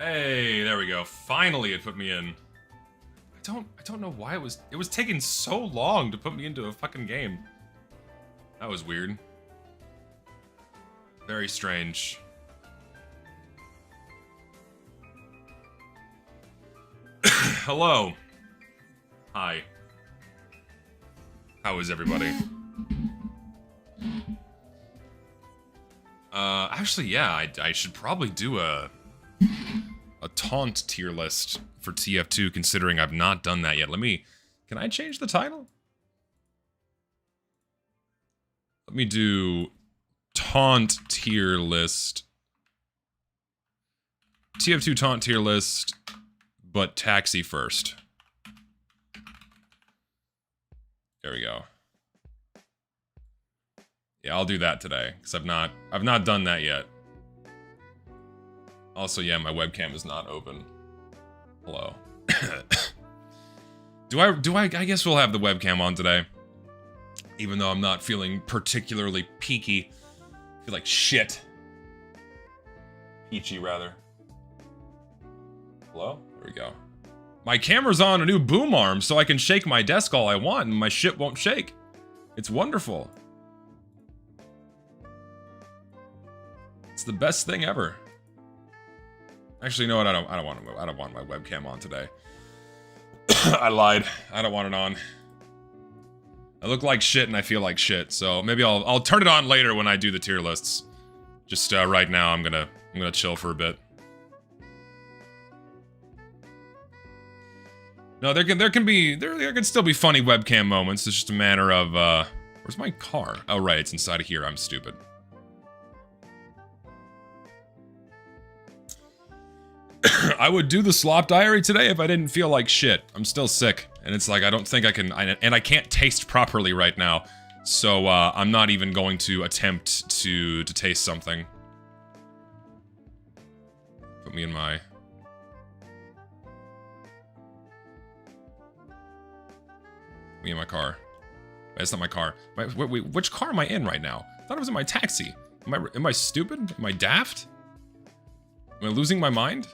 Hey, there we go. Finally it put me in. I don't know why it was taking so long to put me into a fucking game. That was weird. Very strange. Hello. Hi. How is everybody? Actually, yeah, I should probably do a taunt tier list for TF2, considering I've not done that yet. Can I change the title? Let me do taunt tier list. TF2 taunt tier list, but taxi first. There we go. Yeah, I'll do that today, because I've not done that yet. Also, yeah, my webcam is not open. Hello. I guess we'll have the webcam on today. Even though I'm not feeling particularly peaky. I feel like shit. Peachy, rather. Hello? There we go. My camera's on a new boom arm, so I can shake my desk all I want, and my shit won't shake. It's wonderful. It's the best thing ever. Actually, you know what? I don't want my webcam on today. I lied. I don't want it on. I look like shit and I feel like shit, so maybe I'll turn it on later when I do the tier lists. Just right now, I'm gonna chill for a bit. No, there can still be funny webcam moments. It's just a matter of where's my car? Oh right, it's inside of here. I'm stupid. I would do the slop diary today if I didn't feel like shit. I'm still sick, and it's like I don't think I can, and I can't taste properly right now, so I'm not even going to attempt to taste something. Put me in my... Me in my car. Wait, that's not my car. Wait, which car am I in right now? I thought it was in my taxi. Am I stupid? Am I daft? Am I losing my mind?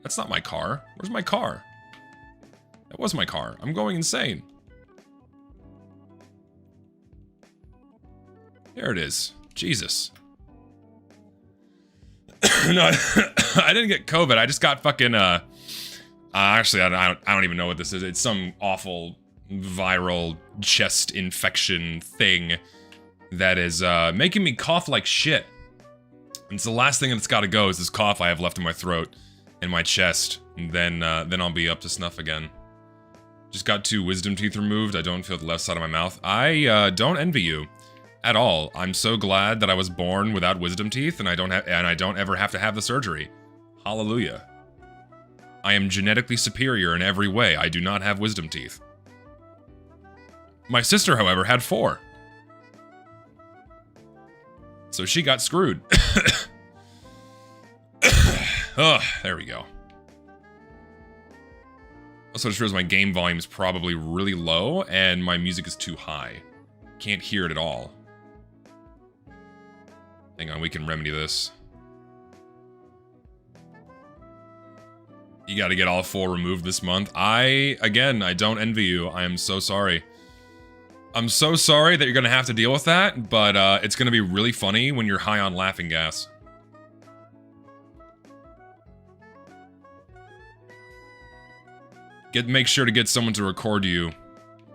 That's not my car. Where's my car? That was my car. I'm going insane. There it is. Jesus. No, I didn't get COVID. I just got fucking, actually, I don't even know what this is. It's some awful viral chest infection thing that is, making me cough like shit. And it's the last thing that's gotta go is this cough I have left in my throat and my chest. And then I'll be up to snuff again. Just got 2 wisdom teeth removed. I don't feel the left side of my mouth. I don't envy you at all. I'm so glad that I was born without wisdom teeth and I don't ever have to have the surgery. Hallelujah. I am genetically superior in every way. I do not have wisdom teeth. My sister, however, had 4. So she got screwed. Oh, there we go. Also, it shows my game volume is probably really low, and my music is too high. Can't hear it at all. Hang on, we can remedy this. You gotta get all 4 removed this month. Again, I don't envy you. I am so sorry. I'm so sorry that you're gonna have to deal with that, but it's gonna be really funny when you're high on laughing gas. Make sure to get someone to record you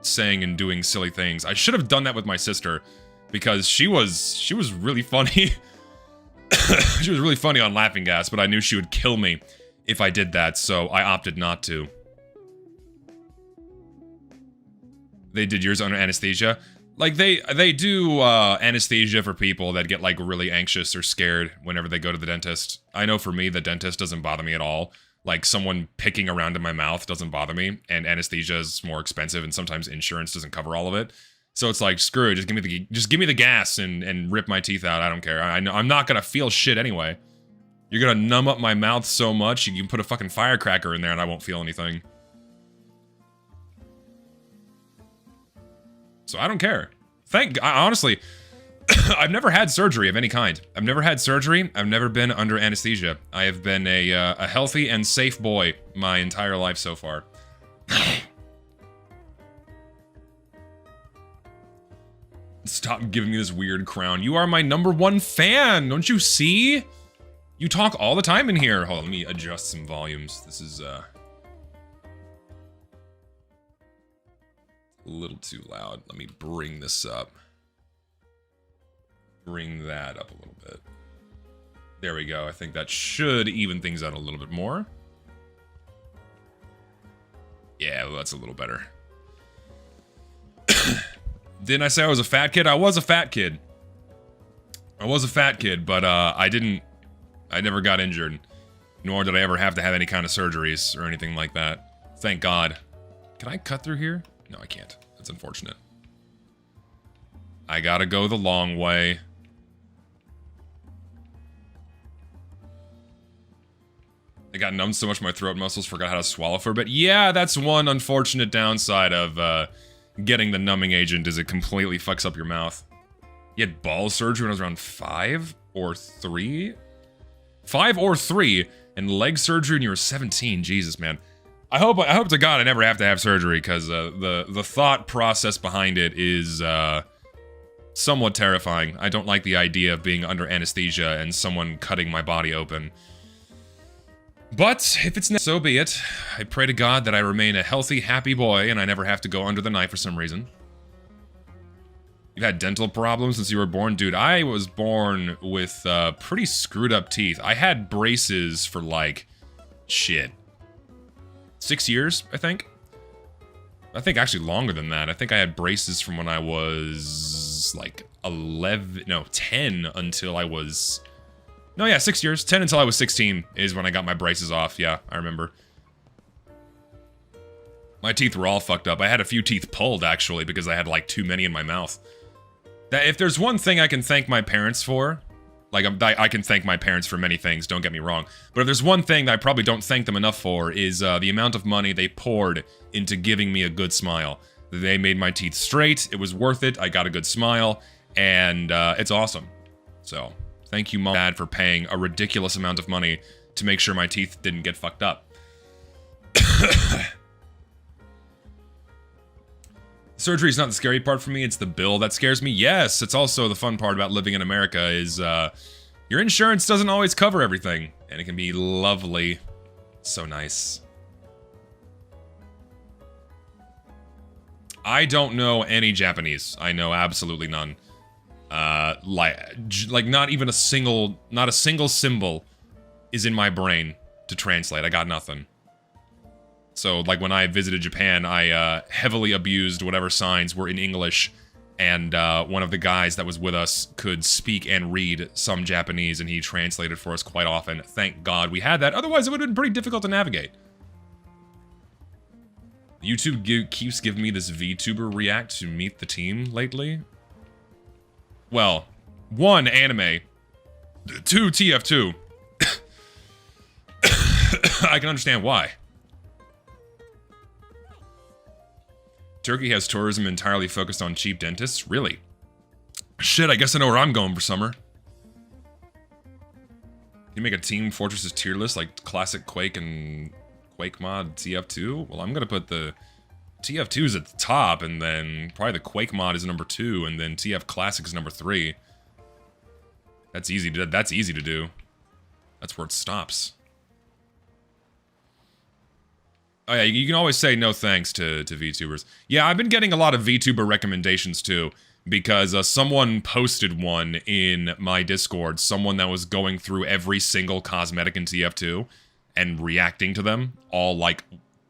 saying and doing silly things. I should have done that with my sister, because she was really funny. She was really funny on laughing gas, but I knew she would kill me if I did that, so I opted not to. They did yours under anesthesia? Like, they do anesthesia for people that get, like, really anxious or scared whenever they go to the dentist. I know for me, the dentist doesn't bother me at all. Like, someone picking around in my mouth doesn't bother me, and anesthesia is more expensive, and sometimes insurance doesn't cover all of it. So it's like, screw it, just give me the gas and rip my teeth out. I don't care. I know I'm not gonna feel shit anyway. You're gonna numb up my mouth so much, you can put a fucking firecracker in there and I won't feel anything. So I don't care. Honestly, I've never had surgery of any kind. I've never had surgery. I've never been under anesthesia. I have been a healthy and safe boy my entire life so far. Stop giving me this weird crown. You are my #1 fan. Don't you see? You talk all the time in here. Hold on, let me adjust some volumes. This is a little too loud. Let me bring this up. Bring that up a little bit. There we go. I think that should even things out a little bit more. Yeah, well, that's a little better. Didn't I say I was a fat kid? I was a fat kid. I was a fat kid, but I never got injured. Nor did I ever have to have any kind of surgeries or anything like that. Thank God. Can I cut through here? No, I can't. That's unfortunate. I gotta go the long way. I got numb so much my throat muscles forgot how to swallow for a bit. Yeah, that's one unfortunate downside of getting the numbing agent is it completely fucks up your mouth. You had ball surgery when I was around 5 or 3? 5 or 3, and leg surgery when you were 17. Jesus, man. I hope to God I never have to have surgery, because the thought process behind it is somewhat terrifying. I don't like the idea of being under anesthesia and someone cutting my body open. But if it's not, so be it. I pray to God that I remain a healthy, happy boy and I never have to go under the knife for some reason. You've had dental problems since you were born? Dude, I was born with pretty screwed up teeth. I had braces for like, shit, 6 years, I think. I think actually longer than that. I think I had braces from when I was like 10 until I was... No, yeah, 6 years. 10 until I was 16 is when I got my braces off. Yeah, I remember. My teeth were all fucked up. I had a few teeth pulled, actually, because I had, like, too many in my mouth. That if there's one thing I can thank my parents for, like, I can thank my parents for many things, don't get me wrong. But if there's one thing that I probably don't thank them enough for is the amount of money they poured into giving me a good smile. They made my teeth straight. It was worth it. I got a good smile. And it's awesome. So... thank you, Mom and Dad, for paying a ridiculous amount of money to make sure my teeth didn't get fucked up. Surgery is not the scary part for me, it's the bill that scares me. Yes, it's also the fun part about living in America is your insurance doesn't always cover everything, and it can be lovely. So nice. I don't know any Japanese. I know absolutely none. Like not even a single, not a single symbol is in my brain to translate. I got nothing. So, like, when I visited Japan, I, heavily abused whatever signs were in English, and, one of the guys that was with us could speak and read some Japanese, and he translated for us quite often. Thank God we had that, otherwise it would have been pretty difficult to navigate. YouTube keeps giving me this VTuber react to Meet the Team lately. Well, 1, anime. 2, tf2. I can understand why. Turkey has tourism entirely focused on cheap dentists? Really? Shit, I guess I know where I'm going for summer. Can you make a Team Fortress's tier list like Classic Quake and Quake Mod TF2? Well, I'm gonna put the TF2's at the top, and then probably the Quake Mod is number 2, and then TF Classic is number 3. That's easy to do. That's where it stops. Oh yeah, you can always say no thanks to VTubers. Yeah, I've been getting a lot of VTuber recommendations too, because someone posted one in my Discord, someone that was going through every single cosmetic in TF2 and reacting to them, all like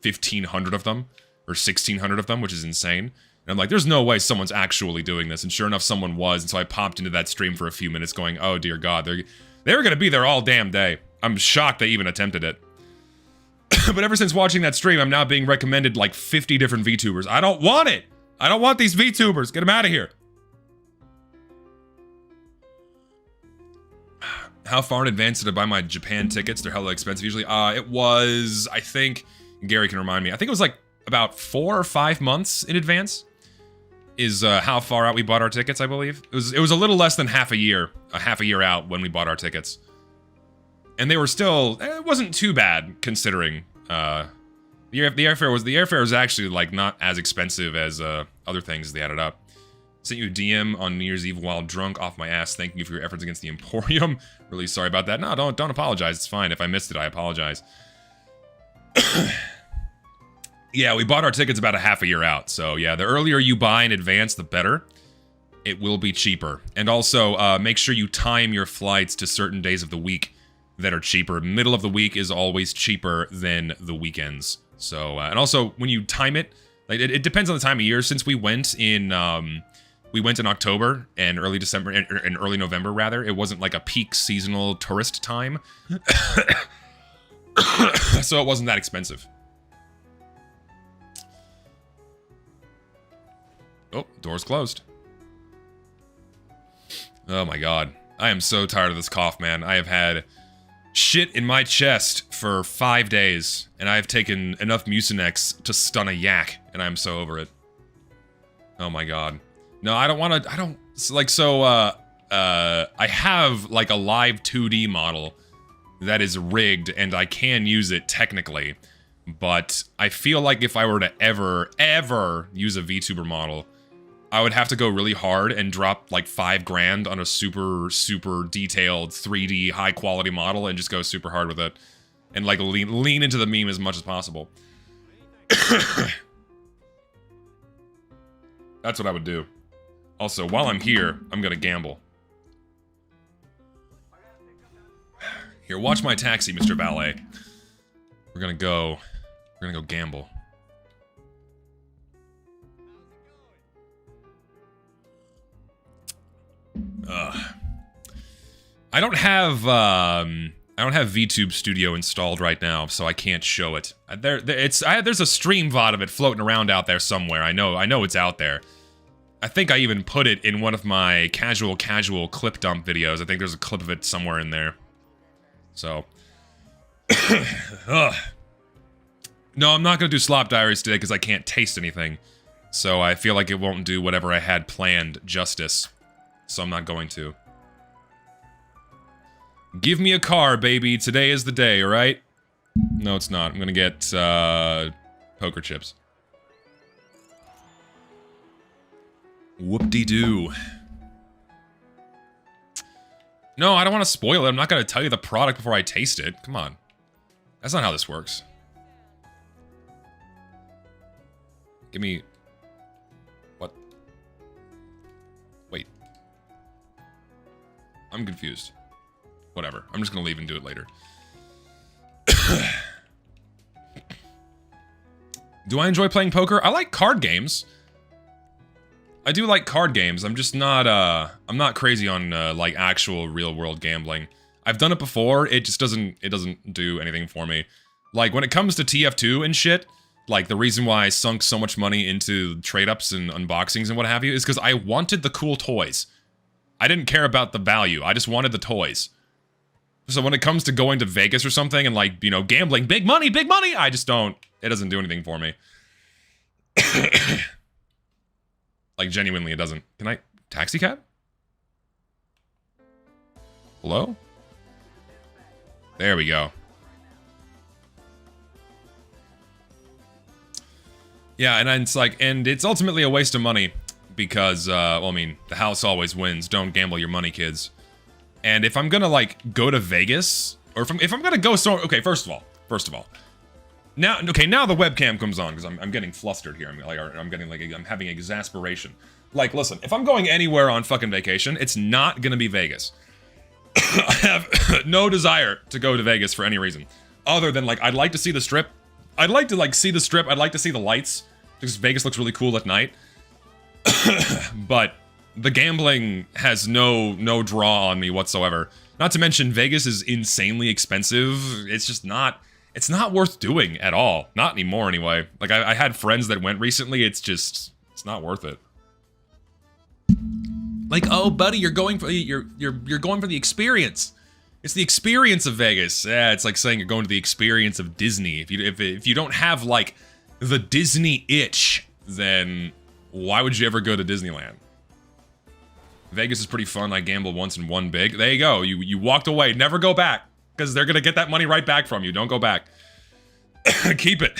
1,500 of them, or 1,600 of them, which is insane. And I'm like, there's no way someone's actually doing this, and sure enough, someone was, and so I popped into that stream for a few minutes going, oh dear God, they were gonna be there all damn day. I'm shocked they even attempted it. But ever since watching that stream, I'm now being recommended like 50 different VTubers. I don't want it! I don't want these VTubers! Get them out of here! How far in advance did I buy my Japan tickets? They're hella expensive usually. It was, I think, Gary can remind me, I think it was like about 4 or 5 months in advance. is how far out we bought our tickets, I believe. It was a little less than half a year out when we bought our tickets. And they were still, it wasn't too bad considering the airfare was actually like not as expensive as other things they added up. Sent you a DM on New Year's Eve while drunk off my ass. Thank you for your efforts against the Emporium. Really sorry about that. No, don't apologize. It's fine. If I missed it, I apologize. Yeah, we bought our tickets about a half a year out. So yeah, the earlier you buy in advance, the better. It will be cheaper. And also, make sure you time your flights to certain days of the week that are cheaper. Middle of the week is always cheaper than the weekends. So, and also when you time it, like it depends on the time of year. Since we went in October and early December and early November rather, it wasn't like a peak seasonal tourist time. So it wasn't that expensive. Oh, door's closed. Oh my god. I am so tired of this cough, man. I have had shit in my chest for 5 days, and I've taken enough Mucinex to stun a yak, and I'm so over it. Oh my god. No, I don't want to, I have, like, a live 2D model that is rigged, and I can use it technically, but I feel like if I were to ever use a VTuber model, I would have to go really hard and drop like 5 grand on a super detailed 3D high quality model and just go super hard with it and like lean into the meme as much as possible. That's what I would do. Also, while I'm here, I'm gonna gamble. Here, watch my taxi, Mr. Valet. We're gonna go gamble. I don't have VTube Studio installed right now, so I can't show it. There's a stream VOD of it floating around out there somewhere. I know it's out there. I think I even put it in one of my casual clip dump videos. I think there's a clip of it somewhere in there. So, no, I'm not gonna do Slop Diaries today because I can't taste anything. So I feel like it won't do whatever I had planned justice. So I'm not going to. Give me a car, baby. Today is the day, alright? No, it's not. I'm gonna get, poker chips. Whoop-de-doo. No, I don't want to spoil it. I'm not gonna tell you the product before I taste it. Come on. That's not how this works. Give me... What? Wait. I'm confused. Whatever. I'm just gonna leave and do it later. Do I enjoy playing poker? I like card games. I do like card games. I'm just not, I'm not crazy on, like, actual real-world gambling. I've done it before. It just doesn't do anything for me. Like, when it comes to TF2 and shit, like, the reason why I sunk so much money into trade-ups and unboxings and what have you is because I wanted the cool toys. I didn't care about the value. I just wanted the toys. So when it comes to going to Vegas or something and, like, you know, gambling, big money, I just don't, it doesn't do anything for me. Like, genuinely, it doesn't. Can I, taxi cab? Hello? There we go. Yeah, and it's like, and it's ultimately a waste of money because, well, I mean, the house always wins. Don't gamble your money, kids. And if I'm gonna, like, go to Vegas, or if I'm gonna go somewhere, okay, first of all, now the webcam comes on, because I'm getting flustered here, I'm having exasperation. Like, listen, if I'm going anywhere on fucking vacation, it's not gonna be Vegas. I have no desire to go to Vegas for any reason, other than, like, I'd like to see the Strip, I'd like to, like, see the Strip, I'd like to see the lights, because Vegas looks really cool at night, but the gambling has no draw on me whatsoever. Not to mention, Vegas is insanely expensive. It's just not, it's not worth doing at all. Not anymore, anyway. Like, I had friends that went recently, it's not worth it. Like, oh, buddy, you're going for the experience. It's the experience of Vegas. Yeah, it's like saying you're going to the experience of Disney. If you don't have, like, the Disney itch, then Why would you ever go to Disneyland? Vegas is pretty fun. I gambled once and won big. There you go. You walked away. Never go back. Because they're going to get that money right back from you. Don't go back. Keep it.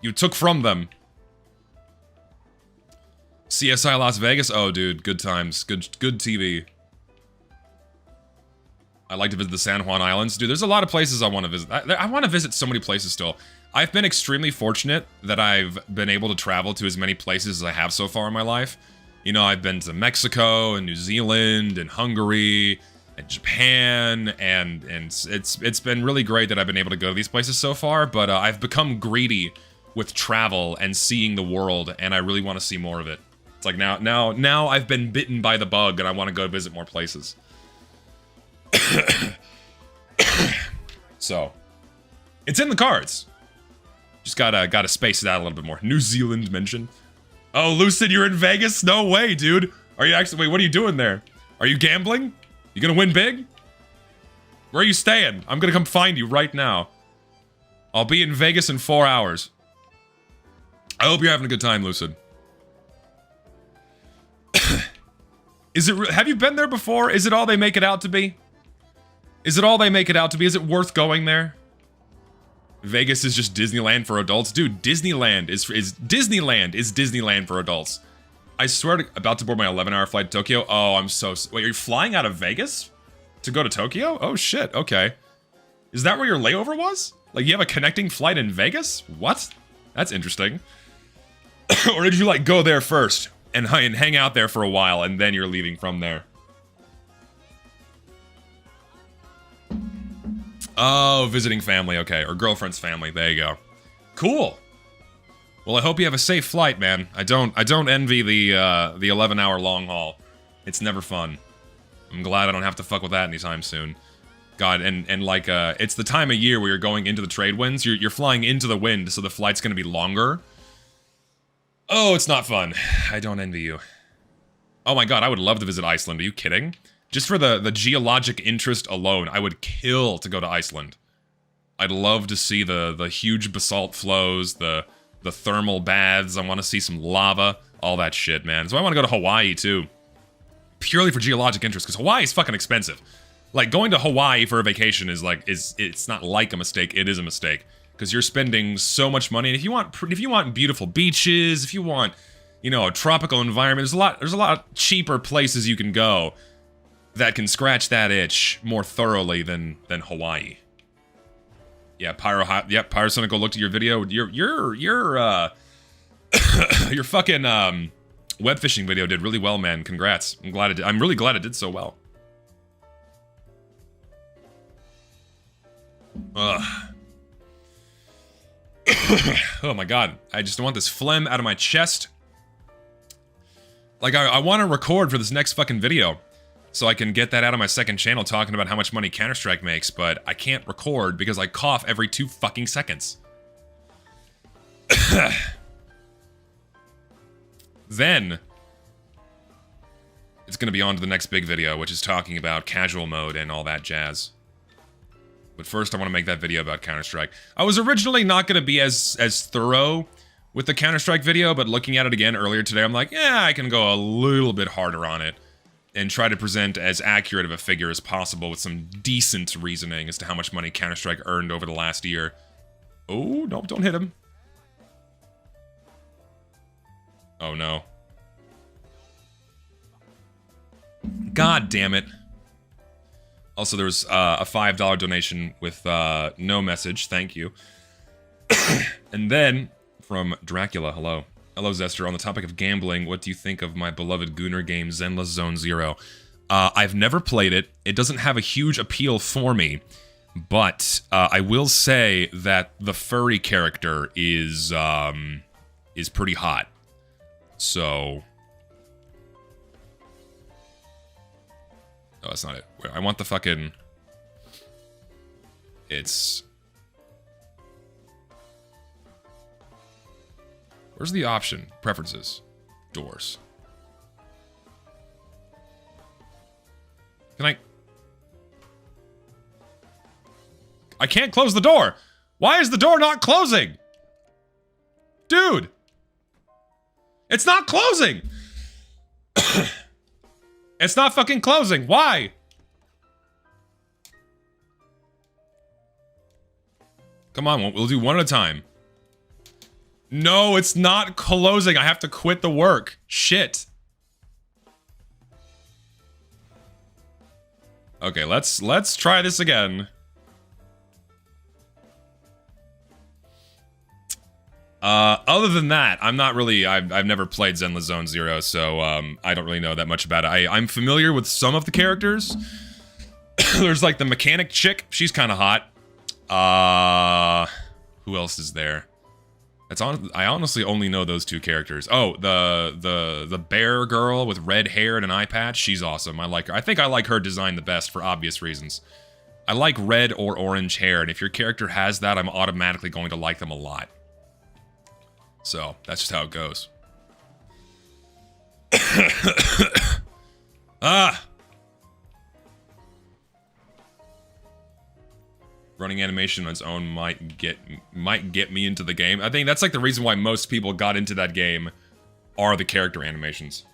You took from them. CSI Las Vegas? Oh, dude. Good times. Good TV. I'd like to visit the San Juan Islands. Dude, there's a lot of places I want to visit. I want to visit so many places still. I've been extremely fortunate that I've been able to travel to as many places as I have so far in my life. You know, I've been to Mexico and New Zealand and Hungary and Japan, and it's been really great that I've been able to go to these places so far, but I've become greedy with travel and seeing the world, and I really want to see more of it. It's like now I've been bitten by the bug and I want to go visit more places. So, it's in the cards. Just gotta space it out a little bit more. New Zealand mentioned. Oh, Lucid, you're in Vegas? No way, dude. Are you actually, wait, what are you doing there? Are you gambling? You gonna win big? Where are you staying? I'm gonna come find you right now. I'll be in Vegas in 4 hours. I hope you're having a good time, Lucid. Is it, have you been there before? Is it all they make it out to be? Is it all they make it out to be? Is it worth going there? Vegas is just Disneyland for adults. Dude, Disneyland is Disneyland for adults. I swear to, about to board my 11-hour flight to Tokyo. Oh, I'm so, wait, are you flying out of Vegas to go to Tokyo? Oh shit, okay. Is that where your layover was? Like, you have a connecting flight in Vegas? What? That's interesting. Or did you, like, go there first and hang out there for a while and then you're leaving from there? Oh, visiting family, okay. Or girlfriend's family, there you go. Cool. Well, I hope you have a safe flight, man. I don't envy the 11-hour long haul. It's never fun. I'm glad I don't have to fuck with that anytime soon. God, and like, it's the time of year where you're going into the trade winds. You're flying into the wind, so the flight's gonna be longer. Oh, it's not fun. I don't envy you. Oh my god, I would love to visit Iceland. Are you kidding? Just for the geologic interest alone, I would kill to go to Iceland. I'd love to see the huge basalt flows, the thermal baths. I want to see some lava, all that shit, man. So I want to go to Hawaii, too. Purely for geologic interest, because Hawaii is fucking expensive. Like, going to Hawaii for a vacation is like, it's not like a mistake, it is a mistake. Because you're spending so much money, and if you want beautiful beaches, if you want, you know, a tropical environment, there's a lot cheaper places you can go that can scratch that itch more thoroughly than Hawaii. Yeah, Pyrocynical looked at your video. Your fucking web fishing video did really well, man. Congrats. I'm really glad it did so well. Ugh. Oh my god. I just want this phlegm out of my chest. Like, I want to record for this next fucking video, so I can get that out on my second channel talking about how much money Counter-Strike makes, but I can't record because I cough every 2 fucking seconds. Then, it's gonna be on to the next big video, which is talking about casual mode and all that jazz. But first, I want to make that video about Counter-Strike. I was originally not gonna be as thorough with the Counter-Strike video, but looking at it again earlier today, I'm like, yeah, I can go a little bit harder on it and try to present as accurate of a figure as possible with some decent reasoning as to how much money Counter-Strike earned over the last year. Oh, no, don't hit him. Oh, no. God damn it. Also, there was a $5 donation with no message. Thank you. And then, from Dracula, hello. Hello, Zester. On the topic of gambling, what do you think of my beloved Gooner game, Zenless Zone Zero? I've never played it. It doesn't have a huge appeal for me, but I will say that the furry character is pretty hot. So, no, that's not it. I want the fucking. It's. Where's the option? Preferences. Doors. Can I can't close the door! Why is the door not closing? Dude! It's not closing! It's not fucking closing. Why? Come on, we'll do one at a time. No, it's not closing. I have to quit the work. Shit. Okay, let's try this again. Other than that, I'm not really, I've never played Zenless Zone Zero, so, I don't really know that much about it. I'm familiar with some of the characters. There's, like, the mechanic chick. She's kind of hot. Who else is there? I honestly only know those two characters. Oh, the bear girl with red hair and an eye patch. She's awesome. I like her. I think I like her design the best for obvious reasons. I like red or orange hair, and if your character has that, I'm automatically going to like them a lot. So, that's just how it goes. Ah! Running animation on its own might get me into the game. I think that's like the reason why most people got into that game are the character animations.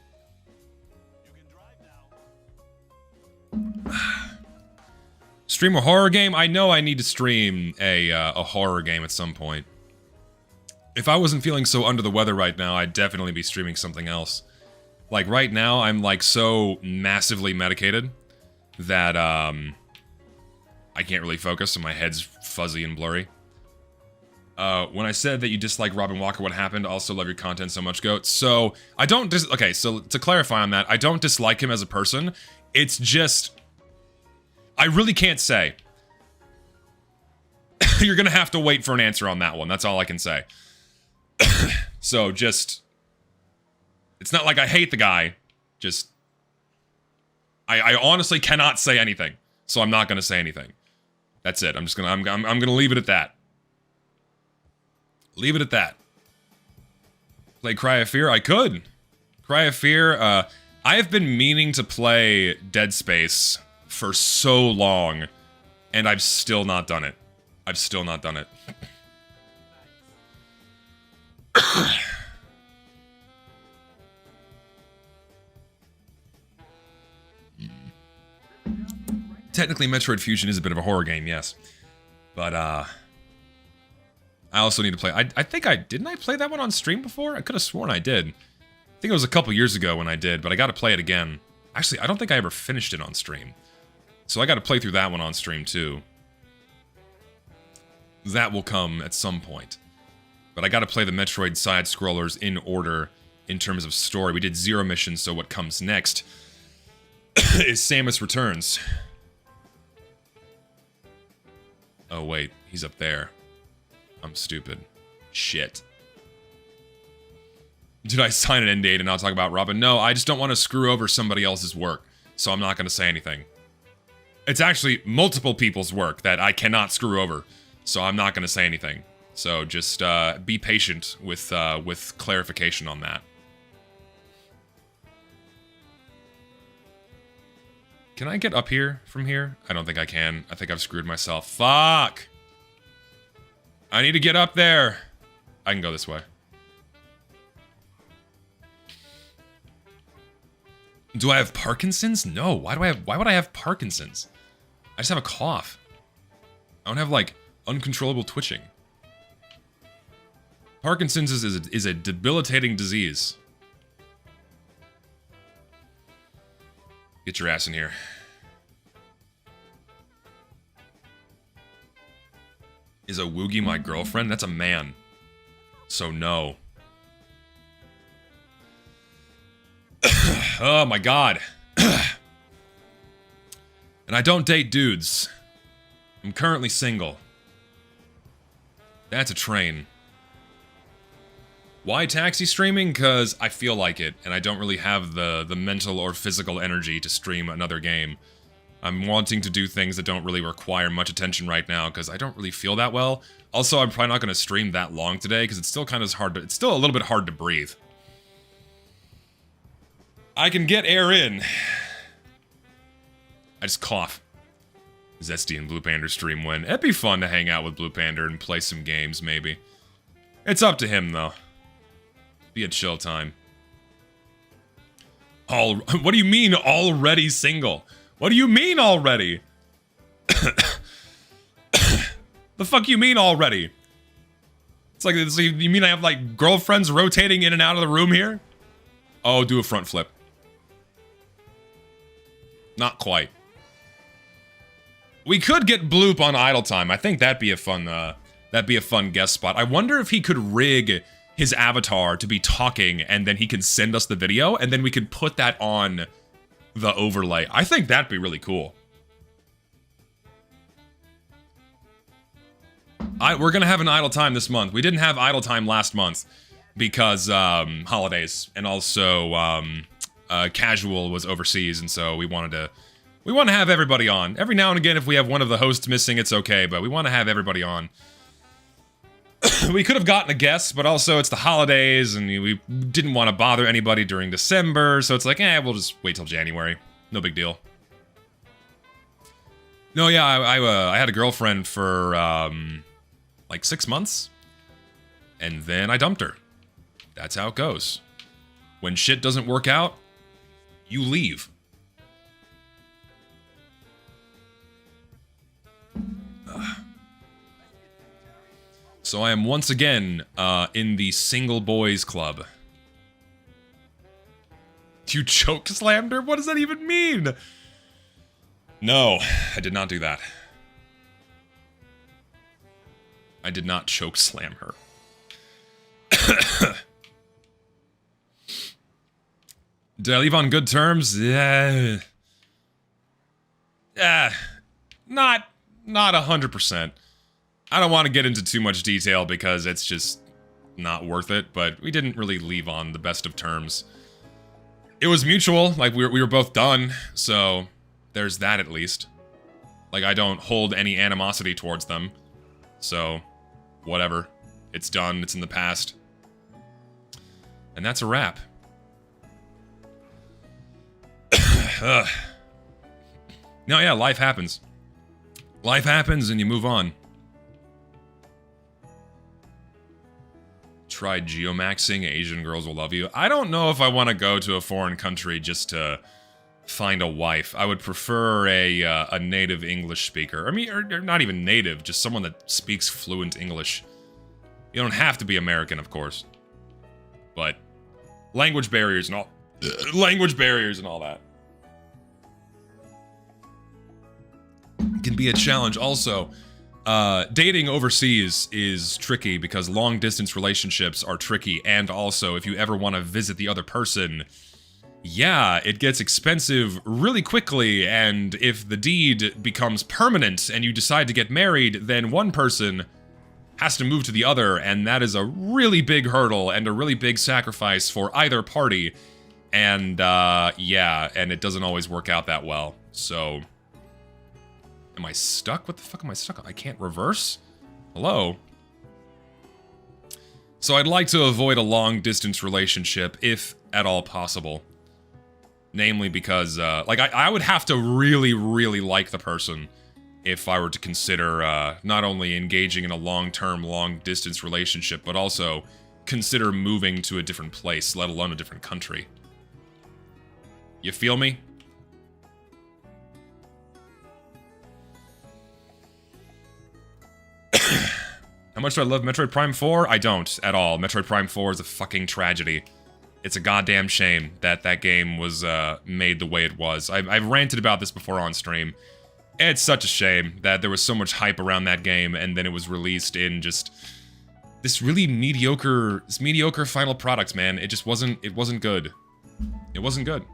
Stream a horror game? I know I need to stream a horror game at some point. If I wasn't feeling so under the weather right now, I'd definitely be streaming something else. Like, right now, I'm, like, so massively medicated that, I can't really focus, and my head's fuzzy and blurry. When I said that you dislike Robin Walker, what happened? Also love your content so much, Goat. So, I don't okay, so to clarify on that, I don't dislike him as a person. It's just... I really can't say. You're gonna have to wait for an answer on that one, that's all I can say. So, just... It's not like I hate the guy, just... I honestly cannot say anything, so I'm not gonna say anything. That's it. I'm gonna leave it at that. Leave it at that. Play Cry of Fear? I could. Cry of Fear, I have been meaning to play Dead Space for so long, and I've still not done it. I've still not done it. Technically, Metroid Fusion is a bit of a horror game, yes. But, I also need to play... I think didn't I play that one on stream before? I could have sworn I did. I think it was a couple years ago when I did, but I gotta play it again. Actually, I don't think I ever finished it on stream. So I gotta play through that one on stream, too. That will come at some point. But I gotta play the Metroid side-scrollers in order in terms of story. We did 0 missions, so what comes next is Samus Returns. Oh, wait. He's up there. I'm stupid. Shit. Did I sign an NDA to not talk about Robin? No, I just don't want to screw over somebody else's work, so I'm not going to say anything. It's actually multiple people's work that I cannot screw over, so I'm not going to say anything. So just be patient with clarification on that. Can I get up here from here? I don't think I can. I think I've screwed myself. Fuck! I need to get up there. I can go this way. Do I have Parkinson's? No. Why would I have Parkinson's? I just have a cough. I don't have, like, uncontrollable twitching. Parkinson's is a debilitating disease. Get your ass in here. Is a Woogie my girlfriend? That's a man. So no. Oh my god. And I don't date dudes. I'm currently single. That's a train. Why taxi streaming? Because I feel like it, and I don't really have the mental or physical energy to stream another game. I'm wanting to do things that don't really require much attention right now, because I don't really feel that well. Also, I'm probably not going to stream that long today, because it's still kind of hard to... It's still a little bit hard to breathe. I can get air in. I just cough. Zesty and Blue Panda stream when. It'd be fun to hang out with Blue Panda and play some games, maybe. It's up to him, though. Be a chill time. What do you mean already single? What do you mean already? The fuck you mean already? It's like, you mean I have like girlfriends rotating in and out of the room here? Oh, do a front flip. Not quite. We could get Bloop on idle time. I think that'd be a fun guest spot. I wonder if he could rig his avatar to be talking and then he can send us the video and then we could put that on the overlay. I think that'd be really cool. We're gonna have an idle time this month. We didn't have idle time last month because holidays and also Casual was overseas, and so we want to have everybody on. Every now and again, if we have one of the hosts missing, it's okay, but we want to have everybody on. We could have gotten a guest, but also it's the holidays, and we didn't want to bother anybody during December, so it's like, we'll just wait till January. No big deal. No, yeah, I had a girlfriend for like 6 months, and then I dumped her. That's how it goes. When shit doesn't work out, you leave. So I am once again in the single boys club. You choke slammed her? What does that even mean? No, I did not do that. I did not choke slam her. Did I leave on good terms? Yeah. Not 100%. I don't want to get into too much detail because it's just not worth it, but we didn't really leave on the best of terms. It was mutual, like we were both done, so there's that at least. Like, I don't hold any animosity towards them, so whatever. It's done, it's in the past. And that's a wrap. No, yeah, life happens. Life happens and you move on. Try geomaxing, Asian girls will love you. I don't know if I want to go to a foreign country just to find a wife. I would prefer a native English speaker. I mean, or not even native, just someone that speaks fluent English. You don't have to be American, of course. But language barriers and all that. Can be a challenge. Also, dating overseas is tricky because long-distance relationships are tricky, and also, if you ever want to visit the other person, yeah, it gets expensive really quickly, and if the deed becomes permanent and you decide to get married, then one person has to move to the other, and that is a really big hurdle and a really big sacrifice for either party, and, yeah, and it doesn't always work out that well, so... Am I stuck? What the fuck am I stuck on? I can't reverse? Hello? So I'd like to avoid a long-distance relationship, if at all possible. Namely because, like, I would have to really, really like the person if I were to consider, not only engaging in a long-term, long-distance relationship, but also consider moving to a different place, let alone a different country. You feel me? How much do I love Metroid Prime 4? I don't, at all. Metroid Prime 4 is a fucking tragedy. It's a goddamn shame that that game was made the way it was. I've ranted about this before on stream. It's such a shame that there was so much hype around that game and then it was released in just this really mediocre final product, man. It just wasn't good. It wasn't good.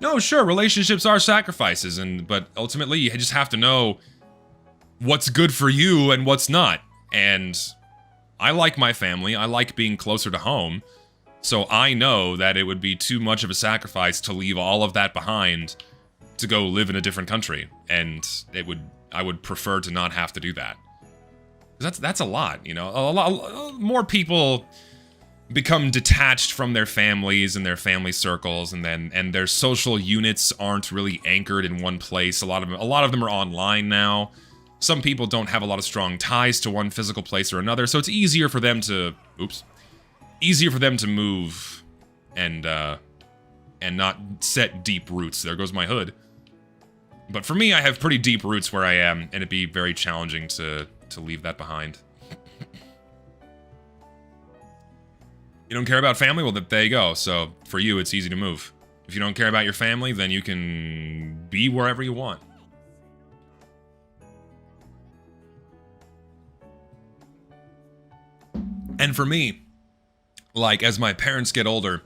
No, sure, relationships are sacrifices, but ultimately you just have to know what's good for you and what's not. And I like my family, I like being closer to home, so I know that it would be too much of a sacrifice to leave all of that behind to go live in a different country, and I would prefer to not have to do that. That's a lot, you know. A lot more people become detached from their families and their family circles, and their social units aren't really anchored in one place. A lot of them are online now. Some people don't have a lot of strong ties to one physical place or another, so it's easier for them to move and and not set deep roots. There goes my hood. But for me, I have pretty deep roots where I am, and it'd be very challenging to leave that behind. You don't care about family? Well, there you go. So for you, it's easy to move. If you don't care about your family, then you can be wherever you want. And for me, like, as my parents get older,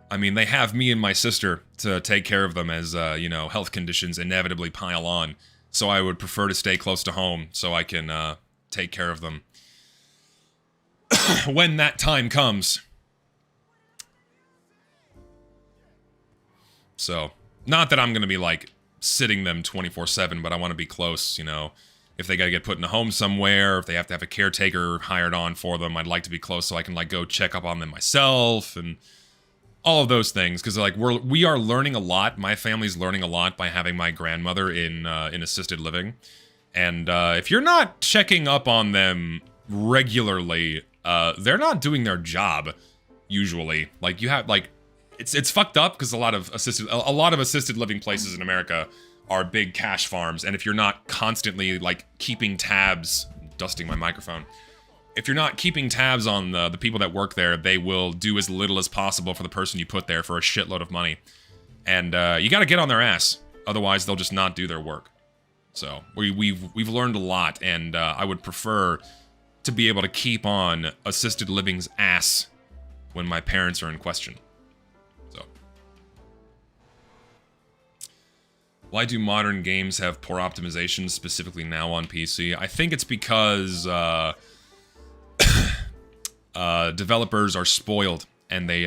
I mean, they have me and my sister to take care of them as, you know, health conditions inevitably pile on. So I would prefer to stay close to home so I can take care of them when that time comes. So, not that I'm going to be, like, sitting them 24/7, but I want to be close, you know. If they gotta get put in a home somewhere, if they have to have a caretaker hired on for them, I'd like to be close so I can, like, go check up on them myself, and all of those things. Because, like, we are learning a lot. My family's learning a lot by having my grandmother in assisted living. And if you're not checking up on them regularly, they're not doing their job, usually. Like, you have, like, it's fucked up because a lot of assisted living places in America are big cash farms, and if you're not constantly, like, keeping tabs, dusting my microphone, if you're not keeping tabs on the people that work there, they will do as little as possible for the person you put there for a shitload of money. And you gotta get on their ass, otherwise they'll just not do their work. So, we've learned a lot, and I would prefer to be able to keep on assisted living's ass when my parents are in question. Why do modern games have poor optimization, specifically now on PC? I think it's because developers are spoiled, and they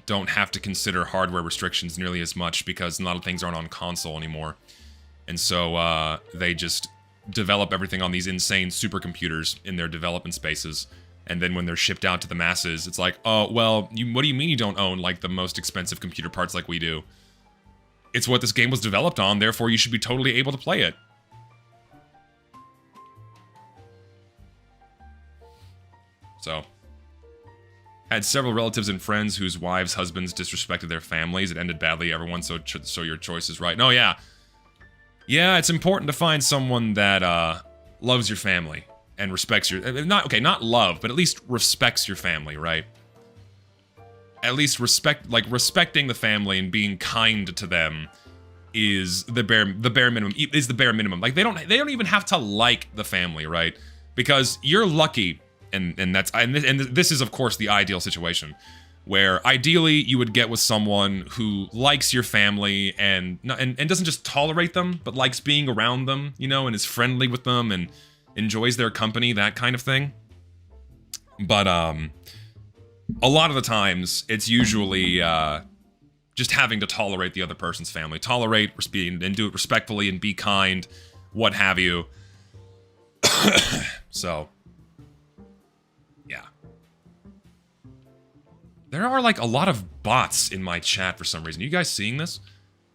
don't have to consider hardware restrictions nearly as much because a lot of things aren't on console anymore. And so they just develop everything on these insane supercomputers in their development spaces. And then when they're shipped out to the masses, it's like, oh, well, what do you mean you don't own, like, the most expensive computer parts like we do? It's what this game was developed on, therefore you should be totally able to play it. So, had several relatives and friends whose wives' husbands disrespected their families. It ended badly, everyone, so your choice is right. No, yeah. Yeah, it's important to find someone that loves your family and respects your... not love, but at least respects your family, right? At least respecting the family and being kind to them is the bare minimum. Like, they don't even have to like the family, right? Because you're lucky, and this is of course the ideal situation, where ideally you would get with someone who likes your family and doesn't just tolerate them, but likes being around them, you know, and is friendly with them and enjoys their company, that kind of thing. But a lot of the times, it's usually just having to tolerate the other person's family. Tolerate, and do it respectfully, and be kind, what have you. So, yeah. There are, like, a lot of bots in my chat for some reason. You guys seeing this?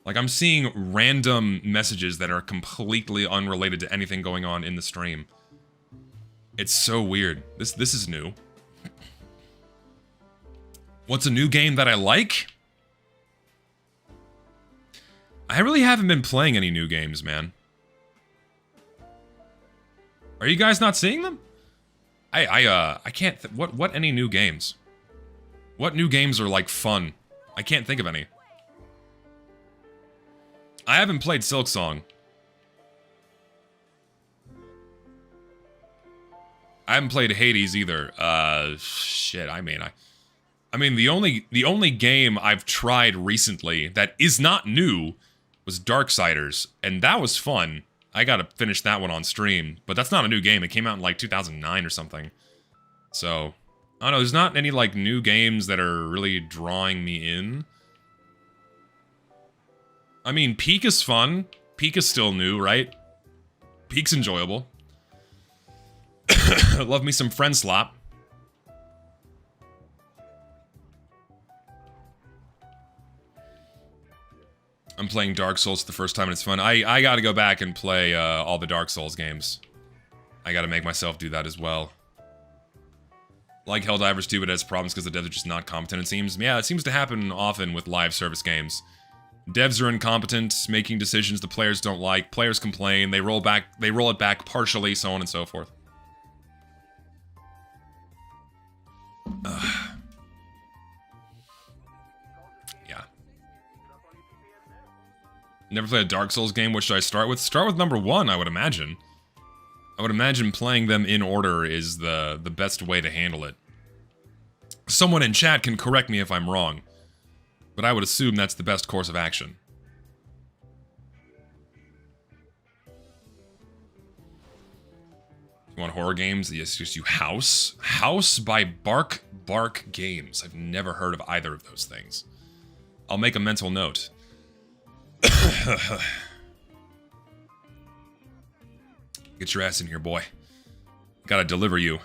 Like, I'm seeing random messages that are completely unrelated to anything going on in the stream. It's so weird. This is new. What's a new game that I like? I really haven't been playing any new games, man. Are you guys not seeing them? I can't... What any new games? What new games are, like, fun? I can't think of any. I haven't played Silksong. I haven't played Hades either. Shit, I mean, the only game I've tried recently that is not new was Darksiders, and that was fun. I gotta finish that one on stream, but that's not a new game. It came out in, like, 2009 or something. So, I don't know, there's not any, like, new games that are really drawing me in. I mean, Peak is fun. Peak is still new, right? Peak's enjoyable. Love me some Friend Slop. I'm playing Dark Souls for the first time and it's fun. I gotta go back and play all the Dark Souls games. I gotta make myself do that as well. Like Helldivers 2, it has problems because the devs are just not competent, it seems. Yeah, it seems to happen often with live service games. Devs are incompetent, making decisions the players don't like, players complain, they roll it back partially, so on and so forth. Yeah. Never played a Dark Souls game, what should I start with? Start with number 1, I would imagine. I would imagine playing them in order is the best way to handle it. Someone in chat can correct me if I'm wrong, but I would assume that's the best course of action. You want horror games? Yes, just you House? House by Bark Games. I've never heard of either of those things. I'll make a mental note. Get your ass in here, boy. Gotta deliver you.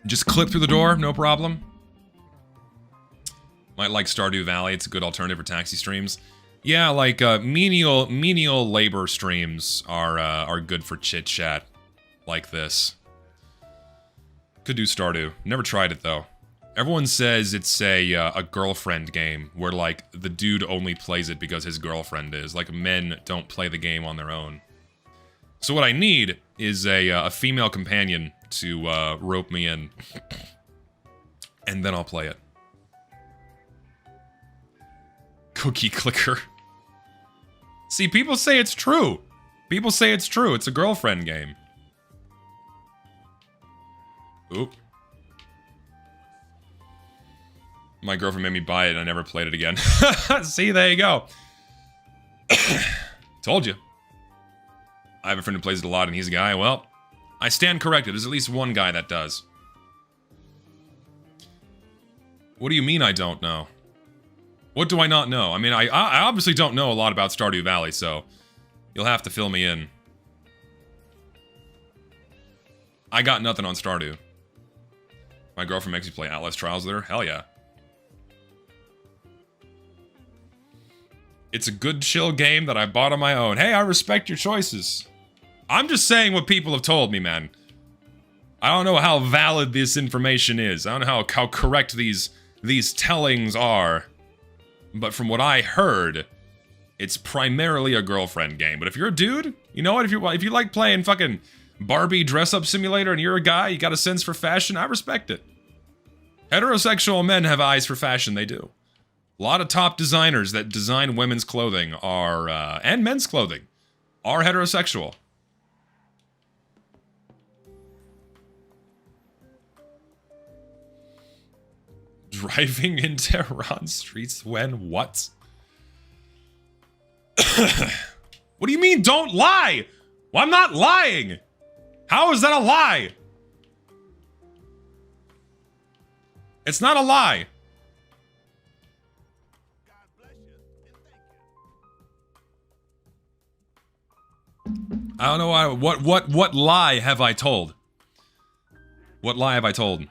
Just clip through the door, no problem. Might like Stardew Valley, it's a good alternative for taxi streams. Yeah, like, menial labor streams are good for chit-chat like this. Could do Stardew. Never tried it, though. Everyone says it's a girlfriend game, where, like, the dude only plays it because his girlfriend is. Like, men don't play the game on their own. So what I need is a female companion to rope me in. And then I'll play it. Cookie clicker. See, people say it's true. People say it's true. It's a girlfriend game. Oop. My girlfriend made me buy it and I never played it again. See, there you go. Told you. I have a friend who plays it a lot and he's a guy. Well, I stand corrected. There's at least one guy that does. What do you mean I don't know? What do I not know? I mean, I obviously don't know a lot about Stardew Valley, so you'll have to fill me in. I got nothing on Stardew. My girlfriend makes me play Atlas Trials with her? Hell yeah. It's a good chill game that I bought on my own. Hey, I respect your choices. I'm just saying what people have told me, man. I don't know how valid this information is. I don't know how correct these tellings are. But from what I heard, it's primarily a girlfriend game. But if you're a dude, you know what? If you like playing fucking Barbie dress-up simulator and you're a guy, you got a sense for fashion, I respect it. Heterosexual men have eyes for fashion, they do. A lot of top designers that design women's clothing are, and men's clothing, are heterosexual. Driving in Tehran streets when what? What do you mean, don't lie? Well, I'm not lying. How is that a lie? It's not a lie. I don't know why. What lie have I told? What lie have I told?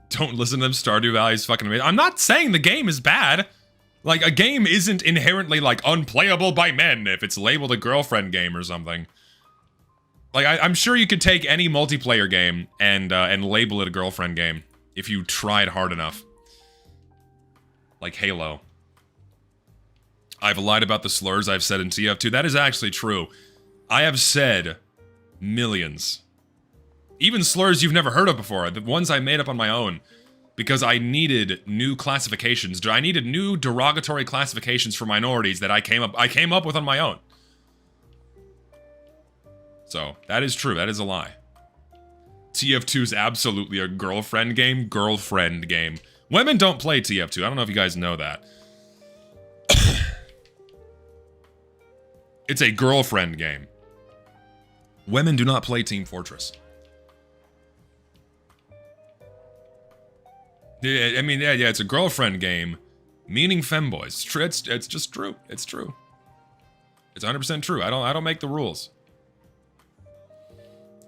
Don't listen to them. Stardew Valley is fucking amazing. I'm not saying the game is bad. Like, a game isn't inherently, like, unplayable by men if it's labeled a girlfriend game or something. Like, I'm sure you could take any multiplayer game and label it a girlfriend game if you tried hard enough. Like Halo. I've lied about the slurs I've said in TF2. That is actually true. I have said millions. Even slurs you've never heard of before, the ones I made up on my own, because I needed new classifications. I needed new derogatory classifications for minorities that I came up with on my own. So, that is true. That is a lie. TF2 is absolutely a girlfriend game. Girlfriend game. Women don't play TF2. I don't know if you guys know that. It's a girlfriend game. Women do not play Team Fortress. Yeah, I mean, yeah, it's a girlfriend game, meaning femboys. It's just true. It's true. It's 100% true. I don't make the rules.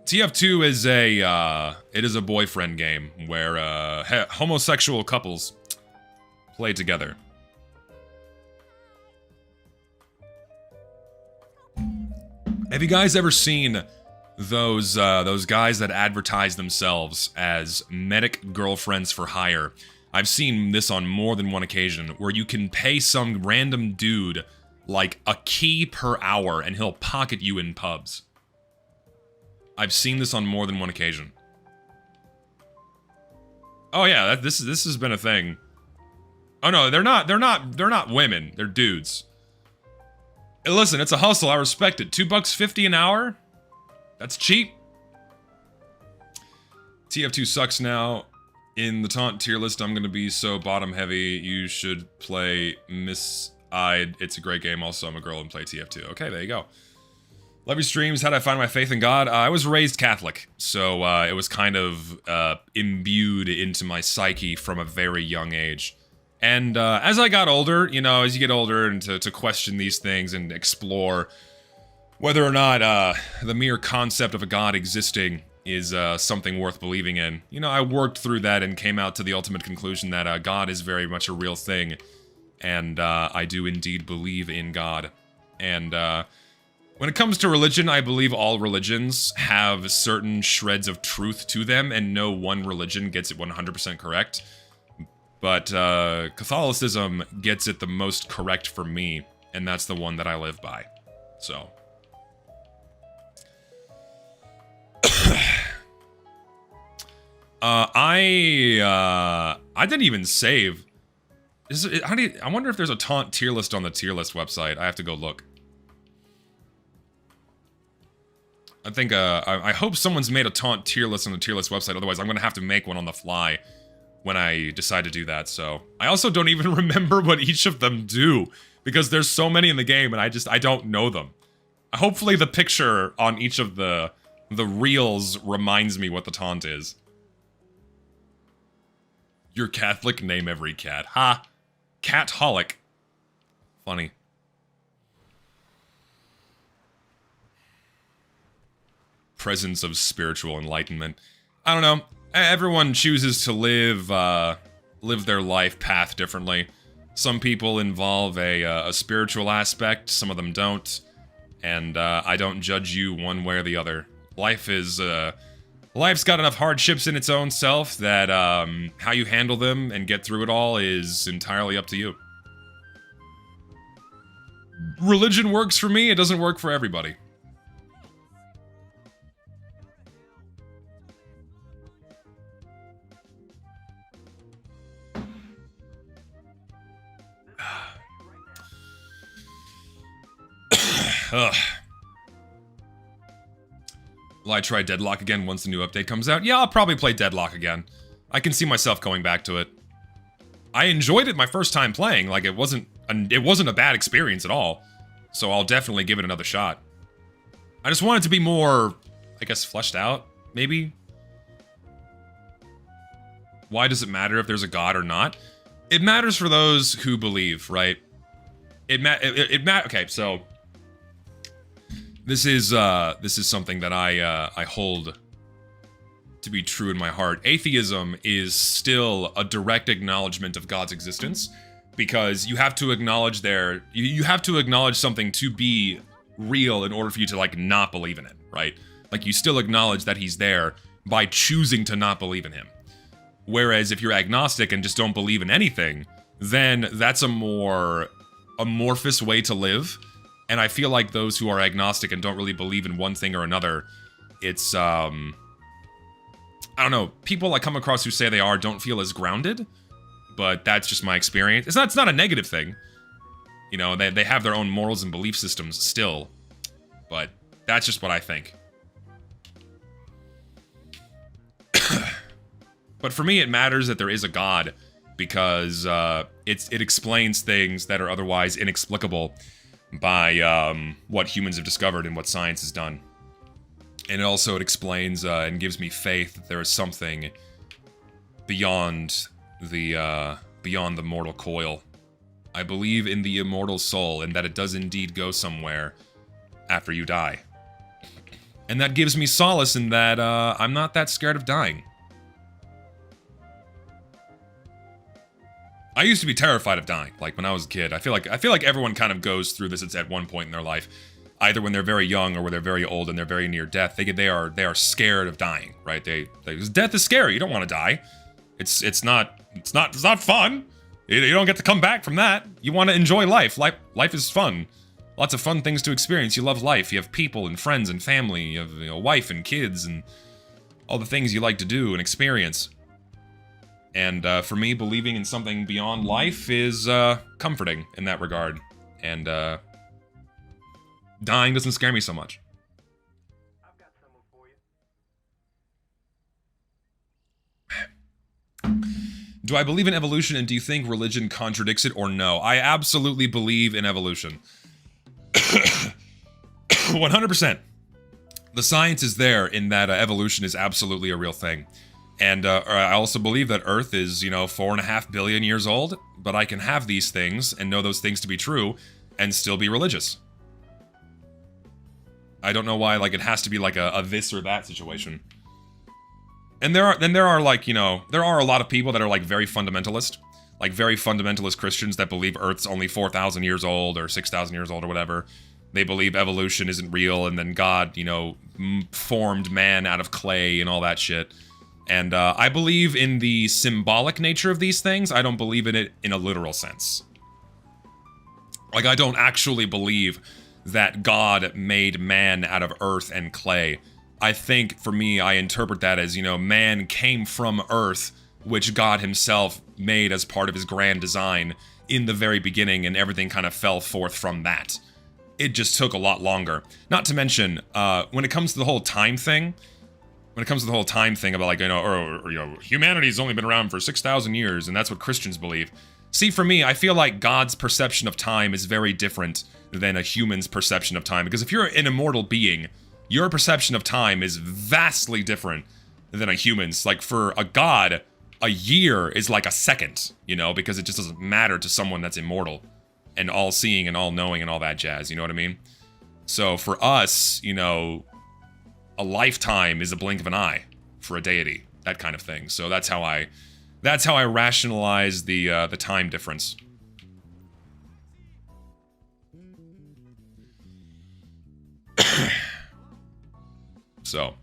TF2 is it is a boyfriend game where homosexual couples play together. Have you guys ever seen those guys that advertise themselves as medic girlfriends for hire. I've seen this on more than one occasion, where you can pay some random dude like a key per hour and he'll pocket you in pubs. I've seen this on more than one occasion. Oh yeah, this has been a thing. Oh no, they're not women, they're dudes. Hey, listen, it's a hustle, I respect it. $2.50 an hour? That's cheap. tf2 sucks now. In the Taunt tier list, I'm gonna be so bottom heavy. You should play Miss-Eyed. It's a great game. Also, I'm a girl and play tf2. Okay, there you go. Love your streams. How did I find my faith in God? I was raised Catholic, so it was kind of imbued into my psyche from a very young age. And as I got older, you know, as you get older and to question these things and explore whether or not the mere concept of a God existing is something worth believing in. You know, I worked through that and came out to the ultimate conclusion that God is very much a real thing. And I do indeed believe in God. And when it comes to religion, I believe all religions have certain shreds of truth to them, and no one religion gets it 100% correct. But Catholicism gets it the most correct for me, and that's the one that I live by. So... I didn't even save. I wonder if there's a Taunt tier list on the tier list website. I have to go look. I think, I hope someone's made a Taunt tier list on the tier list website, otherwise I'm gonna have to make one on the fly when I decide to do that, so. I also don't even remember what each of them do, because there's so many in the game and I don't know them. Hopefully the picture on each of the reels reminds me what the taunt is. You're Catholic, name every cat. Ha! Catholic. Funny. Presence of spiritual enlightenment. I don't know. Everyone chooses to live their life path differently. Some people involve a spiritual aspect, some of them don't. And I don't judge you one way or the other. Life is, life's got enough hardships in its own self that how you handle them and get through it all is entirely up to you. Religion works for me, it doesn't work for everybody. Ugh. Will I try Deadlock again once the new update comes out? Yeah, I'll probably play Deadlock again. I can see myself going back to it. I enjoyed it my first time playing, like it wasn't a bad experience at all. So I'll definitely give it another shot. I just want it to be more, I guess, fleshed out, maybe? Why does it matter if there's a god or not? It matters for those who believe, right? Okay, so... This is something that I hold to be true in my heart. Atheism is still a direct acknowledgement of God's existence, because you have to acknowledge you have to acknowledge something to be real in order for you to, like, not believe in it, right? Like, you still acknowledge that he's there by choosing to not believe in him. Whereas if you're agnostic and just don't believe in anything, then that's a more amorphous way to live. And I feel like those who are agnostic and don't really believe in one thing or another, it's, I don't know, people I come across who say they don't feel as grounded, but that's just my experience. It's not a negative thing. You know, they have their own morals and belief systems still, but that's just what I think. But for me, it matters that there is a God, because it explains things that are otherwise inexplicable by what humans have discovered and what science has done. And it explains and gives me faith that there is something beyond the mortal coil. I believe in the immortal soul, and that it does indeed go somewhere after you die. And that gives me solace in that I'm not that scared of dying. I used to be terrified of dying, like when I was a kid. I feel like everyone kind of goes through this at one point in their life. either when they're very young or when they're very old and they're very near death. They are scared of dying, right? Death is scary. You don't want to die. It's not fun. You don't get to come back from that. You want to enjoy life. Life is fun. Lots of fun things to experience. You love life. You have people and friends and family. You have a wife and kids and all the things you like to do and experience. And for me, believing in something beyond life is comforting in that regard. And dying doesn't scare me so much. I've got someone for you. Do I believe in evolution, and do you think religion contradicts it, or no? I absolutely believe in evolution. 100%. The science is there in that evolution is absolutely a real thing. And I also believe that Earth is, 4.5 billion years old, but I can have these things and know those things to be true and still be religious. I don't know why, it has to be like a this or that situation. And there are a lot of people that are very fundamentalist, very fundamentalist Christians that believe Earth's only 4,000 years old or 6,000 years old or whatever. They believe evolution isn't real, and then God, formed man out of clay and all that shit. And I believe in the symbolic nature of these things. I don't believe in it in a literal sense. I don't actually believe that God made man out of earth and clay. I think, for me, I interpret that as, man came from earth, which God himself made as part of his grand design in the very beginning, and everything kind of fell forth from that. It just took a lot longer. Not to mention, when it comes to the whole time thing, about humanity's only been around for 6,000 years, and that's what Christians believe. See, for me, I feel like God's perception of time is very different than a human's perception of time. Because if you're an immortal being, your perception of time is vastly different than a human's. For a god, a year is like a second, because it just doesn't matter to someone that's immortal and all-seeing and all-knowing and all that jazz, you know what I mean? So for us, a lifetime is a blink of an eye for a deity, that kind of thing. So that's how I rationalize the time difference. So,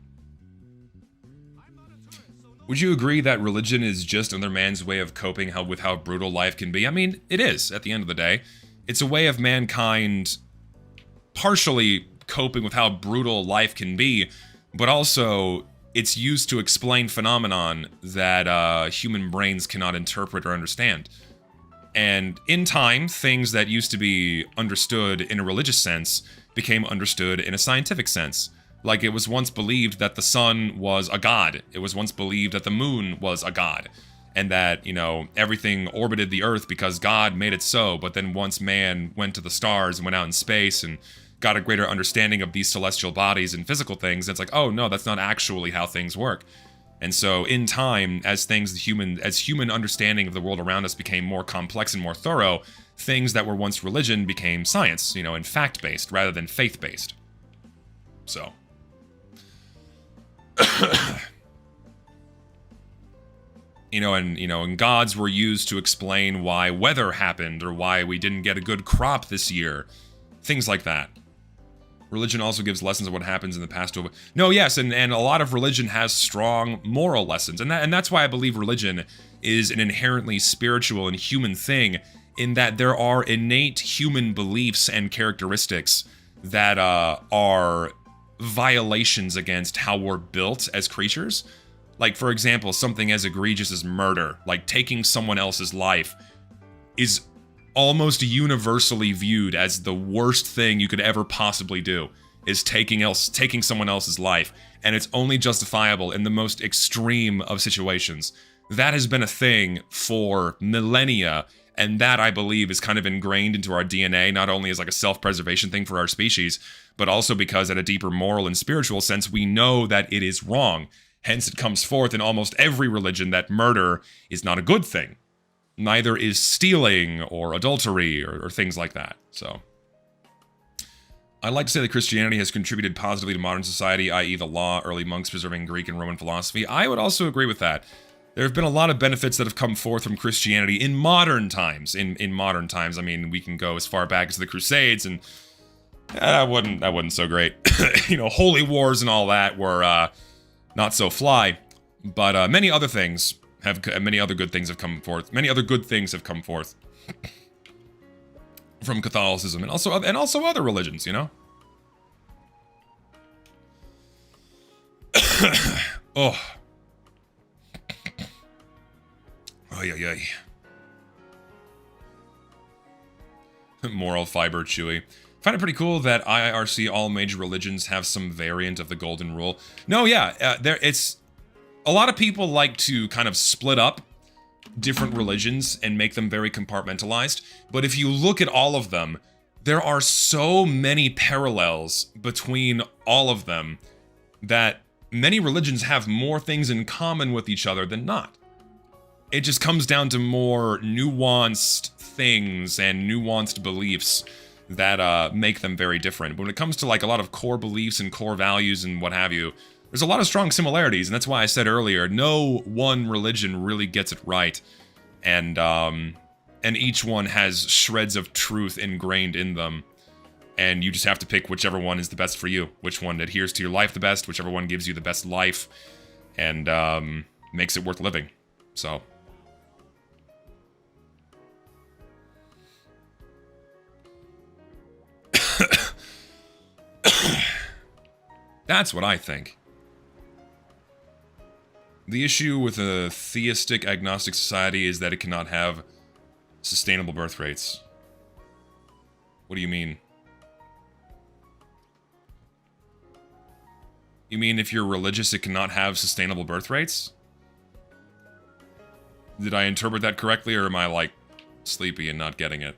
would you agree that religion is just another man's way of coping with how brutal life can be? I mean, it is, at the end of the day. It's a way of mankind partially coping with how brutal life can be, but also it's used to explain phenomenon that human brains cannot interpret or understand. And in time, things that used to be understood in a religious sense became understood in a scientific sense. It was once believed that the sun was a god. It was once believed that the moon was a god. And that, everything orbited the earth because God made it so. But then once man went to the stars and went out in space and got a greater understanding of these celestial bodies and physical things, it's oh no, that's not actually how things work. And so in time, as human understanding of the world around us became more complex and more thorough, things that were once religion became science, and fact-based rather than faith-based. So. And gods were used to explain why weather happened or why we didn't get a good crop this year. Things like that. Religion also gives lessons of what happens in the past. No, yes, and a lot of religion has strong moral lessons. And that's why I believe religion is an inherently spiritual and human thing, in that there are innate human beliefs and characteristics that are violations against how we're built as creatures. For example, something as egregious as murder, taking someone else's life, is almost universally viewed as the worst thing you could ever possibly do, is taking someone else's life, and it's only justifiable in the most extreme of situations. That has been a thing for millennia, and that, I believe, is kind of ingrained into our DNA, not only as a self-preservation thing for our species, but also because at a deeper moral and spiritual sense, we know that it is wrong. Hence, it comes forth in almost every religion that murder is not a good thing. Neither is stealing or adultery or things like that. So, I'd like to say that Christianity has contributed positively to modern society, i.e. the law, early monks preserving Greek and Roman philosophy. I would also agree with that. There have been a lot of benefits that have come forth from Christianity in modern times. In modern times, I mean, we can go as far back as the Crusades and That wasn't so great. You know, holy wars and all that were not so fly, but many other good things have come forth. Many other good things have come forth from Catholicism and also other religions, you know. Oh. Ay, ay, ay. Moral fiber chewy. Find it pretty cool that IIRC all major religions have some variant of the golden rule. No, yeah, it's a lot of people like to kind of split up different religions and make them very compartmentalized. But if you look at all of them, there are so many parallels between all of them that many religions have more things in common with each other than not. It just comes down to more nuanced things and nuanced beliefs that make them very different. But when it comes to like a lot of core beliefs and core values and what have you, there's a lot of strong similarities, and that's why I said earlier, no one religion really gets it right, and each one has shreds of truth ingrained in them, and you just have to pick whichever one is the best for you, which one adheres to your life the best, whichever one gives you the best life, and makes it worth living. So. That's what I think. The issue with a theistic agnostic society is that it cannot have sustainable birth rates. What do you mean? You mean if you're religious, it cannot have sustainable birth rates? Did I interpret that correctly, or am I, like, sleepy and not getting it?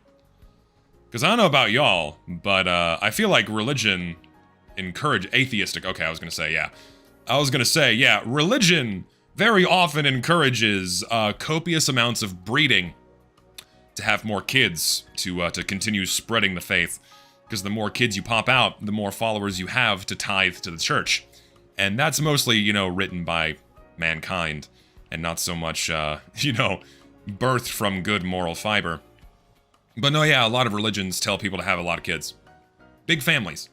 Because I don't know about y'all, but I feel like religion atheistic, okay, I was gonna say, yeah. Religion very often encourages copious amounts of breeding to have more kids, to continue spreading the faith. Because the more kids you pop out, the more followers you have to tithe to the church. And that's mostly, you know, written by mankind, and not so much, you know, birthed from good moral fiber. But no, yeah, a lot of religions tell people to have a lot of kids. Big families.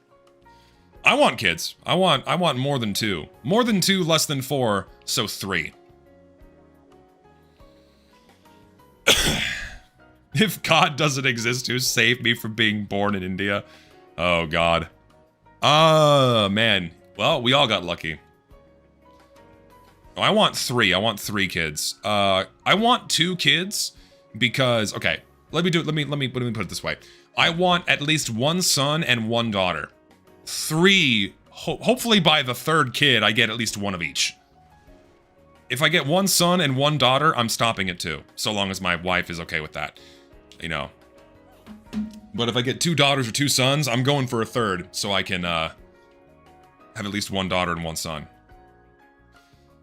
I want kids. I want more than 2. More than 2, less than 4, so 3. If God doesn't exist, who saved me from being born in India? Oh, God. Man. Well, we all got lucky. Oh, I want 3. I want 3 kids. I want 2 kids because, okay, let me put it this way. I want at least 1 son and 1 daughter. 3, hopefully by the 3rd kid, I get at least 1 of each. If I get 1 son and 1 daughter, I'm stopping at 2, so long as my wife is okay with that, you know. But if I get 2 daughters or 2 sons, I'm going for a 3rd, so I can, have at least 1 daughter and 1 son.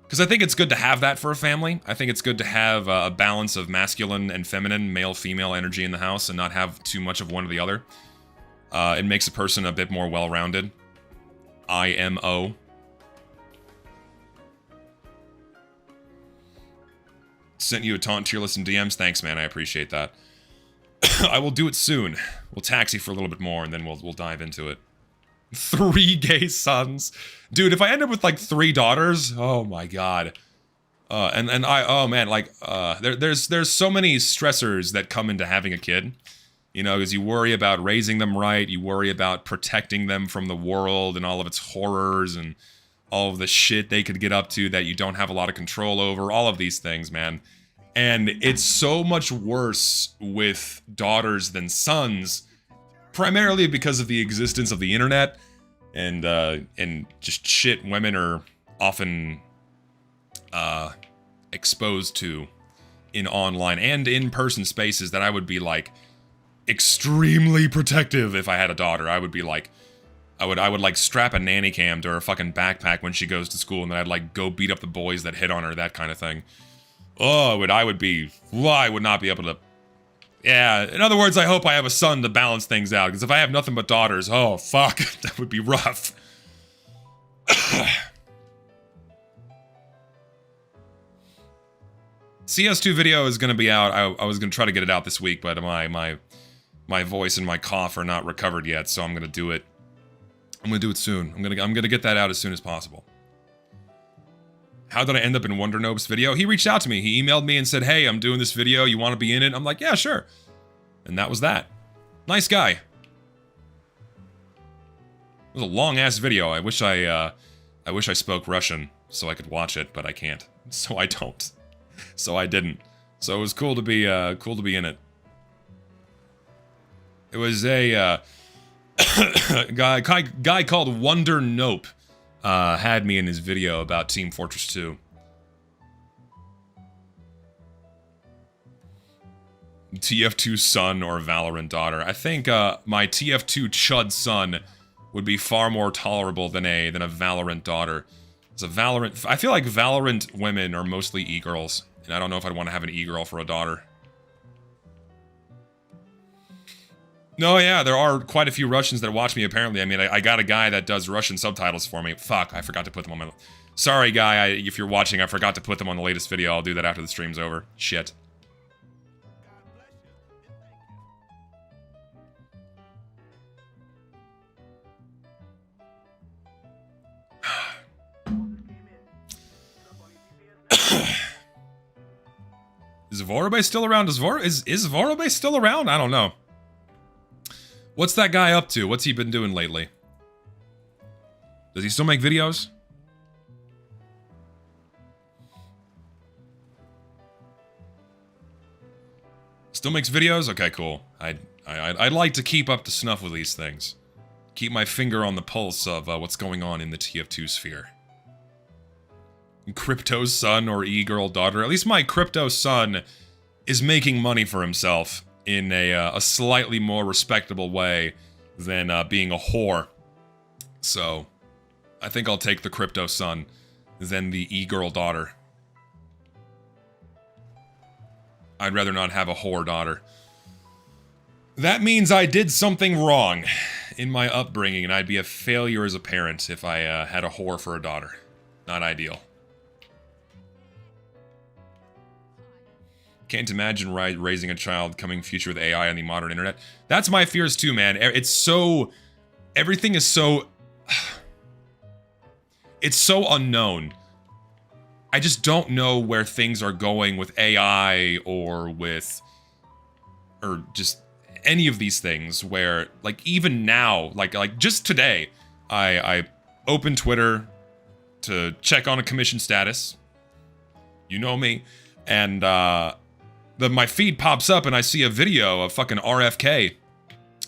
Because I think it's good to have that for a family. I think it's good to have a balance of masculine and feminine, male-female energy in the house, and not have too much of one or the other. It makes a person a bit more well-rounded. IMO. Sent you a taunt tier list in DMs. Thanks, man. I appreciate that. I will do it soon. We'll taxi for a little bit more, and then we'll dive into it. 3 gay sons. Dude, if I end up with, like, 3 daughters, oh my god. Oh man, like, there's so many stressors that come into having a kid. You know, because you worry about raising them right, you worry about protecting them from the world and all of its horrors and all of the shit they could get up to that you don't have a lot of control over, all of these things, man. And it's so much worse with daughters than sons, primarily because of the existence of the internet and just shit women are often exposed to in online and in-person spaces that I would be like extremely protective if I had a daughter. I would be like, I would like strap a nanny cam to her fucking backpack when she goes to school, and then I'd like go beat up the boys that hit on her, that kind of thing. Oh, I would not be able to. Yeah, in other words, I hope I have a son to balance things out, because if I have nothing but daughters, oh fuck, that would be rough. CS2 video is gonna be out. I was gonna try to get it out this week, but my my voice and my cough are not recovered yet, so I'm gonna do it. I'm gonna do it soon. I'm gonna get that out as soon as possible. How did I end up in Wonder Nope's video? He reached out to me. He emailed me and said, hey, I'm doing this video. You want to be in it? I'm like, yeah, sure. And that was that. Nice guy. It was a long-ass video. I wish I spoke Russian so I could watch it, but I can't. So I don't. So I didn't. So it was cool to be in it. It was a guy called Wonder Nope had me in his video about Team Fortress 2. TF2 son or Valorant daughter. I think my TF2 chud son would be far more tolerable than a Valorant daughter. It's a Valorant. I feel like Valorant women are mostly e-girls, and I don't know if I'd want to have an e-girl for a daughter. No, yeah, there are quite a few Russians that watch me, apparently. I mean, I got a guy that does Russian subtitles for me. Fuck, I forgot to put them on my... Sorry, guy, if you're watching, I forgot to put them on the latest video. I'll do that after the stream's over. Shit. Is Vorobay still around? Is Vorobay still around? I don't know. What's that guy up to? What's he been doing lately? Does he still make videos? Still makes videos? Okay, cool. I'd like to keep up to snuff with these things. Keep my finger on the pulse of what's going on in the TF2 sphere. Crypto's son or e-girl daughter. At least my crypto son is making money for himself in a slightly more respectable way than being a whore. So, I think I'll take the crypto son than the e-girl daughter. I'd rather not have a whore daughter. That means I did something wrong in my upbringing, and I'd be a failure as a parent if I had a whore for a daughter. Not ideal. Can't imagine raising a child coming future with AI on the modern internet. That's my fears too, man. It's so... Everything is so... It's so unknown. I just don't know where things are going with AI or with... Or just any of these things where, like, even now, like just today, I opened Twitter to check on a commission status. You know me. And, my feed pops up and I see a video of fucking RFK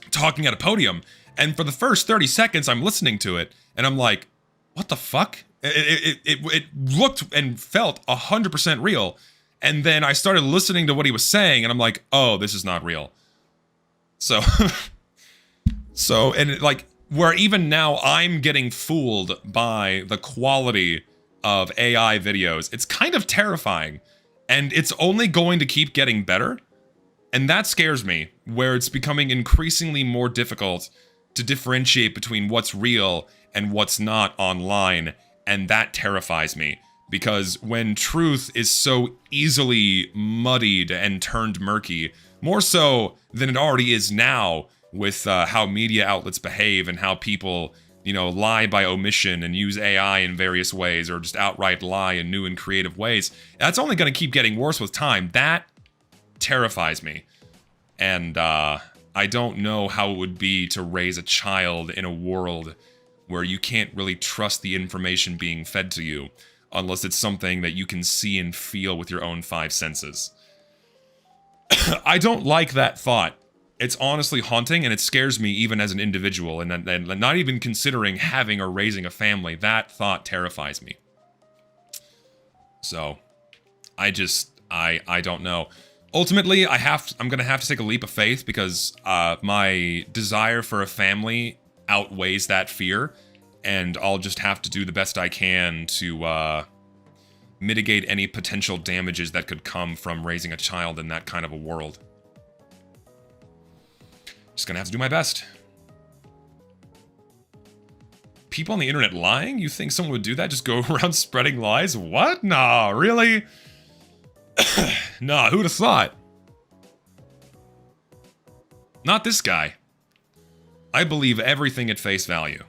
talking at a podium. And for the first 30 seconds, I'm listening to it. And I'm like, what the fuck? It looked and felt 100% real. And then I started listening to what he was saying. And I'm like, oh, this is not real. So, and like, where even now I'm getting fooled by the quality of AI videos. It's kind of terrifying. And it's only going to keep getting better. And that scares me, where it's becoming increasingly more difficult to differentiate between what's real and what's not online. And that terrifies me. Because when truth is so easily muddied and turned murky, more so than it already is now, with how media outlets behave and how people, you know, lie by omission and use AI in various ways, or just outright lie in new and creative ways. That's only going to keep getting worse with time. That terrifies me. And I don't know how it would be to raise a child in a world where you can't really trust the information being fed to you, unless it's something that you can see and feel with your own five senses. I don't like that thought. It's honestly haunting, and it scares me even as an individual, and not even considering having or raising a family. That thought terrifies me. So, I don't know. Ultimately, I'm gonna have to take a leap of faith, because my desire for a family outweighs that fear, and I'll just have to do the best I can to mitigate any potential damages that could come from raising a child in that kind of a world. Just gonna have to do my best. People on the internet lying? You think someone would do that? Just go around spreading lies? What? Nah, really? Nah, who'd have thought? Not this guy. I believe everything at face value.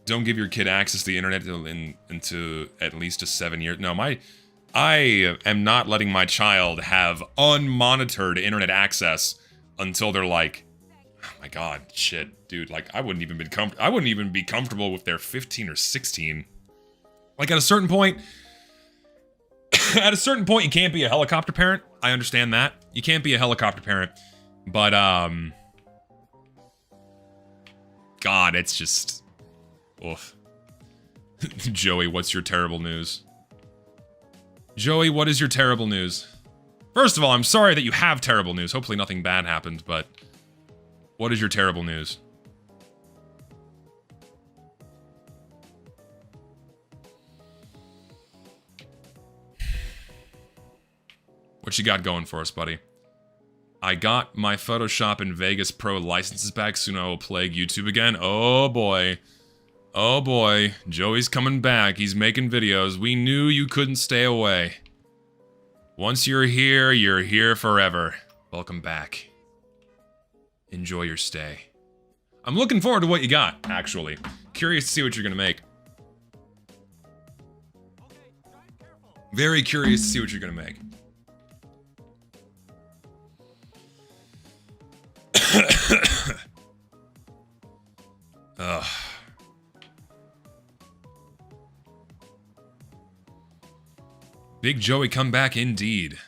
Don't give your kid access to the internet into at least a 7 year. No, I am not letting my child have unmonitored internet access until they're like, oh my god, shit, dude. Like, I wouldn't even be comfortable if they're 15 or 16. Like, at a certain point, you can't be a helicopter parent. I understand that. You can't be a helicopter parent, but God, it's just, oof. Joey, what's your terrible news? Joey, what is your terrible news? First of all, I'm sorry that you have terrible news. Hopefully nothing bad happened, but what is your terrible news? What you got going for us, buddy? I got my Photoshop and Vegas Pro licenses back. Soon I will plague YouTube again. Oh boy. Oh boy. Joey's coming back. He's making videos. We knew you couldn't stay away. Once you're here forever. Welcome back. Enjoy your stay. I'm looking forward to what you got, actually. Curious to see what you're gonna make. Very curious to see what you're gonna make. Ugh. Big Joey come back indeed.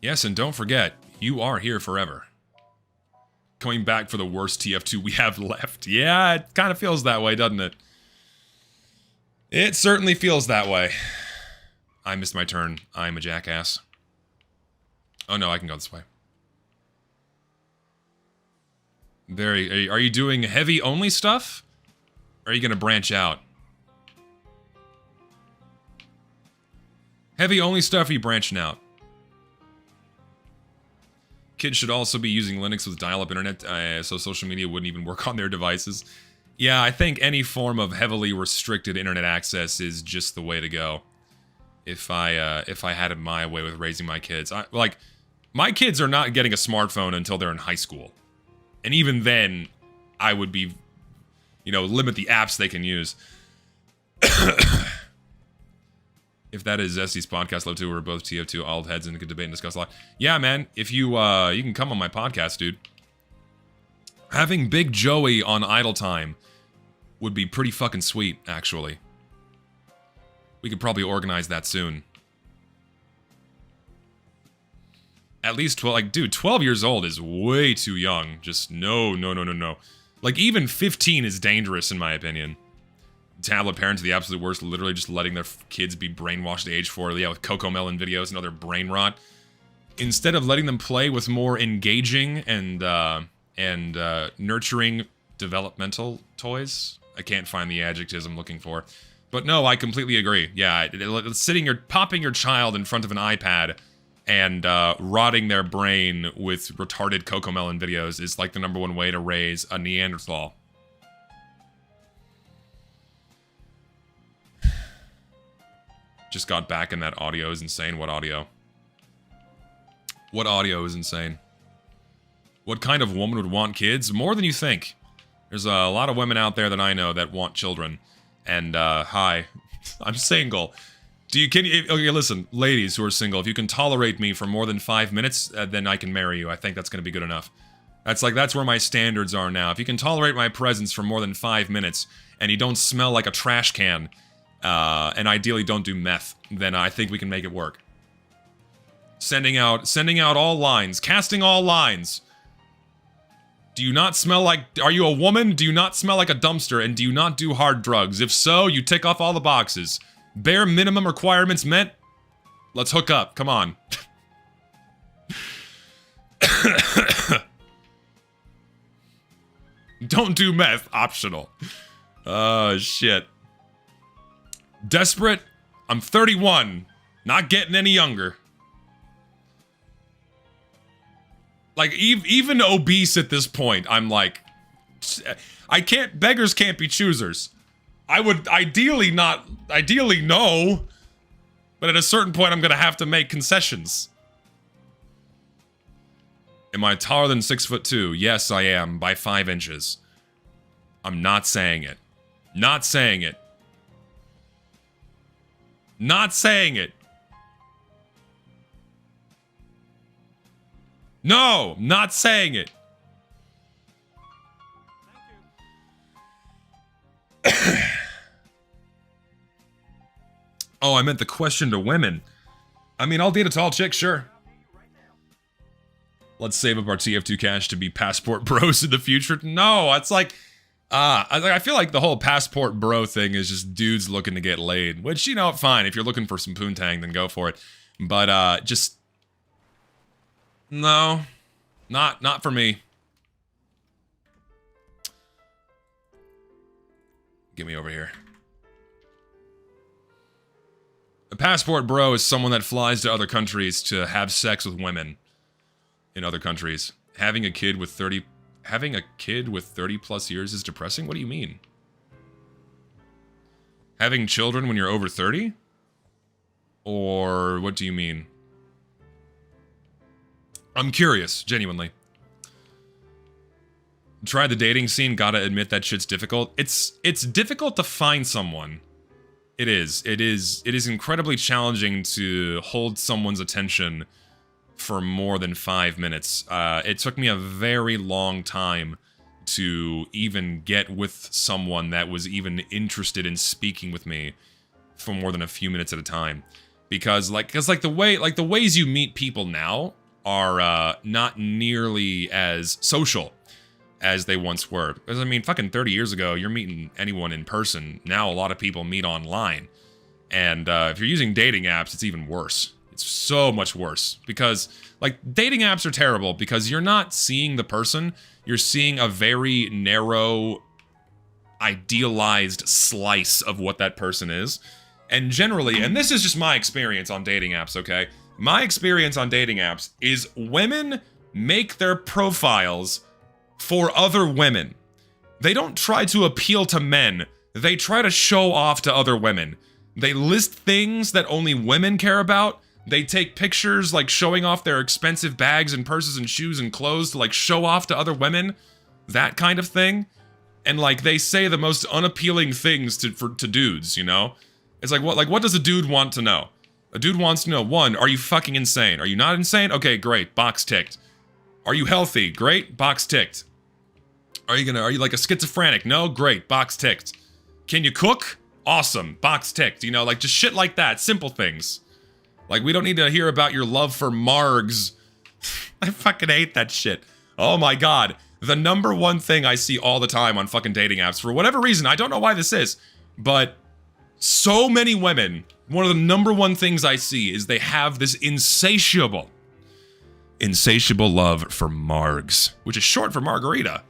Yes, and don't forget, you are here forever. Coming back for the worst tf2 we have left. Yeah, it kind of feels that way, doesn't it? It certainly feels that way. I missed my turn. I'm a jackass. Oh no, I can go this way. Are you doing heavy only stuff? Or are you gonna branch out? Heavy only stuff, or are you branching out? Kids should also be using Linux with dial-up internet, so social media wouldn't even work on their devices. Yeah, I think any form of heavily restricted internet access is just the way to go. If I had it my way with raising my kids. My kids are not getting a smartphone until they're in high school. And even then, I would be, limit the apps they can use. If that is Zessy's podcast, love too, we're both TF2 old heads and could debate and discuss a lot. Yeah, man, if you can come on my podcast, dude. Having Big Joey on idle time would be pretty fucking sweet, actually. We could probably organize that soon. At least 12, dude, 12 years old is way too young. Just no. Like, even 15 is dangerous, in my opinion. Tablet parents are the absolute worst, literally just letting their kids be brainwashed at age 4, with Coco Melon videos and other brain rot. Instead of letting them play with more engaging and nurturing developmental toys. I can't find the adjectives I'm looking for. But no, I completely agree. Yeah, popping your child in front of an iPad and rotting their brain with retarded Coco Melon videos is like the #1 way to raise a Neanderthal. Just got back and that audio is insane. What audio? What audio is insane? What kind of woman would want kids? More than you think. There's a lot of women out there that I know that want children. And, hi. I'm single. Okay, listen, ladies who are single, if you can tolerate me for more than 5 minutes, then I can marry you. I think that's gonna be good enough. That's where my standards are now. If you can tolerate my presence for more than 5 minutes, and you don't smell like a trash can, and ideally don't do meth, then I think we can make it work. Sending out all lines, casting all lines. Do you not smell like, are you a woman? Do you not smell like a dumpster, and do you not do hard drugs? If so, you tick off all the boxes. Bare minimum requirements met? Let's hook up, come on. Don't do meth, optional. Oh, shit. Desperate? I'm 31. Not getting any younger. Like, even obese at this point, I'm like... beggars can't be choosers. I would ideally no. But at a certain point, I'm gonna have to make concessions. Am I taller than 6'2"? Yes, I am, by 5 inches. I'm not saying it. Not saying it. Not saying it. No, not saying it. Oh, I meant the question to women. I mean, I'll date a tall chick, sure. Let's save up our tf2 cash to be passport bros in the future. No, it's like, I feel like the whole passport bro thing is just dudes looking to get laid. Which, you know, fine. If you're looking for some poontang, then go for it. But, just... No. Not for me. Get me over here. A passport bro is someone that flies to other countries to have sex with women in other countries. Having a kid with 30 plus years is depressing? What do you mean? Having children when you're over 30? Or what do you mean? I'm curious, genuinely. Try the dating scene, gotta admit that shit's difficult. It's difficult to find someone. It is incredibly challenging to hold someone's attention for more than 5 minutes. It took me a very long time to even get with someone that was even interested in speaking with me for more than a few minutes at a time. Because the ways you meet people now are not nearly as social as they once were. Because, I mean, fucking 30 years ago, you're meeting anyone in person. Now a lot of people meet online. And if you're using dating apps, it's even worse. It's so much worse. Because, like, dating apps are terrible because you're not seeing the person. You're seeing a very narrow, idealized slice of what that person is. And generally, and this is just my experience on dating apps, okay? My experience on dating apps is women make their profiles for other women. They don't try to appeal to men. They try to show off to other women. They list things that only women care about. They take pictures, like, showing off their expensive bags and purses and shoes and clothes to, like, show off to other women. That kind of thing. And, like, they say the most unappealing things to dudes, you know? It's like, what does a dude want to know? A dude wants to know, 1, are you fucking insane? Are you not insane? Okay, great. Box ticked. Are you healthy? Great. Box ticked. Are you like a schizophrenic? No? Great. Box ticked. Can you cook? Awesome. Box ticked. You know, like, just shit like that. Simple things. Like, we don't need to hear about your love for margs. I fucking hate that shit. Oh my god. The #1 thing I see all the time on fucking dating apps, for whatever reason, I don't know why this is, but so many women, one of the #1 things I see is they have this insatiable love for margs, which is short for margarita.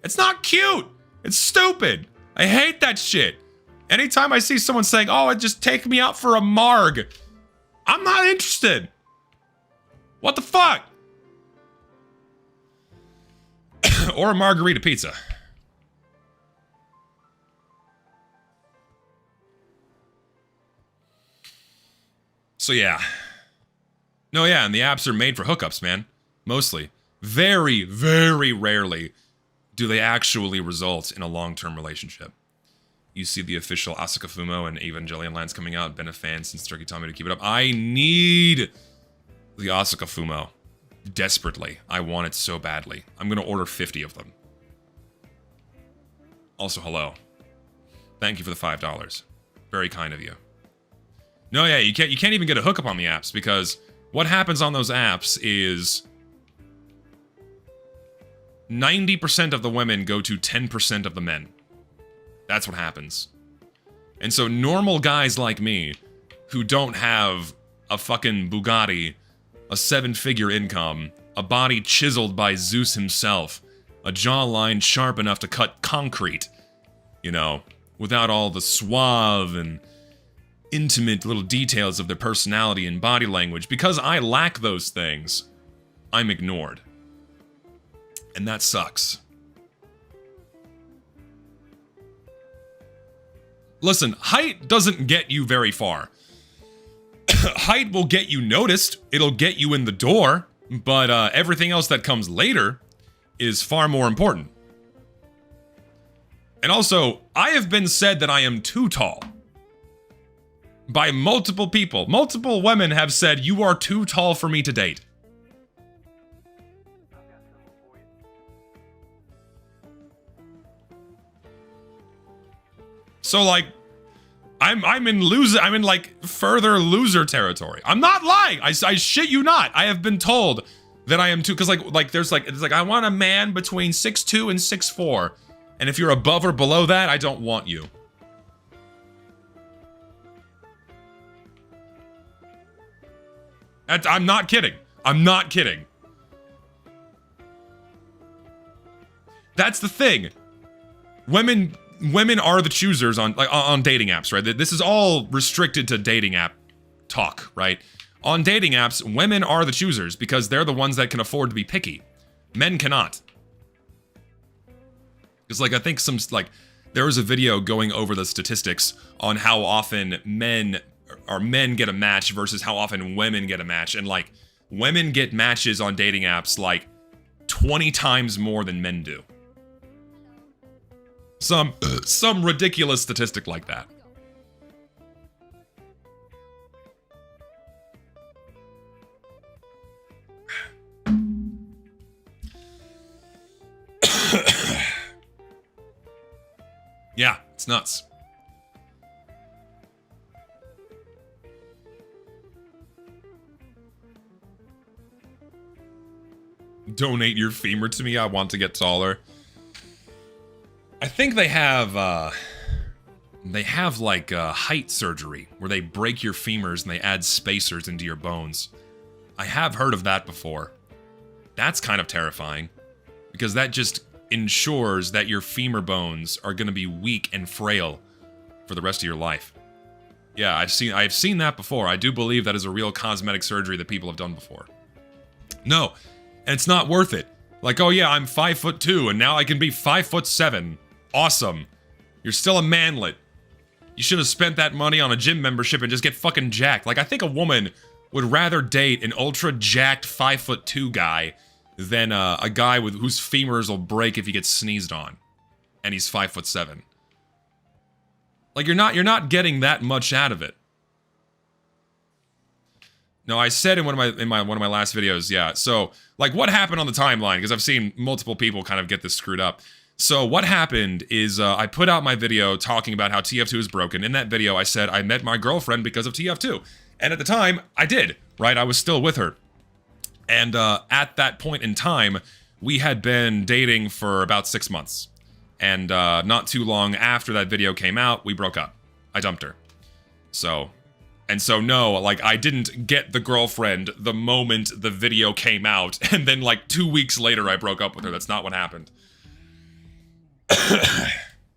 It's not cute. It's stupid. I hate that shit. Anytime I see someone saying, oh, just take me out for a marg, I'm not interested. What the fuck? Or a margarita pizza. So yeah. No, yeah, and the apps are made for hookups, man. Mostly. Very, very rarely do they actually result in a long-term relationship. You see the official Asuka Fumo and Evangelion lines coming out. Been a fan since Turkey told me to keep it up. I need the Asuka Fumo. Desperately. I want it so badly. I'm gonna order 50 of them. Also, hello. Thank you for the $5. Very kind of you. No, yeah, you can't even get a hookup on the apps because what happens on those apps is 90% of the women go to 10% of the men. That's what happens. And so normal guys like me, who don't have a fucking Bugatti, a 7-figure income, a body chiseled by Zeus himself, a jawline sharp enough to cut concrete, you know, without all the suave and intimate little details of their personality and body language, because I lack those things, I'm ignored. And that sucks. Listen, height doesn't get you very far. Height will get you noticed. It'll get you in the door. But everything else that comes later is far more important. And also, I have been said that I am too tall. By multiple people. Multiple women have said, you are too tall for me to date. I've got someone for you. So like, I'm in like further loser territory. I'm not lying. I shit you not. I have been told that I am too, because it's like I want a man between 6'2" and 6'4", and if you're above or below that, I don't want you. I'm not kidding. I'm not kidding. That's the thing. Women are the choosers on dating apps, right? This is all restricted to dating app talk, right? On dating apps, women are the choosers because they're the ones that can afford to be picky. Men cannot. Because like I think there was a video going over the statistics on how often men get a match versus how often women get a match, and like women get matches on dating apps like 20 times more than men do. Some ridiculous statistic like that. Yeah, it's nuts. Donate your femur to me, I want to get taller. I think they have like height surgery where they break your femurs and they add spacers into your bones. I have heard of that before. That's kind of terrifying because that just ensures that your femur bones are going to be weak and frail for the rest of your life. Yeah, I've seen that before. I do believe that is a real cosmetic surgery that people have done before. No, and it's not worth it. Like, oh yeah, I'm 5'2" and now I can be 5'7". Awesome. You're still a manlet. You should have spent that money on a gym membership and just get fucking jacked. Like, I think a woman would rather date an ultra jacked 5'2" guy than a guy whose femurs will break if he gets sneezed on, and he's 5'7". Like, you're not getting that much out of it. No, I said in one of my last videos, yeah. So, like, what happened on the timeline? Because I've seen multiple people kind of get this screwed up. So what happened is I put out my video talking about how tf2 is broken. In that video, I said I met my girlfriend because of tf2, and at the time, I did. Right, I was still with her. And at that point in time, we had been dating for about 6 months. And not too long after that video came out, we broke up. I dumped her. So no, like, I didn't get the girlfriend the moment the video came out, and then like 2 weeks later I broke up with her. That's not what happened.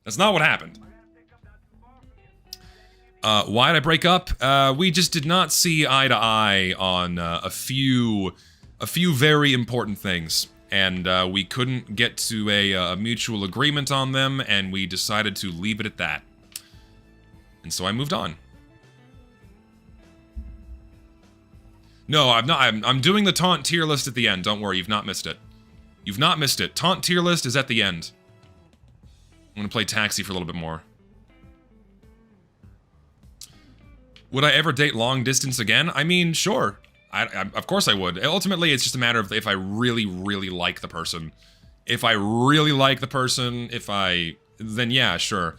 That's not what happened. Why'd I break up? We just did not see eye to eye on a few very important things, and we couldn't get to a mutual agreement on them, and we decided to leave it at that. And so I moved on. No, I'm doing the Taunt tier list at the end. Don't worry, you've not missed it. You've not missed it. Taunt tier list is at the end. I'm gonna play Taxi for a little bit more. Would I ever date long distance again? I mean, sure. I of course I would. Ultimately, it's just a matter of if I really, really like the person. If I really like the person, then yeah, sure.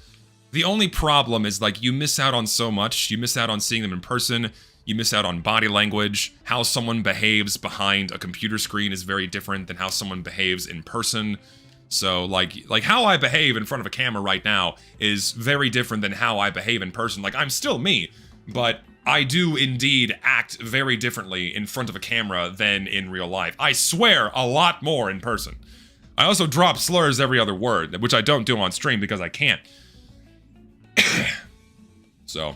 The only problem is, like, you miss out on so much. You miss out on seeing them in person. You miss out on body language. How someone behaves behind a computer screen is very different than how someone behaves in person. So, like how I behave in front of a camera right now is very different than how I behave in person. Like, I'm still me, but I do indeed act very differently in front of a camera than in real life. I swear a lot more in person. I also drop slurs every other word, which I don't do on stream because I can't. So.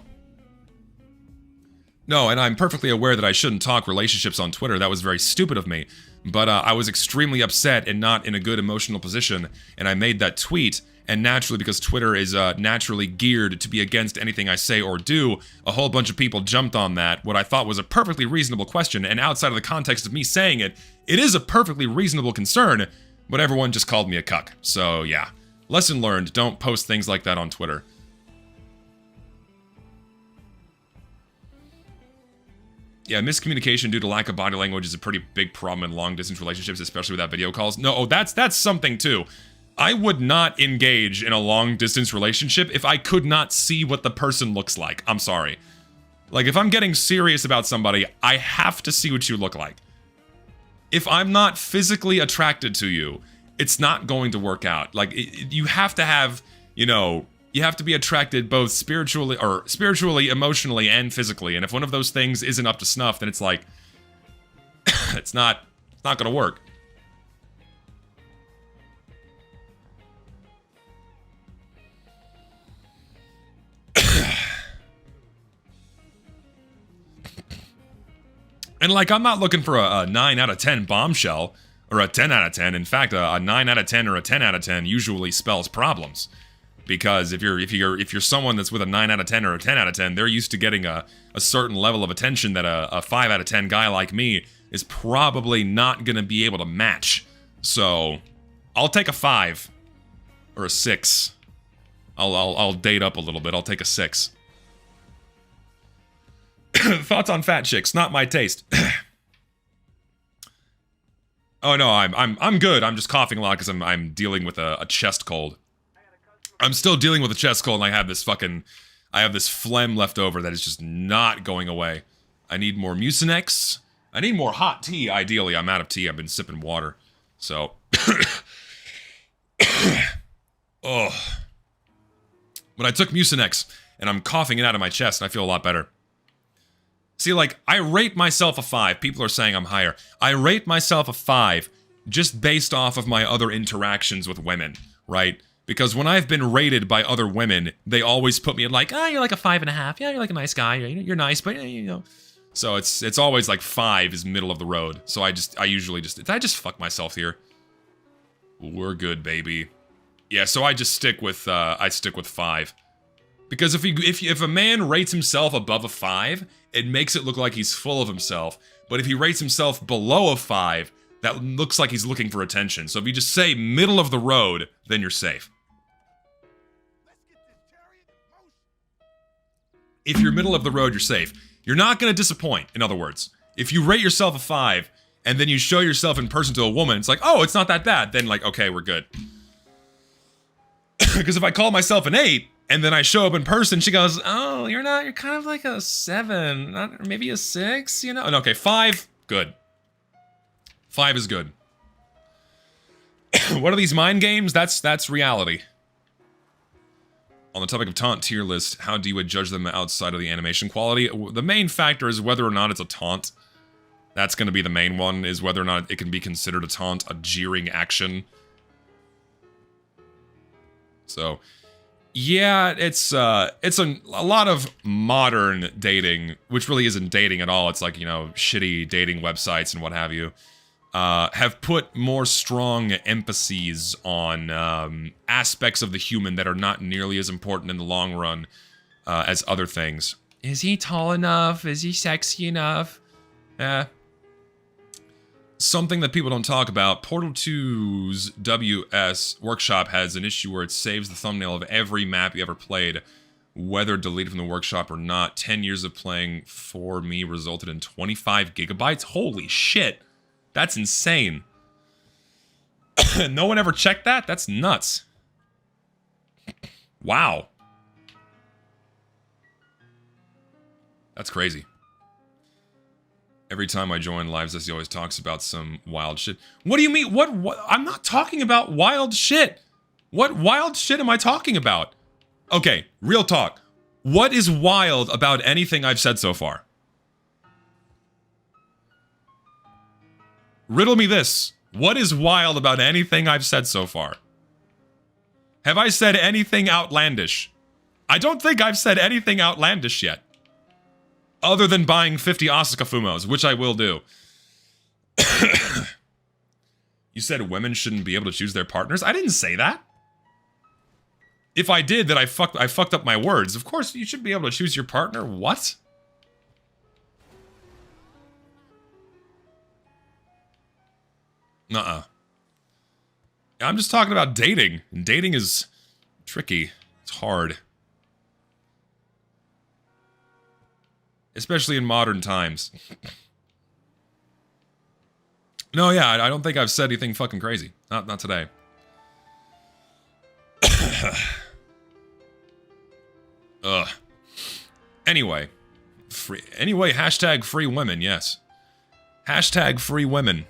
No, and I'm perfectly aware that I shouldn't talk relationships on Twitter. That was very stupid of me. But I was extremely upset and not in a good emotional position, and I made that tweet, and naturally, because Twitter is naturally geared to be against anything I say or do, a whole bunch of people jumped on that, what I thought was a perfectly reasonable question, and outside of the context of me saying it, it is a perfectly reasonable concern, but everyone just called me a cuck. So yeah, lesson learned, don't post things like that on Twitter. Yeah, miscommunication due to lack of body language is a pretty big problem in long-distance relationships, especially without video calls. No, oh, that's something too. I would not engage in a long-distance relationship if I could not see what the person looks like. I'm sorry. Like, if I'm getting serious about somebody, I have to see what you look like. If I'm not physically attracted to you, it's not going to work out. Like, you have to have, you know, you have to be attracted both spiritually, emotionally, and physically. And if one of those things isn't up to snuff, then it's like, it's not gonna work. And like, I'm not looking for a 9 out of 10 bombshell, or a 10 out of 10. In fact, a 9 out of 10 or a 10 out of 10 usually spells problems. Because if you're someone that's with a 9 out of 10 or a 10 out of 10, they're used to getting a certain level of attention that a 5 out of 10 guy like me is probably not gonna be able to match. So, I'll take a 5 or a 6. I'll date up a little bit. I'll take a 6. Thoughts on fat chicks? Not my taste. Oh no, I'm good. I'm just coughing a lot because I'm dealing with a chest cold. I'm still dealing with a chest cold, and I have this phlegm left over that is just not going away. I need more Mucinex. I need more hot tea, ideally. I'm out of tea. I've been sipping water. So. Oh. But I took Mucinex, and I'm coughing it out of my chest, and I feel a lot better. See, like, I rate myself a 5. People are saying I'm higher. I rate myself a 5 just based off of my other interactions with women, right? Because when I've been rated by other women, they always put me at like, you're like a 5.5. Yeah, you're like a nice guy. You're nice, but you know. So it's always like 5 is middle of the road. So I usually just, I just fuck myself here. We're good, baby. Yeah, so I just stick with 5. Because if a man rates himself above a 5, it makes it look like he's full of himself. But if he rates himself below a 5, that looks like he's looking for attention. So if you just say middle of the road, then you're safe. If you're middle of the road, you're safe. You're not going to disappoint, in other words. If you rate yourself a 5, and then you show yourself in person to a woman, it's like, oh, it's not that bad. Then like, okay, we're good. Because if I call myself an 8, and then I show up in person, she goes, oh, you're kind of like a 7, maybe a 6, you know? And okay, 5, good. 5 is good. What are these mind games? That's reality. On the topic of taunt tier list, how do you judge them outside of the animation quality? The main factor is whether or not it's a taunt. That's going to be the main one, is whether or not it can be considered a taunt, a jeering action. So, yeah, it's a lot of modern dating, which really isn't dating at all. It's like, you know, shitty dating websites and what have you. Have put more strong emphases on aspects of the human that are not nearly as important in the long run as other things. Is he tall enough? Is he sexy enough? Something that people don't talk about, Portal 2's WS Workshop has an issue where it saves the thumbnail of every map you ever played, whether deleted from the workshop or not. 10 years of playing for me resulted in 25 gigabytes? Holy shit! That's insane. No one ever checked that? That's nuts. Wow. That's crazy. Every time I join lives, he always talks about some wild shit. What do you mean? What? I'm not talking about wild shit. What wild shit am I talking about? Okay, real talk. What is wild about anything I've said so far? Riddle me this. What is wild about anything I've said so far? Have I said anything outlandish? I don't think I've said anything outlandish yet. Other than buying 50 Asuka Fumos, which I will do. You said women shouldn't be able to choose their partners? I didn't say that. If I did, then I fucked up my words. Of course, you should be able to choose your partner. What? Nuh-uh. I'm just talking about dating. And dating is tricky. It's hard. Especially in modern times. No, yeah, I don't think I've said anything fucking crazy. Not today. Ugh. Anyway. Hashtag free women, yes. Hashtag free women.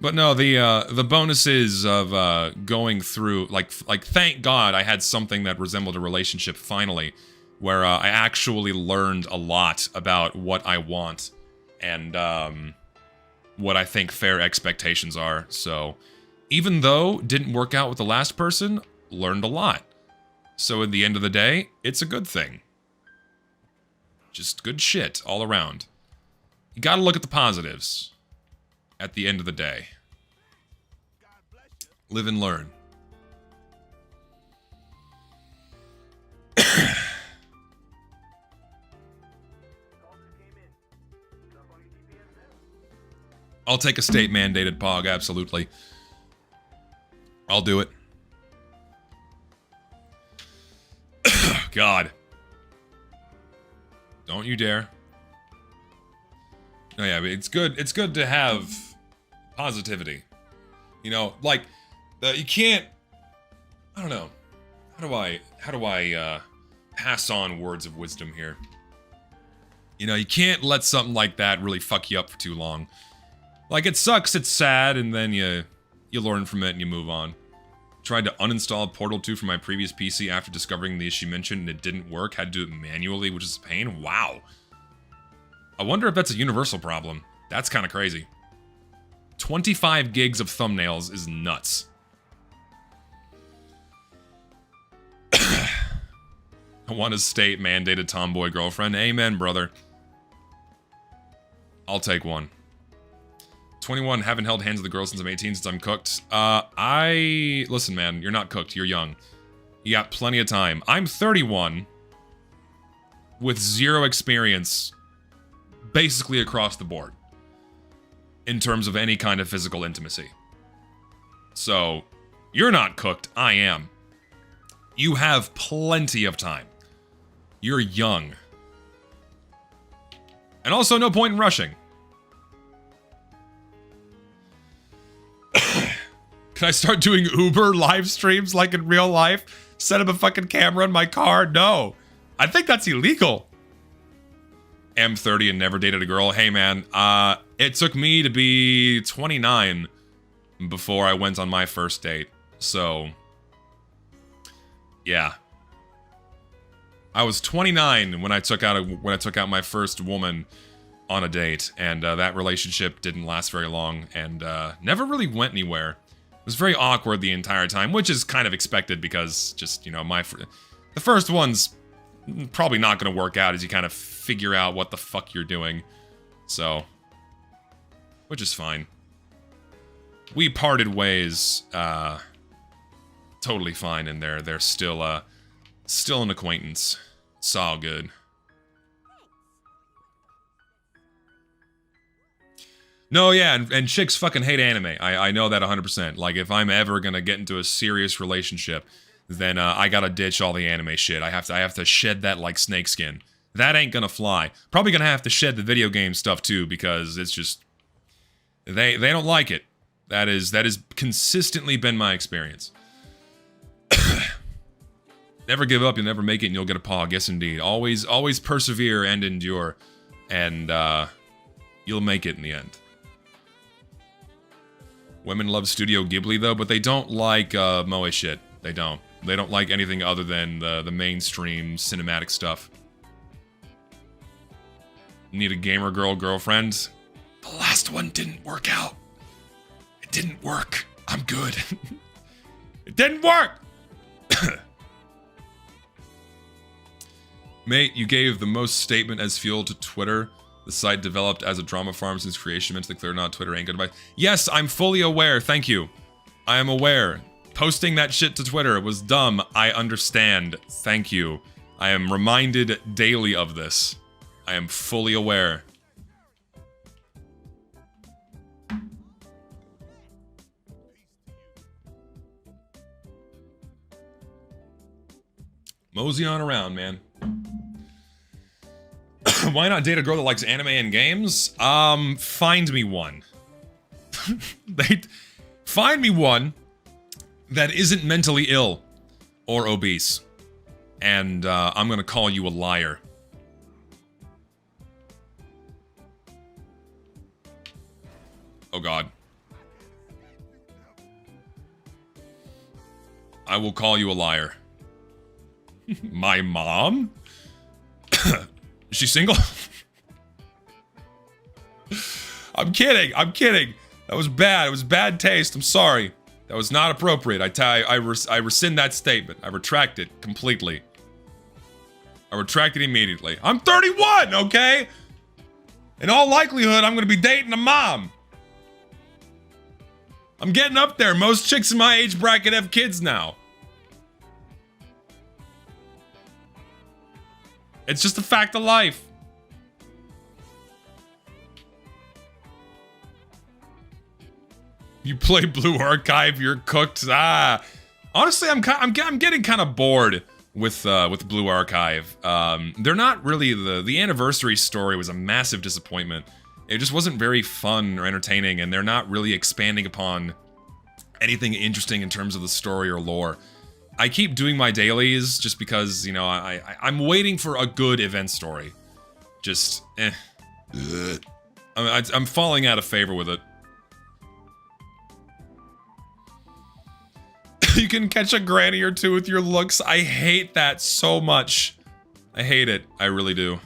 But no, the bonuses of going through, like thank God I had something that resembled a relationship finally, where I actually learned a lot about what I want and what I think fair expectations are. So even though didn't work out with the last person, learned a lot. So at the end of the day, it's a good thing. Just good shit all around. You gotta look at the positives at the end of the day. Live and learn. I'll take a state-mandated POG, absolutely. I'll do it. God. Don't you dare. No, yeah, it's good to have positivity. You know, like, you can't... I don't know. How do I pass on words of wisdom here? You know, you can't let something like that really fuck you up for too long. Like, it sucks, it's sad, and then you learn from it and you move on. Tried to uninstall Portal 2 from my previous PC after discovering the issue mentioned and it didn't work. Had to do it manually, which is a pain. Wow. I wonder if that's a universal problem. That's kind of crazy. 25 gigs of thumbnails is nuts. I want a state-mandated tomboy girlfriend. Amen, brother. I'll take one. 21, haven't held hands with a girl since I'm 18, since I'm cooked. Listen, man, you're not cooked, you're young. You got plenty of time. I'm 31, with 0 experience, basically across the board, in terms of any kind of physical intimacy. So, you're not cooked, I am. You have plenty of time. You're young. And also, no point in rushing. Can I start doing Uber live streams like in real life? Set up a fucking camera in my car? No. I think that's illegal. Am 30 and never dated a girl. Hey man, it took me to be 29 before I went on my first date. So, yeah. I was 29 when I took out my first woman on a date, and that relationship didn't last very long, and never really went anywhere. It was very awkward the entire time, which is kind of expected because just, you know, the first one's probably not going to work out as you kind of figure out what the fuck you're doing. So, which is fine. We parted ways, totally fine in there. They're still an acquaintance. It's all good. No, yeah, and chicks fucking hate anime. I know that 100%. Like, if I'm ever gonna get into a serious relationship, then I gotta ditch all the anime shit. I have to shed that like snakeskin. That ain't gonna fly. Probably gonna have to shed the video game stuff too, because it's just... They don't like it. That is consistently been my experience. Never give up, you'll never make it, and you'll get a pog. Yes, indeed. Always persevere and endure, and you'll make it in the end. Women love Studio Ghibli, though, but they don't like moe shit. They don't. They don't like anything other than the mainstream cinematic stuff. Need a gamer girlfriend? The last one didn't work out. It didn't work. I'm good. It didn't work! Mate, you gave the most statement as fuel to Twitter. The site developed as a drama farm since creation meant to clear not Twitter ain't good advice. Yes, I'm fully aware. Thank you. I am aware. Posting that shit to Twitter was dumb. I understand. Thank you. I am reminded daily of this. I am fully aware. Mosey on around, man. Why not date a girl that likes anime and games? Find me one. Find me one that isn't mentally ill or obese. And, I'm gonna call you a liar. Oh god. I will call you a liar. My mom? Is she single? I'm kidding. I'm kidding. That was bad. It was bad taste. I'm sorry. That was not appropriate. I rescind that statement. I retract it completely. I retract it immediately. I'm 31, okay? In all likelihood, I'm gonna be dating a mom. I'm getting up there. Most chicks in my age bracket have kids now. It's just a fact of life. You play Blue Archive, you're cooked. Honestly, I'm getting kind of bored with Blue Archive. They're not really the anniversary story was a massive disappointment. It just wasn't very fun or entertaining, and they're not really expanding upon anything interesting in terms of the story or lore. I keep doing my dailies just because, you know, I'm waiting for a good event story. Just, I'm falling out of favor with it. You can catch a granny or two with your looks. I hate that so much. I hate it. I really do.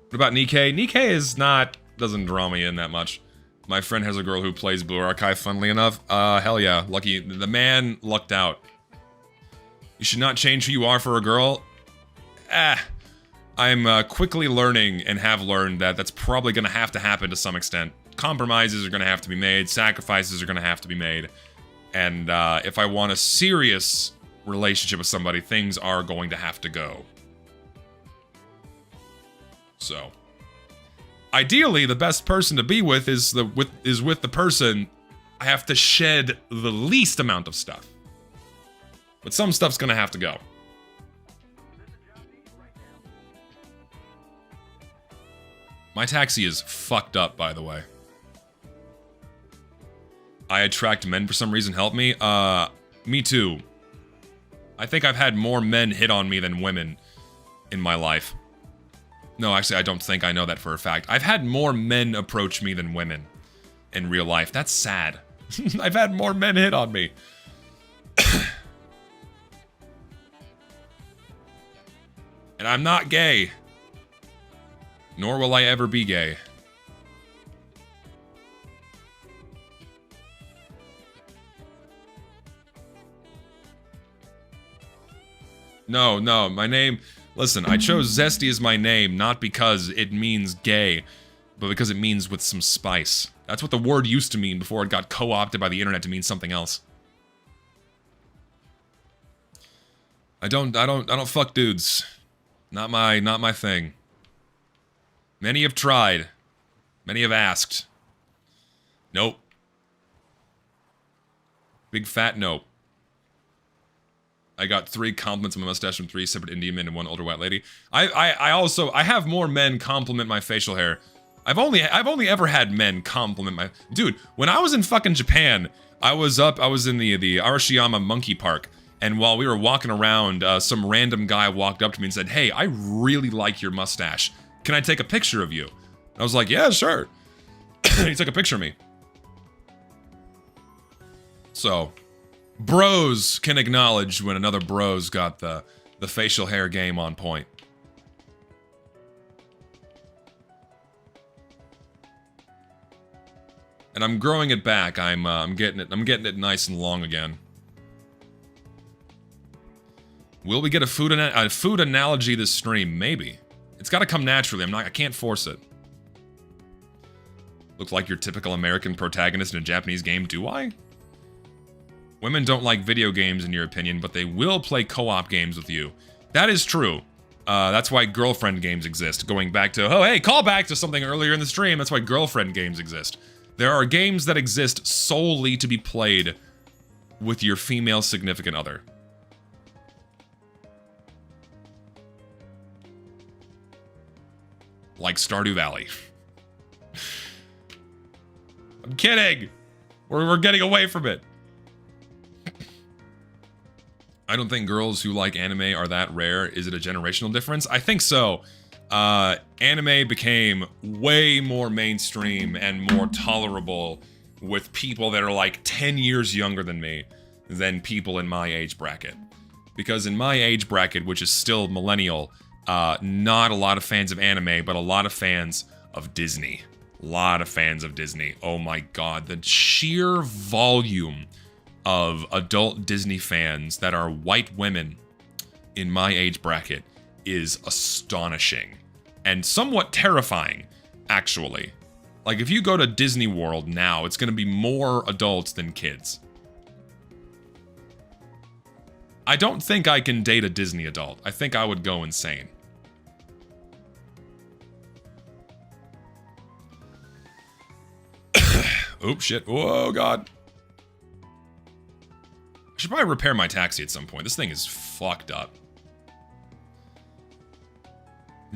What about Nikkei? Nikkei is not, doesn't draw me in that much. My friend has a girl who plays Blue Archive, funnily enough. Hell yeah. Lucky. The man lucked out. You should not change who you are for a girl. I'm quickly learning and have learned that that's probably going to happen to some extent. Compromises are going to have to be made. Sacrifices are going to have to be made. And if I want a serious relationship with somebody, things are going to have to go. So, ideally, the best person to be with is with the person I have to shed the least amount of stuff. But some stuff's gonna have to go. My taxi is fucked up, by the way. I attract men for some reason. Help me. Me too. I think I've had more men hit on me than women in my life. No, actually, I don't think I know that for a fact. I've had more men approach me than women in real life. That's sad. I've had more men hit on me. And I'm not gay. Nor will I ever be gay. No, my name... Listen, I chose Zesty as my name, not because it means gay, but because it means with some spice. That's what the word used to mean before it got co-opted by the internet to mean something else. I don't fuck dudes. Not my thing. Many have tried. Many have asked. Nope. Big fat nope. I got 3 compliments on my mustache from 3 separate Indian men and 1 older white lady. I have more men compliment my facial hair. I've only ever had men compliment my... Dude, when I was in fucking Japan, I was in the Arashiyama Monkey Park, and while we were walking around, some random guy walked up to me and said, "Hey, I really like your mustache. Can I take a picture of you?" And I was like, "Yeah, sure." He took a picture of me. So... Bros can acknowledge when another bro's got the facial hair game on point. And I'm growing it back. I'm getting it nice and long again. Will we get a food analogy this stream? Maybe. It's got to come naturally. I can't force it. Look like your typical American protagonist in a Japanese game, do I? Women don't like video games in your opinion, but they will play co-op games with you. That is true. That's why girlfriend games exist. Going back to, oh hey, call back to something earlier in the stream, that's why girlfriend games exist. There are games that exist solely to be played with your female significant other. Like Stardew Valley. I'm kidding! We're getting away from it. I don't think girls who like anime are that rare. Is it a generational difference? I think so. Anime became way more mainstream and more tolerable with people that are like 10 years younger than me than people in my age bracket. Because in my age bracket, which is still millennial, not a lot of fans of anime, but a lot of fans of Disney. A lot of fans of Disney. Oh my god, the sheer volume of adult Disney fans that are white women in my age bracket is astonishing. And somewhat terrifying, actually. Like, if you go to Disney World now, it's gonna be more adults than kids. I don't think I can date a Disney adult. I think I would go insane. Oops, shit. Whoa, God. I should probably repair my taxi at some point. This thing is fucked up.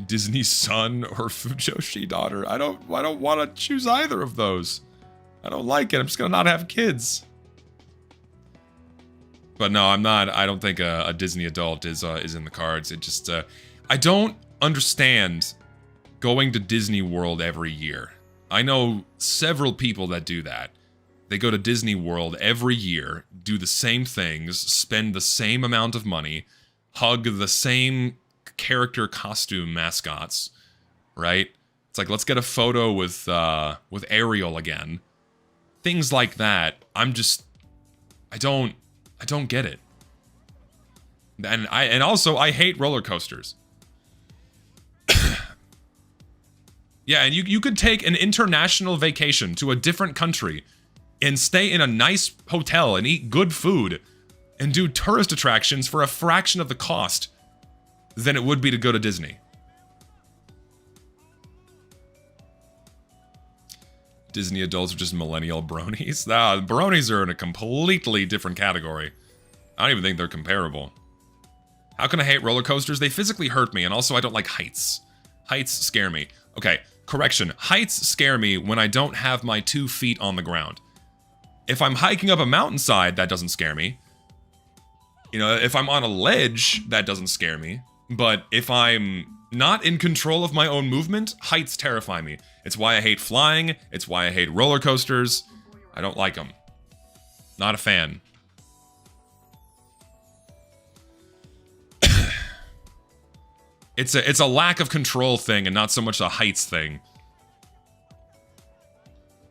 Disney son or Fujoshi daughter. I don't want to choose either of those. I don't like it. I'm just gonna not have kids. But no, I'm not. I don't think a Disney adult is in the cards. It just I don't understand going to Disney World every year. I know several people that do that. They go to Disney World every year, do the same things, spend the same amount of money, hug the same character costume mascots, right? It's like, let's get a photo with Ariel again. Things like that. I don't get it. And also I hate roller coasters. Yeah, and you could take an international vacation to a different country and stay in a nice hotel and eat good food and do tourist attractions for a fraction of the cost than it would be to go to Disney. Disney adults are just millennial bronies. Nah, bronies are in a completely different category. I don't even think they're comparable. How can I hate roller coasters? They physically hurt me, and also I don't like heights. Heights scare me. Okay, correction. Heights scare me when I don't have my 2 feet on the ground. If I'm hiking up a mountainside, that doesn't scare me. You know, if I'm on a ledge, that doesn't scare me. But if I'm not in control of my own movement, heights terrify me. It's why I hate flying. It's why I hate roller coasters. I don't like them. Not a fan. It's a lack of control thing and not so much a heights thing.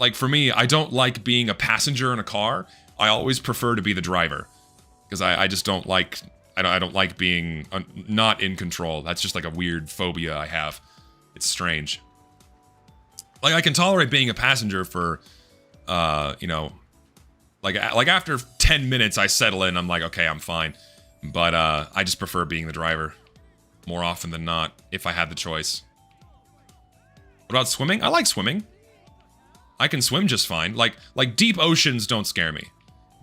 Like, for me, I don't like being a passenger in a car. I always prefer to be the driver. Because I just don't like... I don't like being not in control. That's just like a weird phobia I have. It's strange. Like, I can tolerate being a passenger for, you know... Like after 10 minutes, I settle in. I'm like, okay, I'm fine. But I just prefer being the driver. More often than not, if I had the choice. What about swimming? I like swimming. I can swim just fine. Like deep oceans don't scare me.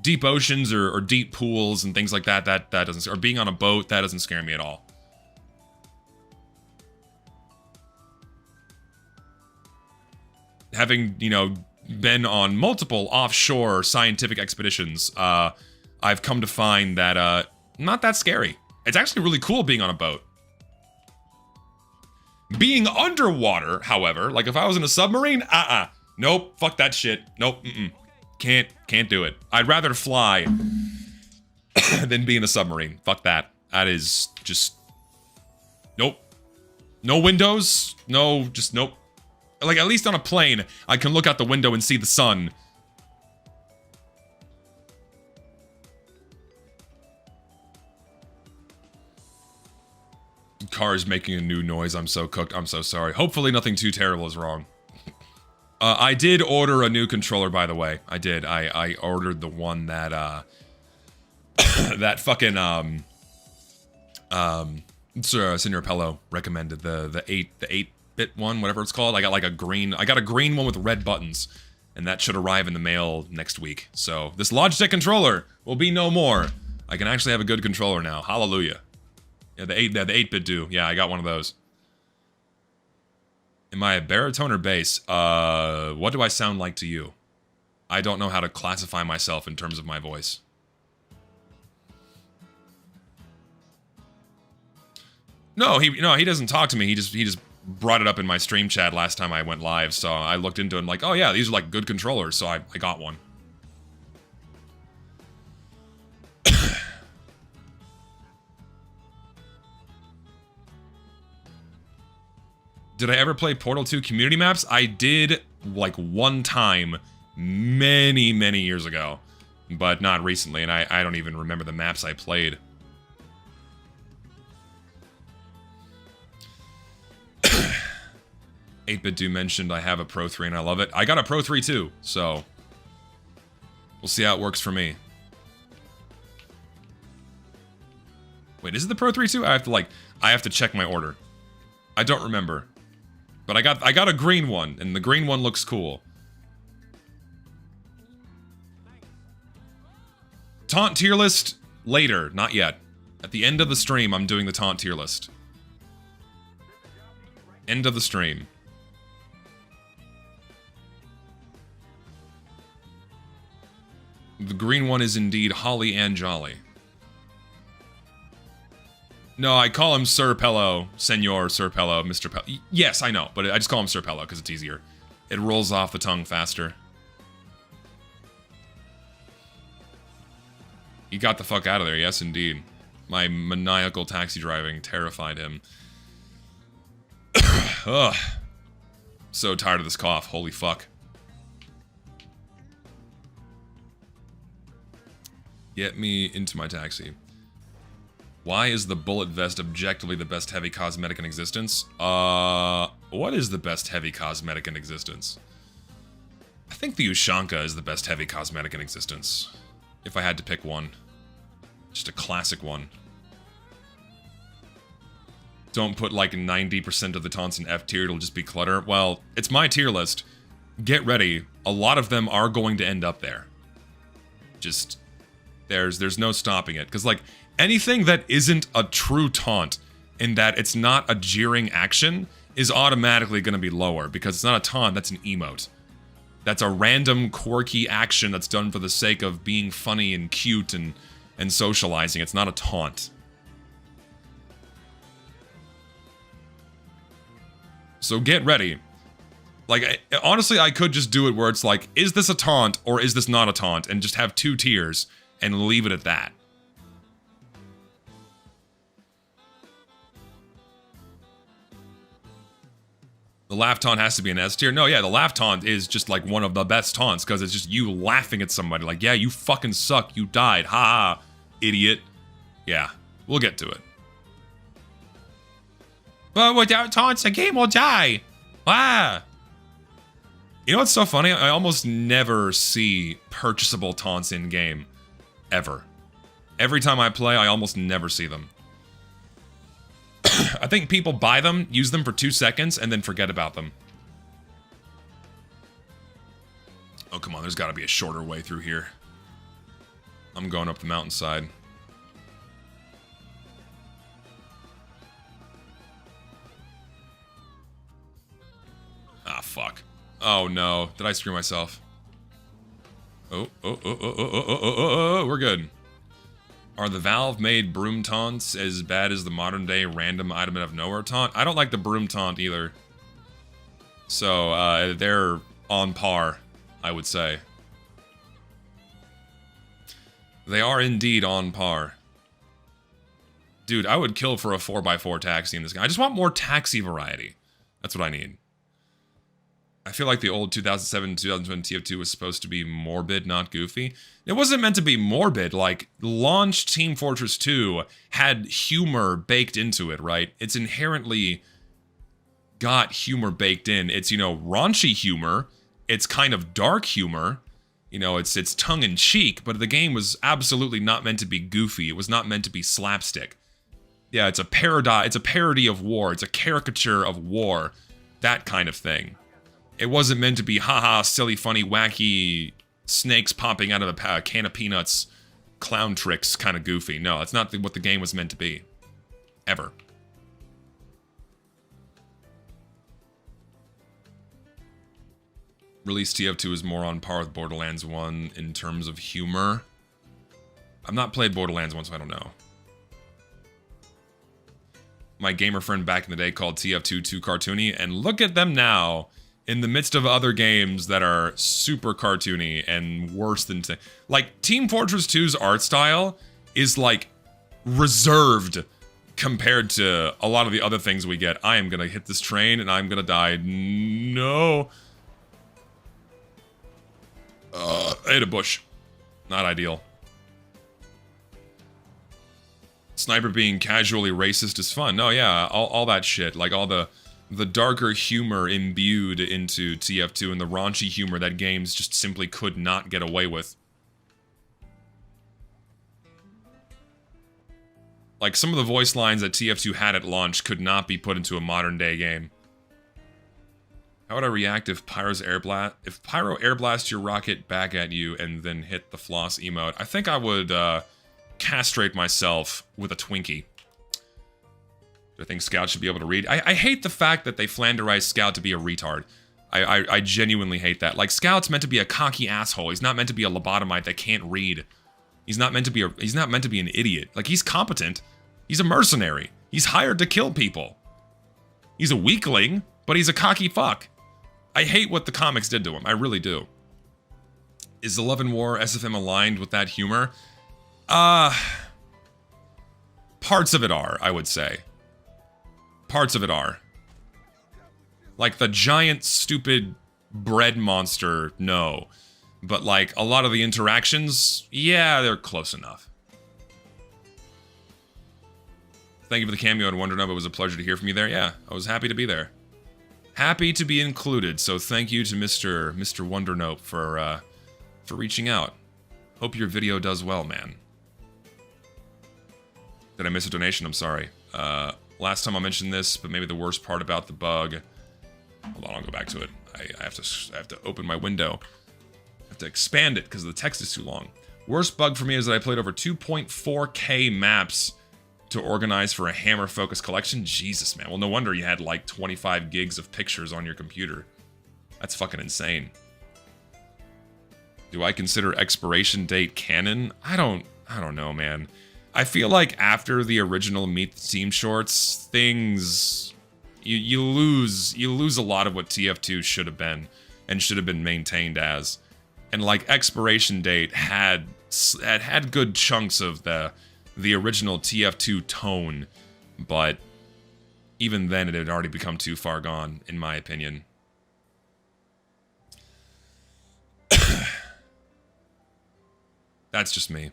Deep oceans or deep pools and things like that doesn't... Or being on a boat, that doesn't scare me at all. Having, you know, been on multiple offshore scientific expeditions, I've come to find that, not that scary. It's actually really cool being on a boat. Being underwater, however, like if I was in a submarine, nope, fuck that shit. Nope, Can't do it. I'd rather fly than be in a submarine. Fuck that. That is just... Nope. No windows. No, just nope. Like, at least on a plane, I can look out the window and see the sun. Car is making a new noise. I'm so cooked. I'm so sorry. Hopefully nothing too terrible is wrong. I did order a new controller, by the way. I did. I ordered the one that, that fucking, Senor Pello recommended. The 8-bit one, whatever it's called. I got like a green one with red buttons. And that should arrive in the mail next week. So, this Logitech controller will be no more. I can actually have a good controller now. Hallelujah. Yeah, the 8-bit do. Yeah, I got one of those. Am I a baritone or bass? What do I sound like to you? I don't know how to classify myself in terms of my voice. No, he doesn't talk to me. He just brought it up in my stream chat last time I went live, so I looked into it and like, oh yeah, these are like good controllers, so I got one. Did I ever play Portal 2 community maps? I did, like, one time, many, many years ago. But not recently, and I don't even remember the maps I played. 8-bit do mentioned I have a Pro 3 and I love it. I got a Pro 3 too, so... we'll see how it works for me. Wait, is it the Pro 3 too? I have to check my order. I don't remember. But I got a green one, and the green one looks cool. Taunt tier list later, not yet. At the end of the stream, I'm doing the Taunt tier list. End of the stream. The green one is indeed Holly and Jolly. No, I call him Sir Pello, Senor Sir Pello, Mr. Pello. Yes, I know, but I just call him Sir Pello because it's easier. It rolls off the tongue faster. He got the fuck out of there, yes indeed. My maniacal taxi driving terrified him. Ugh. So tired of this cough, holy fuck. Get me into my taxi. Why is the bullet vest objectively the best heavy cosmetic in existence? What is the best heavy cosmetic in existence? I think the Ushanka is the best heavy cosmetic in existence. If I had to pick one. Just a classic one. Don't put like 90% of the taunts in F tier, it'll just be clutter. Well, it's my tier list. Get ready. A lot of them are going to end up there. Just, there's no stopping it. Because like, anything that isn't a true taunt, in that it's not a jeering action, is automatically going to be lower, because it's not a taunt, that's an emote. That's a random, quirky action that's done for the sake of being funny and cute and socializing. It's not a taunt. So get ready. Like, honestly, I could just do it where it's like, is this a taunt or is this not a taunt? And just have 2 tiers and leave it at that. The laugh taunt has to be an S tier. No, yeah, the laugh taunt is just like one of the best taunts because it's just you laughing at somebody. Like, yeah, you fucking suck. You died. Ha ha, idiot. Yeah, we'll get to it. But without taunts, the game will die. Ah. You know what's so funny? I almost never see purchasable taunts in game. Ever. Every time I play, I almost never see them. I think people buy them, use them for 2 seconds, and then forget about them. Oh, come on, there's gotta be a shorter way through here. I'm going up the mountainside. Ah, fuck. Oh, no. Did I screw myself? Oh, we're good. Are the Valve-made broom taunts as bad as the modern-day random item out of nowhere taunt? I don't like the broom taunt either. So, they're on par, I would say. They are indeed on par. Dude, I would kill for a 4x4 taxi in this game. I just want more taxi variety. That's what I need. I feel like the old 2007-2020 tf2 was supposed to be morbid, not goofy. It wasn't meant to be morbid. Like, launch Team Fortress 2 had humor baked into it, right? It's inherently got humor baked in. It's, you know, raunchy humor, it's kind of dark humor. You know, it's tongue-in-cheek, but the game was absolutely not meant to be goofy. It was not meant to be slapstick. Yeah, it's a parody of war. It's a caricature of war. That kind of thing. It wasn't meant to be haha, silly, funny, wacky, snakes popping out of a can of peanuts, clown tricks kind of goofy. No, that's not what the game was meant to be. Ever. Release TF2 is more on par with Borderlands 1 in terms of humor. I've not played Borderlands 1, so I don't know. My gamer friend back in the day called TF2 too cartoony, and look at them now, in the midst of other games that are super cartoony and worse than... Like, Team Fortress 2's art style is, like, reserved compared to a lot of the other things we get. I am gonna hit this train and I'm gonna die. No. I hit a bush. Not ideal. Sniper being casually racist is fun. No, yeah, all that shit. Like, all the darker humor imbued into TF2 and the raunchy humor that games just simply could not get away with. Like, some of the voice lines that TF2 had at launch could not be put into a modern-day game. How would I react if Pyro airblast your rocket back at you and then hit the floss emote? I think I would castrate myself with a Twinkie. Do I think Scout should be able to read? I hate the fact that they flanderized Scout to be a retard. I genuinely hate that. Like, Scout's meant to be a cocky asshole. He's not meant to be a lobotomite that can't read. He's not meant to be an idiot. Like, he's competent. He's a mercenary. He's hired to kill people. He's a weakling, but he's a cocky fuck. I hate what the comics did to him. I really do. Is the Love and War SFM aligned with that humor? Parts of it are, I would say. Parts of it are. Like the giant, stupid bread monster, no. But like, a lot of the interactions, yeah, they're close enough. Thank you for the cameo at WonderNub. It was a pleasure to hear from you there. Yeah, I was happy to be there. Happy to be included, so thank you to Mr. WonderNope for reaching out. Hope your video does well, man. Did I miss a donation? I'm sorry. Last time I mentioned this, but maybe the worst part about the bug... Hold on, I'll go back to it. I have to open my window. I have to expand it because the text is too long. Worst bug for me is that I played over 2.4K maps to organize for a hammer-focused collection. Jesus, man. Well, no wonder you had like 25 gigs of pictures on your computer. That's fucking insane. Do I consider expiration date canon? I don't know, man. I feel like after the original Meet the Team shorts, things you lose a lot of what TF2 should have been and should have been maintained as. And like expiration date had good chunks of the original TF2 tone, but even then it had already become too far gone, in my opinion. That's just me.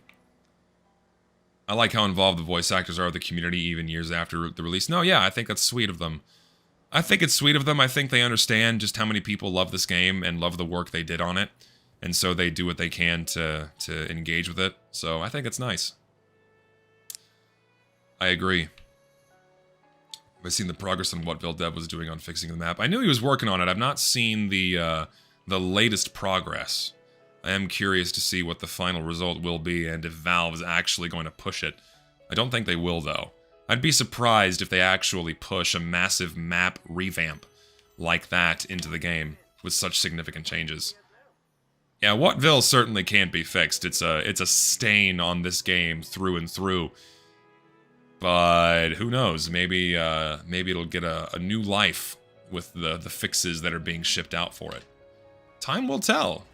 I like how involved the voice actors are with the community even years after the release. No, yeah, I think that's sweet of them. I think it's sweet of them. I think they understand just how many people love this game and love the work they did on it. And so they do what they can to engage with it. So I think it's nice. I agree. I've seen the progress on what Vildev was doing on fixing the map. I knew he was working on it. I've not seen the latest progress. I am curious to see what the final result will be and if Valve is actually going to push it. I don't think they will, though. I'd be surprised if they actually push a massive map revamp like that into the game with such significant changes. Yeah, Whatville certainly can't be fixed. It's a stain on this game through and through. But who knows? Maybe it'll get a new life with the fixes that are being shipped out for it. Time will tell.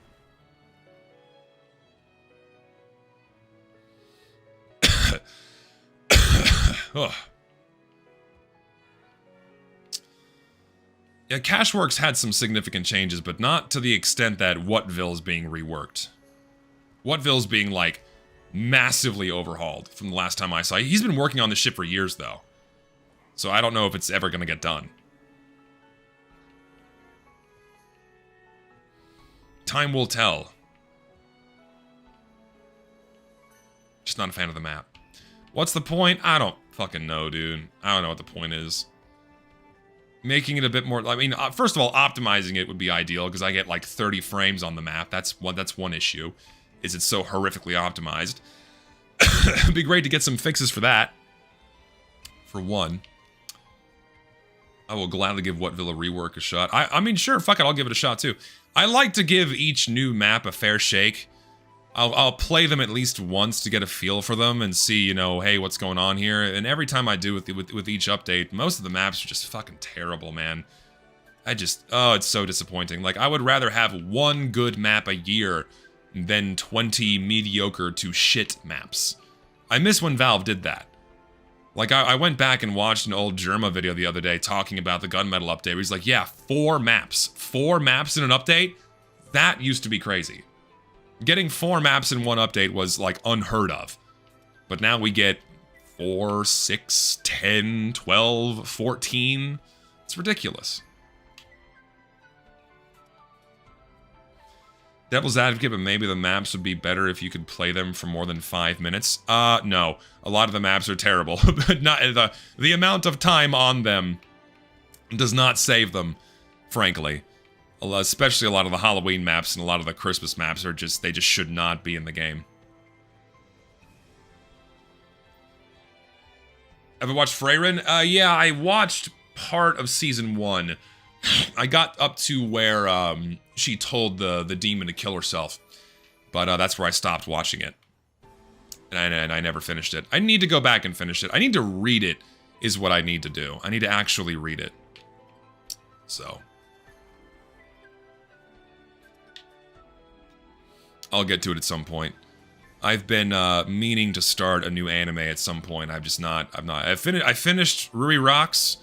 Yeah, Cashworks had some significant changes, but not to the extent that Whatville's being reworked. Whatville's being, like, massively overhauled from the last time I saw. He's been working on this shit for years, though. So I don't know if it's ever gonna get done. Time will tell. Just not a fan of the map. What's the point? I don't fucking know, dude. I don't know what the point is. Making it a bit more... I mean, first of all, optimizing it would be ideal, because I get like 30 frames on the map. That's one issue, is it's so horrifically optimized. It'd be great to get some fixes for that. For one. I will gladly give What Villa rework a shot. I mean, sure, fuck it, I'll give it a shot too. I like to give each new map a fair shake. I'll play them at least once to get a feel for them and see, you know, hey, what's going on here? And every time I do with each update, most of the maps are just fucking terrible, man. Oh, it's so disappointing. Like, I would rather have one good map a year than 20 mediocre to shit maps. I miss when Valve did that. Like, I went back and watched an old Germa video the other day talking about the gunmetal update, where he's like, yeah, 4 maps. 4 maps in an update? That used to be crazy. Getting 4 maps in one update was, like, unheard of. But now we get 4, 6, 10, 12, 14. It's ridiculous. Devil's advocate, but maybe the maps would be better if you could play them for more than 5 minutes. No. A lot of the maps are terrible. But not the amount of time on them does not save them, frankly. Especially a lot of the Halloween maps and a lot of the Christmas maps are just, they just should not be in the game. Ever watched Freyrin? Yeah, I watched part of season 1. I got up to where she told the demon to kill herself. But that's where I stopped watching it. And I never finished it. I need to go back and finish it. I need to read it, is what I need to do. I need to actually read it. So... I'll get to it at some point. I've been meaning to start a new anime at some point. I finished Ruri Rocks,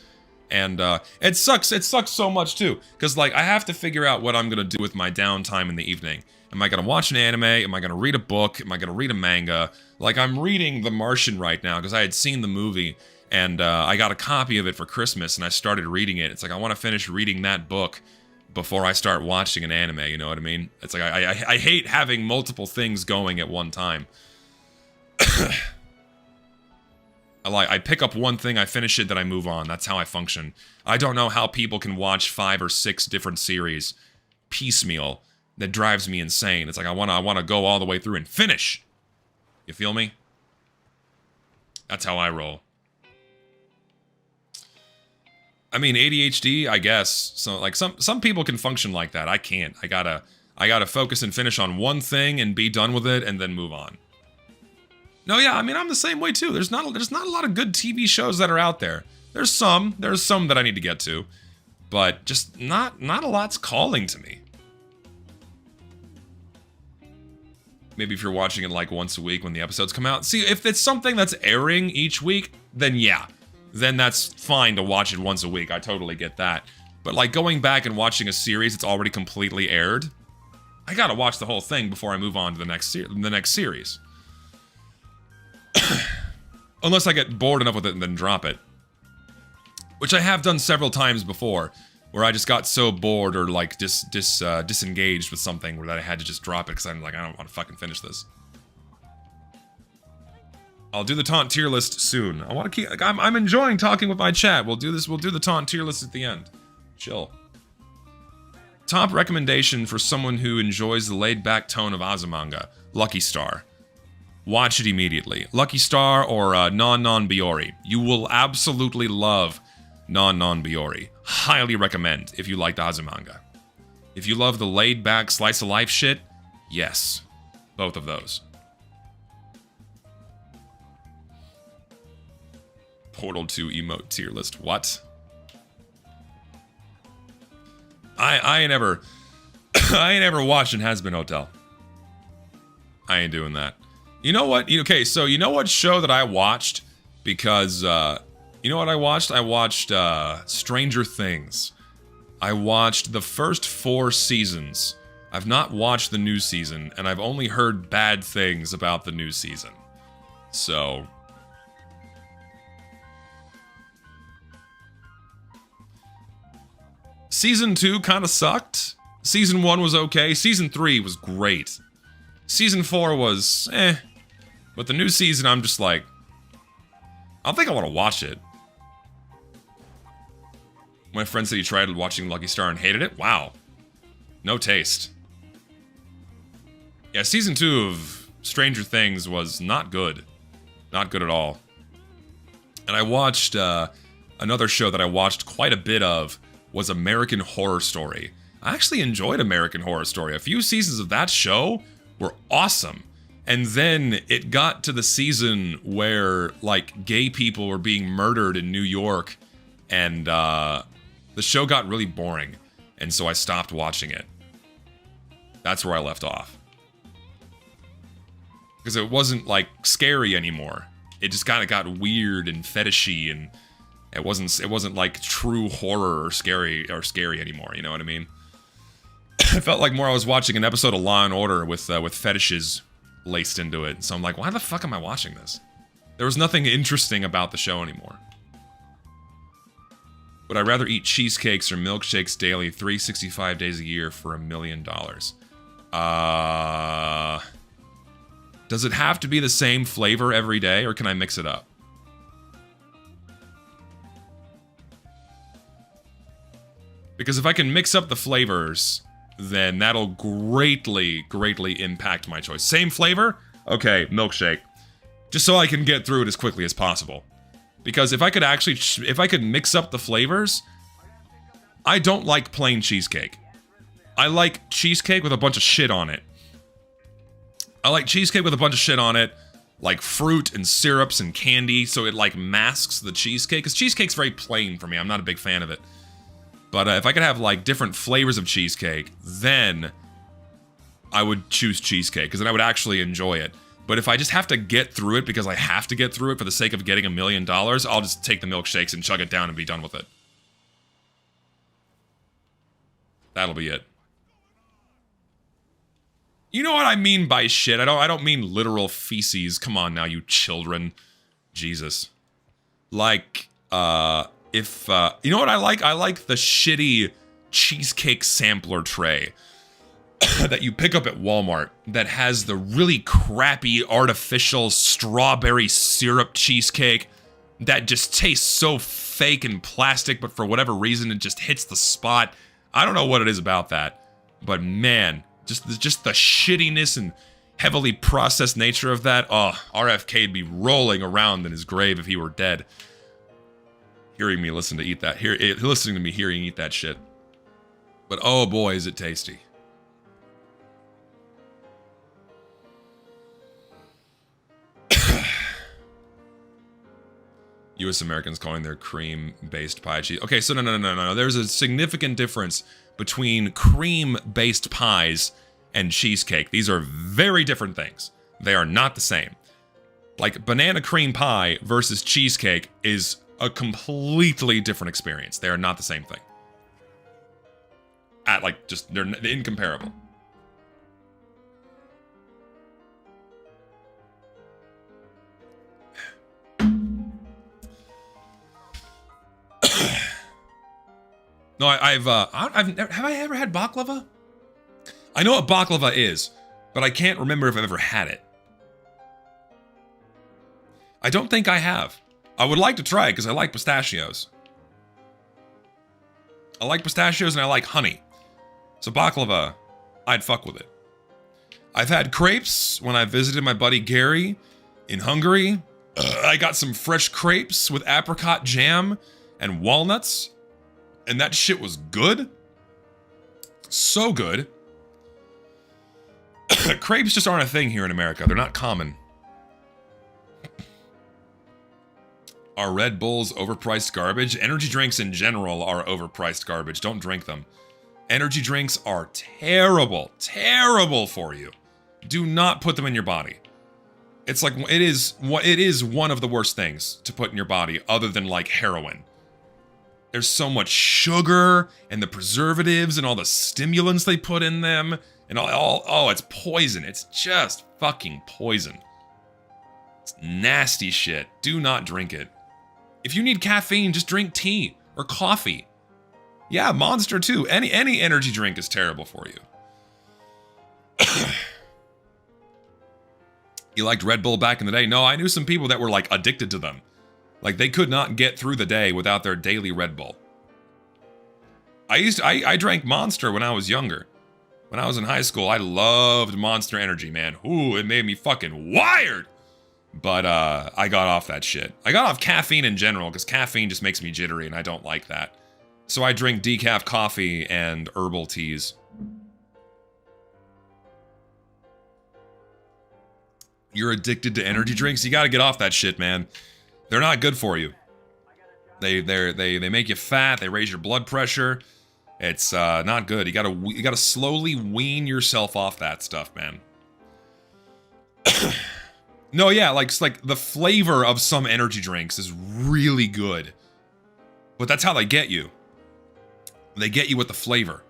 and it sucks so much too. Because, like, I have to figure out what I'm gonna do with my downtime in the evening. Am I gonna watch an anime? Am I gonna read a book? Am I gonna read a manga? Like, I'm reading The Martian right now, because I had seen the movie, and I got a copy of it for Christmas, and I started reading it. It's like, I want to finish reading that book before I start watching an anime, you know what I mean? It's like, I hate having multiple things going at one time. I pick up one thing, I finish it, then I move on. That's how I function. I don't know how people can watch 5 or 6 different series piecemeal. That drives me insane. It's like, I wanna go all the way through and finish. You feel me? That's how I roll. I mean, ADHD, I guess. So, like, some people can function like that. I can't. I gotta focus and finish on one thing and be done with it and then move on. No, yeah, I mean, I'm the same way too. There's not a lot of good TV shows that are out there. There's some that I need to get to, but just not a lot's calling to me. Maybe if you're watching it like once a week when the episodes come out. See, if it's something that's airing each week, then yeah. Then that's fine to watch it once a week. I totally get that. But like going back and watching a series that's already completely aired, I gotta watch the whole thing before I move on to the next series. Unless I get bored enough with it and then drop it. Which I have done several times before, where I just got so bored or like disengaged with something where that I had to just drop it because I'm like, I don't want to fucking finish this. I'll do the Taunt tier list soon. I want to keep... I'm enjoying talking with my chat. We'll do the Taunt tier list at the end. Chill. Top recommendation for someone who enjoys the laid-back tone of Azumanga. Lucky Star. Watch it immediately. Lucky Star or Non-Non-Biori. You will absolutely love Non-Non-Biori. Highly recommend if you like Azumanga. If you love the laid-back slice-of-life shit, yes. Both of those. Portal 2 emote tier list. What? I ain't ever watched an Has Been Hotel. I ain't doing that. You know what? Okay, so you know what show that I watched? Because, you know what I watched? I watched, Stranger Things. I watched the first 4 seasons. I've not watched the new season, and I've only heard bad things about the new season. So... Season 2 kind of sucked. Season 1 was okay. Season 3 was great. Season 4 was eh. But the new season, I'm just like, I don't think I want to watch it. My friend said he tried watching Lucky Star and hated it. Wow. No taste. Yeah, season 2 of Stranger Things was not good. Not good at all. And I watched, another show that I watched quite a bit of was American Horror Story. I actually enjoyed American Horror Story. A few seasons of that show were awesome. And then it got to the season where, like, gay people were being murdered in New York. And, the show got really boring. And so I stopped watching it. That's where I left off. Because it wasn't, like, scary anymore. It just kind of got weird and fetishy, and it wasn't like true horror or scary anymore, you know what I mean? It felt like more I was watching an episode of Law and Order with fetishes laced into it. So I'm like, why the fuck am I watching this? There was nothing interesting about the show anymore. Would I rather eat cheesecakes or milkshakes daily 365 days a year for $1 million? Does it have to be the same flavor every day, or can I mix it up? Because if I can mix up the flavors, then that'll greatly, greatly impact my choice. Same flavor? Okay, milkshake. Just so I can get through it as quickly as possible. Because if I could mix up the flavors, I don't like plain cheesecake. I like cheesecake with a bunch of shit on it. I like cheesecake with a bunch of shit on it, like fruit and syrups and candy, so it like masks the cheesecake. Because cheesecake's very plain for me. I'm not a big fan of it. But if I could have like different flavors of cheesecake, then I would choose cheesecake, because then I would actually enjoy it. But if I just have to get through it because I have to get through it for the sake of getting $1 million, I'll just take the milkshakes and chug it down and be done with it. That'll be it. You know what I mean by shit. I don't mean literal feces. Come on now, you children. Jesus. Like, you know what I like? I like the shitty cheesecake sampler tray that you pick up at Walmart that has the really crappy artificial strawberry syrup cheesecake that just tastes so fake and plastic, but for whatever reason it just hits the spot. I don't know what it is about that, but man, just the shittiness and heavily processed nature of that. Oh, RFK'd be rolling around in his grave if he were dead. Hearing me listening to me hearing eat that shit. But oh boy, is it tasty. U.S. Americans calling their cream-based pie cheese. Okay, so no. There's a significant difference between cream-based pies and cheesecake. These are very different things. They are not the same. Like, banana cream pie versus cheesecake is a completely different experience. They are not the same thing. They're incomparable. No, have I ever had baklava? I know what baklava is, but I can't remember if I've ever had it. I don't think I have. I would like to try it because I like pistachios. I like pistachios and I like honey. So baklava, I'd fuck with it. I've had crepes when I visited my buddy Gary in Hungary. I got some fresh crepes with apricot jam and walnuts. And that shit was good. So good. Crepes just aren't a thing here in America. They're not common. Are Red Bulls overpriced garbage? Energy drinks in general are overpriced garbage. Don't drink them. Energy drinks are terrible. Terrible for you. Do not put them in your body. It's like, it is one of the worst things to put in your body other than like heroin. There's so much sugar and the preservatives and all the stimulants they put in them and oh, it's poison. It's just fucking poison. It's nasty shit. Do not drink it. If you need caffeine, just drink tea or coffee. Yeah, Monster too. Any energy drink is terrible for you. You liked Red Bull back in the day? No, I knew some people that were like addicted to them. Like they could not get through the day without their daily Red Bull. I drank Monster when I was younger. When I was in high school, I loved Monster Energy, man. Ooh, it made me fucking wired. But I got off that shit. I got off caffeine in general because caffeine just makes me jittery and I don't like that. So I drink decaf coffee and herbal teas. You're addicted to energy drinks? You gotta get off that shit, man. They're not good for you. They make you fat, they raise your blood pressure. It's not good. You gotta slowly wean yourself off that stuff, man. No, yeah, like the flavor of some energy drinks is really good. But that's how they get you. They get you with the flavor.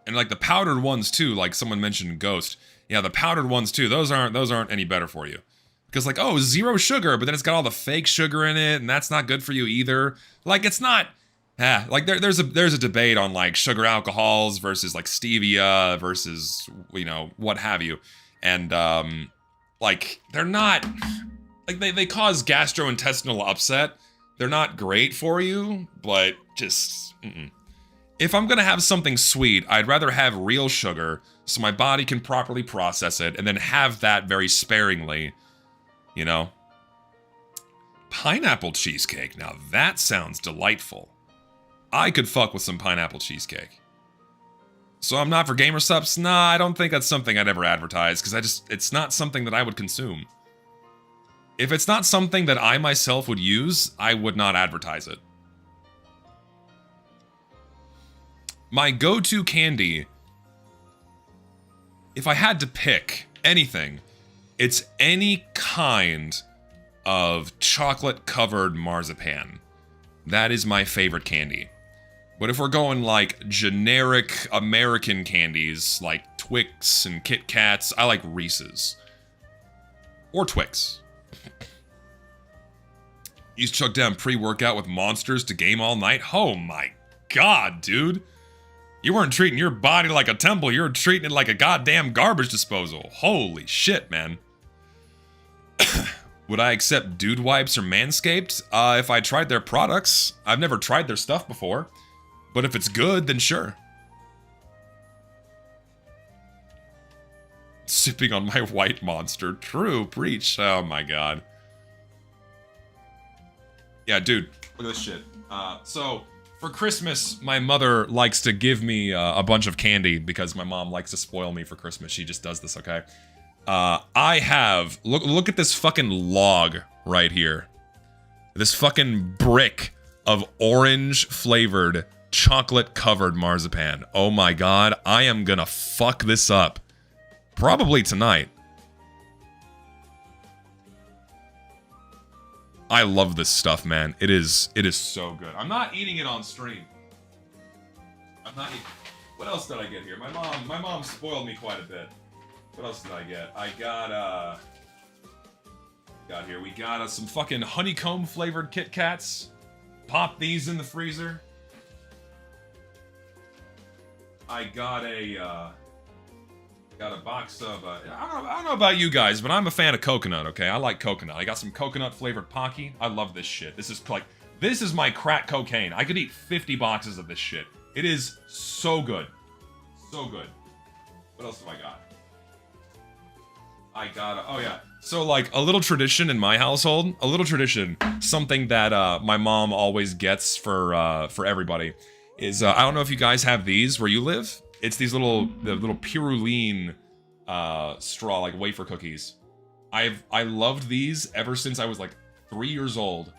And like the powdered ones too, like someone mentioned Ghost. Yeah, the powdered ones too, those aren't any better for you. Because like, oh, 0 sugar, but then it's got all the fake sugar in it, and that's not good for you either. Like it's not, like there's a debate on like sugar alcohols versus like stevia versus, you know, what have you. And like they're not, like they cause gastrointestinal upset. They're not great for you, but just, If I'm gonna have something sweet, I'd rather have real sugar so my body can properly process it and then have that very sparingly. You know? Pineapple cheesecake. Now that sounds delightful. I could fuck with some pineapple cheesecake. So I'm not for gamer subs? Nah, I don't think that's something I'd ever advertise, because it's not something that I would consume. If it's not something that I myself would use, I would not advertise it. My go-to candy, if I had to pick anything, it's any kind of chocolate-covered marzipan. That is my favorite candy. But if we're going like generic American candies, like Twix and Kit Kats, I like Reese's. Or Twix. Used to chug down pre-workout with Monsters to game all night? Oh my god, dude. You weren't treating your body like a temple, you were treating it like a goddamn garbage disposal. Holy shit, man. Would I accept Dude Wipes or Manscaped? If I tried their products. I've never tried their stuff before. But if it's good, then sure. Sipping on my white Monster. True, preach. Oh my god. Yeah, dude, look at this shit. So, for Christmas, my mother likes to give me a bunch of candy because my mom likes to spoil me for Christmas. She just does this, okay? I have, look at this fucking log right here. This fucking brick of orange-flavored, chocolate-covered marzipan. Oh my god, I am gonna fuck this up. Probably tonight. I love this stuff, man. It is so good. I'm not eating it on stream. I'm not eating. What else did I get here? My mom spoiled me quite a bit. What else did I get? I got here. We got some fucking honeycomb flavored Kit Kats. Pop these in the freezer. I got a box of, I don't know about you guys, but I'm a fan of coconut, okay? I like coconut. I got some coconut flavored Pocky. I love this shit. This is my crack cocaine. I could eat 50 boxes of this shit. It is so good. So good. What else have I got? Oh yeah. So like a little tradition in my household, something that my mom always gets for everybody is, I don't know if you guys have these where you live. It's these little Pyruline straw, like wafer cookies. I loved these ever since I was like 3 years old,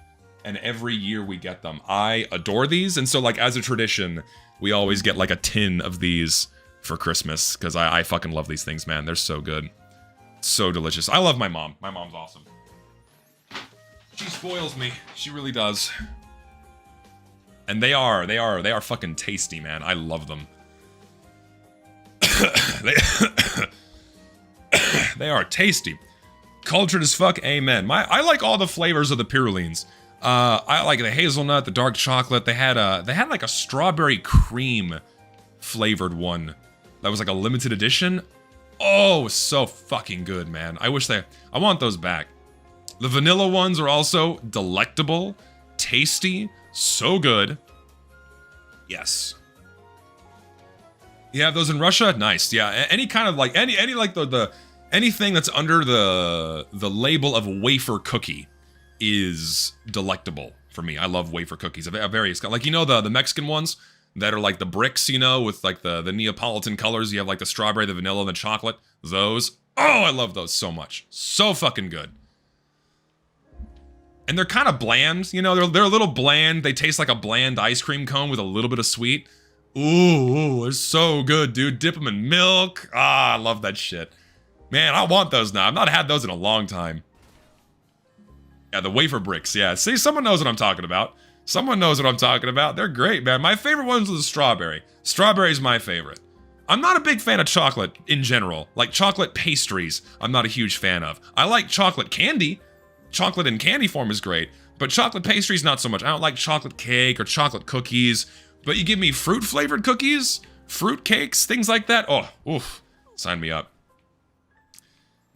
and every year we get them. I adore these, and so like as a tradition, we always get like a tin of these for Christmas, because I fucking love these things, man. They're so good. So delicious. I love my mom. My mom's awesome. She spoils me. She really does. And they are fucking tasty, man. I love them. They are tasty. Cultured as fuck, amen. I like all the flavors of the Pyrulines. I like the hazelnut, the dark chocolate. They had like a strawberry cream flavored one that was like a limited edition. Oh, so fucking good, man. I want those back. The vanilla ones are also delectable, tasty, so good. Yes. You have those in Russia? Nice. Yeah, any kind of like any like the anything that's under the label of wafer cookie is delectable for me. I love wafer cookies of various kinds. Like, you know, the Mexican ones that are like the bricks, you know, with like the Neapolitan colors. You have like the strawberry, the vanilla, and the chocolate. Those. Oh, I love those so much. So fucking good. And they're kind of bland, you know, they're a little bland. They taste like a bland ice cream cone with a little bit of sweet. Ooh, they're so good, dude. Dip them in milk. Ah, I love that shit. Man, I want those now. I've not had those in a long time. Yeah, the wafer bricks, yeah. See, someone knows what I'm talking about. Someone knows what I'm talking about. They're great, man. My favorite ones are the strawberry. Strawberry's my favorite. I'm not a big fan of chocolate in general. Like chocolate pastries, I'm not a huge fan of. I like chocolate candy. Chocolate in candy form is great. But chocolate pastries, not so much. I don't like chocolate cake or chocolate cookies. But you give me fruit-flavored cookies, fruit cakes, things like that. Oh, oof. Sign me up.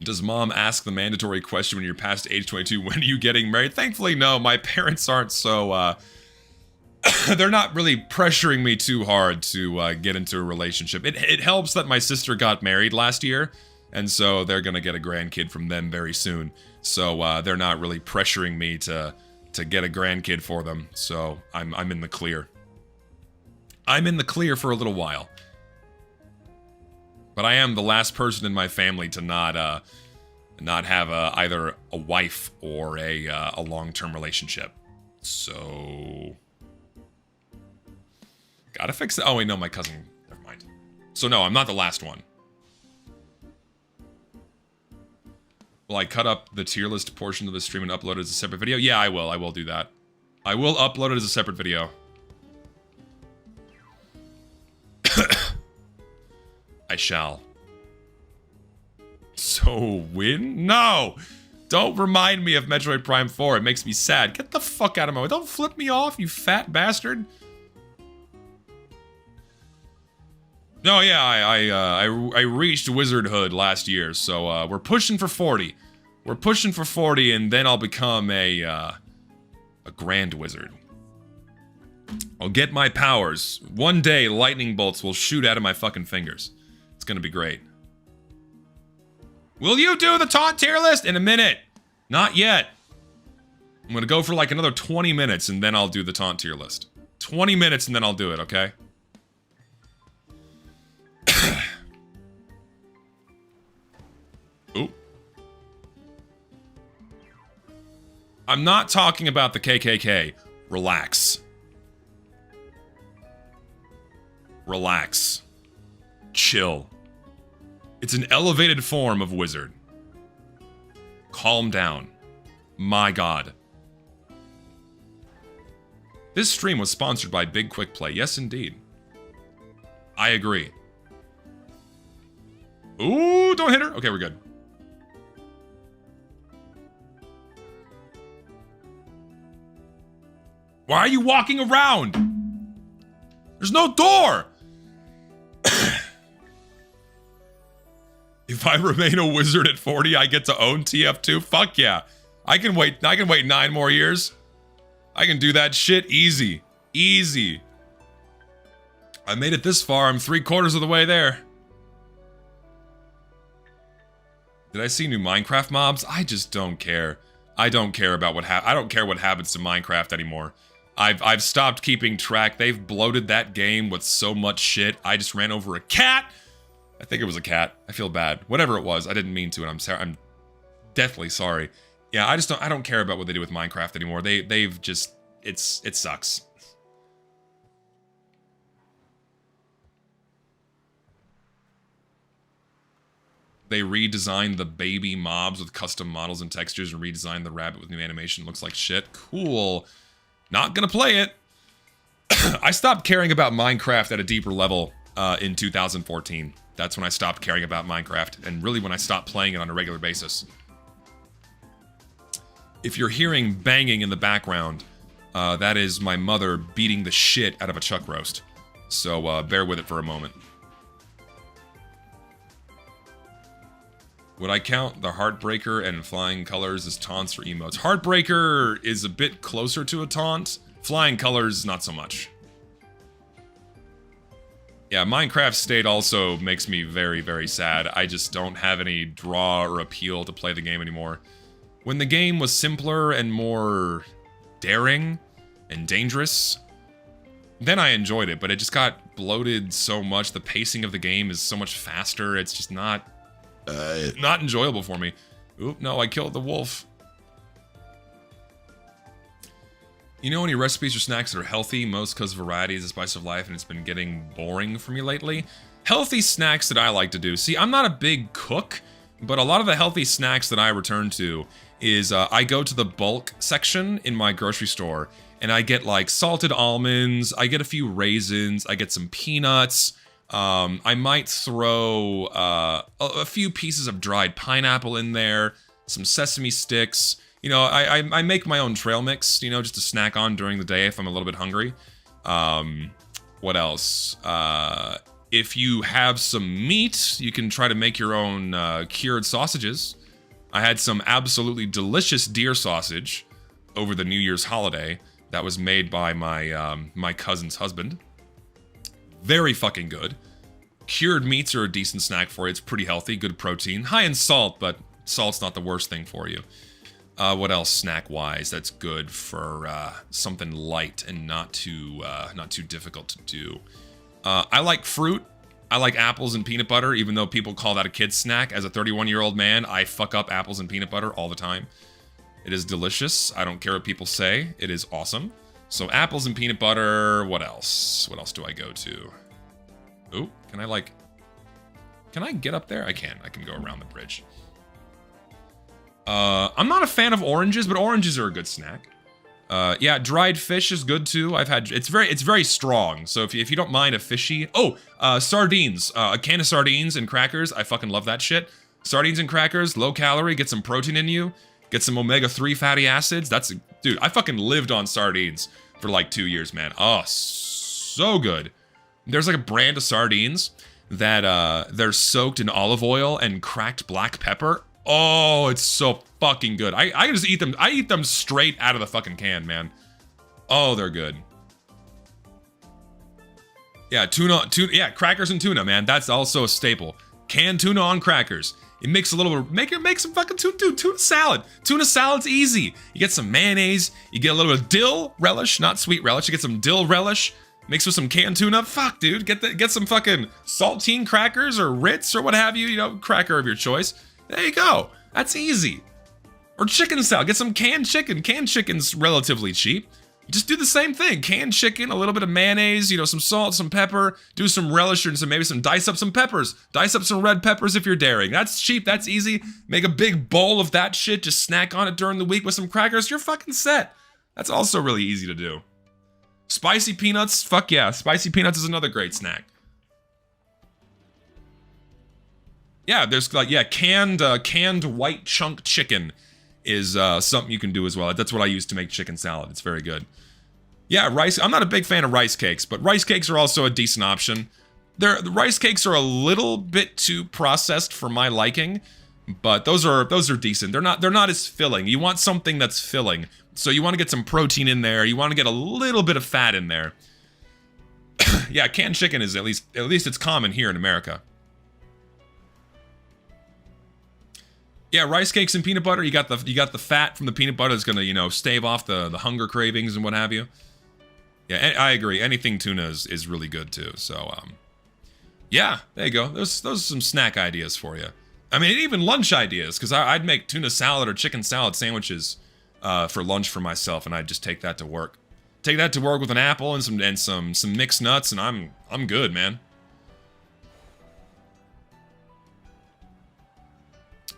Does mom ask the mandatory question when you're past age 22, when are you getting married? Thankfully, no. My parents aren't so, they're not really pressuring me too hard to get into a relationship. It helps that my sister got married last year, and so they're gonna get a grandkid from them very soon. So they're not really pressuring me to get a grandkid for them. So I'm in the clear. I'm in the clear for a little while. But I am the last person in my family to not have either a wife or a long-term relationship. So gotta fix it. Oh wait, no, my cousin. Never mind. So no, I'm not the last one. Will I cut up the tier list portion of the stream and upload it as a separate video? Yeah, I will. I will do that. I will upload it as a separate video. I shall. So win? No! Don't remind me of Metroid Prime 4. It makes me sad. Get the fuck out of my way. Don't flip me off, you fat bastard. No, yeah, I reached wizardhood last year, so we're pushing for 40. We're pushing for 40, and then I'll become a grand wizard. I'll get my powers. One day, lightning bolts will shoot out of my fucking fingers. It's gonna be great. Will you do the taunt tier list? In a minute. Not yet. I'm gonna go for like another 20 minutes and then I'll do the taunt tier list. 20 minutes and then I'll do it, okay? Ooh. I'm not talking about the KKK. Relax. Relax. Chill. It's an elevated form of wizard. Calm down. My god. This stream was sponsored by Big Quick Play. Yes, indeed. I agree. Ooh, don't hit her. Okay, we're good. Why are you walking around? There's no door! If I remain a wizard at 40, I get to own TF2? Fuck yeah. I can wait 9 more years. I can do that shit easy. Easy. I made it this far. I'm 3/4 of the way there. Did I see new Minecraft mobs? I just don't care. I don't care about I don't care what happens to Minecraft anymore. I've stopped keeping track. They've bloated that game with so much shit. I just ran over a cat. I think it was a cat. I feel bad. Whatever it was, I didn't mean to, and I'm sorry. I'm deathly sorry. Yeah, I don't care about what they do with Minecraft anymore. They've just it sucks. They redesigned the baby mobs with custom models and textures and redesigned the rabbit with new animation. Looks like shit. Cool. Not gonna play it. I stopped caring about Minecraft at a deeper level in 2014. That's when I stopped caring about Minecraft, and really when I stopped playing it on a regular basis. If you're hearing banging in the background, that is my mother beating the shit out of a chuck roast. So bear with it for a moment. Would I count the Heartbreaker and Flying Colors as taunts or emotes? Heartbreaker is a bit closer to a taunt. Flying Colors, not so much. Yeah, Minecraft State also makes me very, very sad. I just don't have any draw or appeal to play the game anymore. When the game was simpler and more daring and dangerous, then I enjoyed it, but it just got bloated so much. The pacing of the game is so much faster. It's just not enjoyable for me. Oop, no, I killed the wolf. You know any recipes or snacks that are healthy? Most because variety is the spice of life and it's been getting boring for me lately. Healthy snacks that I like to do. See, I'm not a big cook, but a lot of the healthy snacks that I return to is I go to the bulk section in my grocery store and I get like salted almonds, I get a few raisins, I get some peanuts. I might throw a few pieces of dried pineapple in there, some sesame sticks. You know, I make my own trail mix, you know, just to snack on during the day if I'm a little bit hungry. What else? If you have some meat, you can try to make your own cured sausages. I had some absolutely delicious deer sausage over the New Year's holiday that was made by my cousin's husband. Very fucking good. Cured meats are a decent snack for you. It's pretty healthy, good protein. High in salt, but salt's not the worst thing for you. What else snack-wise that's good for something light and not too difficult to do? I like fruit. I like apples and peanut butter, even though people call that a kid's snack. As a 31-year-old man, I fuck up apples and peanut butter all the time. It is delicious. I don't care what people say. It is awesome. So apples and peanut butter. What else? What else do I go to? Oh, can I get up there? I can go around the bridge. I'm not a fan of oranges, but oranges are a good snack. Yeah, dried fish is good too. It's very strong. So if you don't mind a fishy, sardines, a can of sardines and crackers. I fucking love that shit. Sardines and crackers, low calorie, get some protein in you, get some omega-3 fatty acids. Dude, I fucking lived on sardines for like 2 years, man. Oh, so good. There's like a brand of sardines that they're soaked in olive oil and cracked black pepper. Oh, it's so fucking good. I can just eat them. I eat them straight out of the fucking can, man. Oh, they're good. Yeah, yeah, crackers and tuna, man. That's also a staple. Canned tuna on crackers. It makes a little bit, make some fucking tuna salad. Tuna salad's easy. You get some mayonnaise, you get a little bit of dill relish, not sweet relish. You get some dill relish. Mixed with some canned tuna. Fuck, dude. Get some fucking saltine crackers or Ritz or what have you. You know, cracker of your choice. There you go. That's easy. Or chicken salad. Get some canned chicken. Canned chicken's relatively cheap. Just do the same thing. Canned chicken, a little bit of mayonnaise, you know, some salt, some pepper. Do some relish and maybe dice up some peppers. Dice up some red peppers if you're daring. That's cheap. That's easy. Make a big bowl of that shit. Just snack on it during the week with some crackers. You're fucking set. That's also really easy to do. Spicy peanuts, fuck yeah. Spicy peanuts is another great snack. Yeah, there's like, yeah, canned white chunk chicken is something you can do as well. That's what I use to make chicken salad. It's very good. Yeah, rice. I'm not a big fan of rice cakes, but rice cakes are also a decent option. The rice cakes are a little bit too processed for my liking, but those are decent. They're not as filling. You want something that's filling. So you want to get some protein in there. You want to get a little bit of fat in there. Yeah, canned chicken is at least it's common here in America. Yeah, rice cakes and peanut butter. You got the fat from the peanut butter that's gonna, you know, stave off the hunger cravings and what have you. Yeah, I agree. Anything tuna is really good too. So yeah, there you go. Those are some snack ideas for you. I mean, even lunch ideas, because I'd make tuna salad or chicken salad sandwiches for lunch for myself, and I'd just take that to work. Take that to work with an apple and some mixed nuts, and I'm good, man.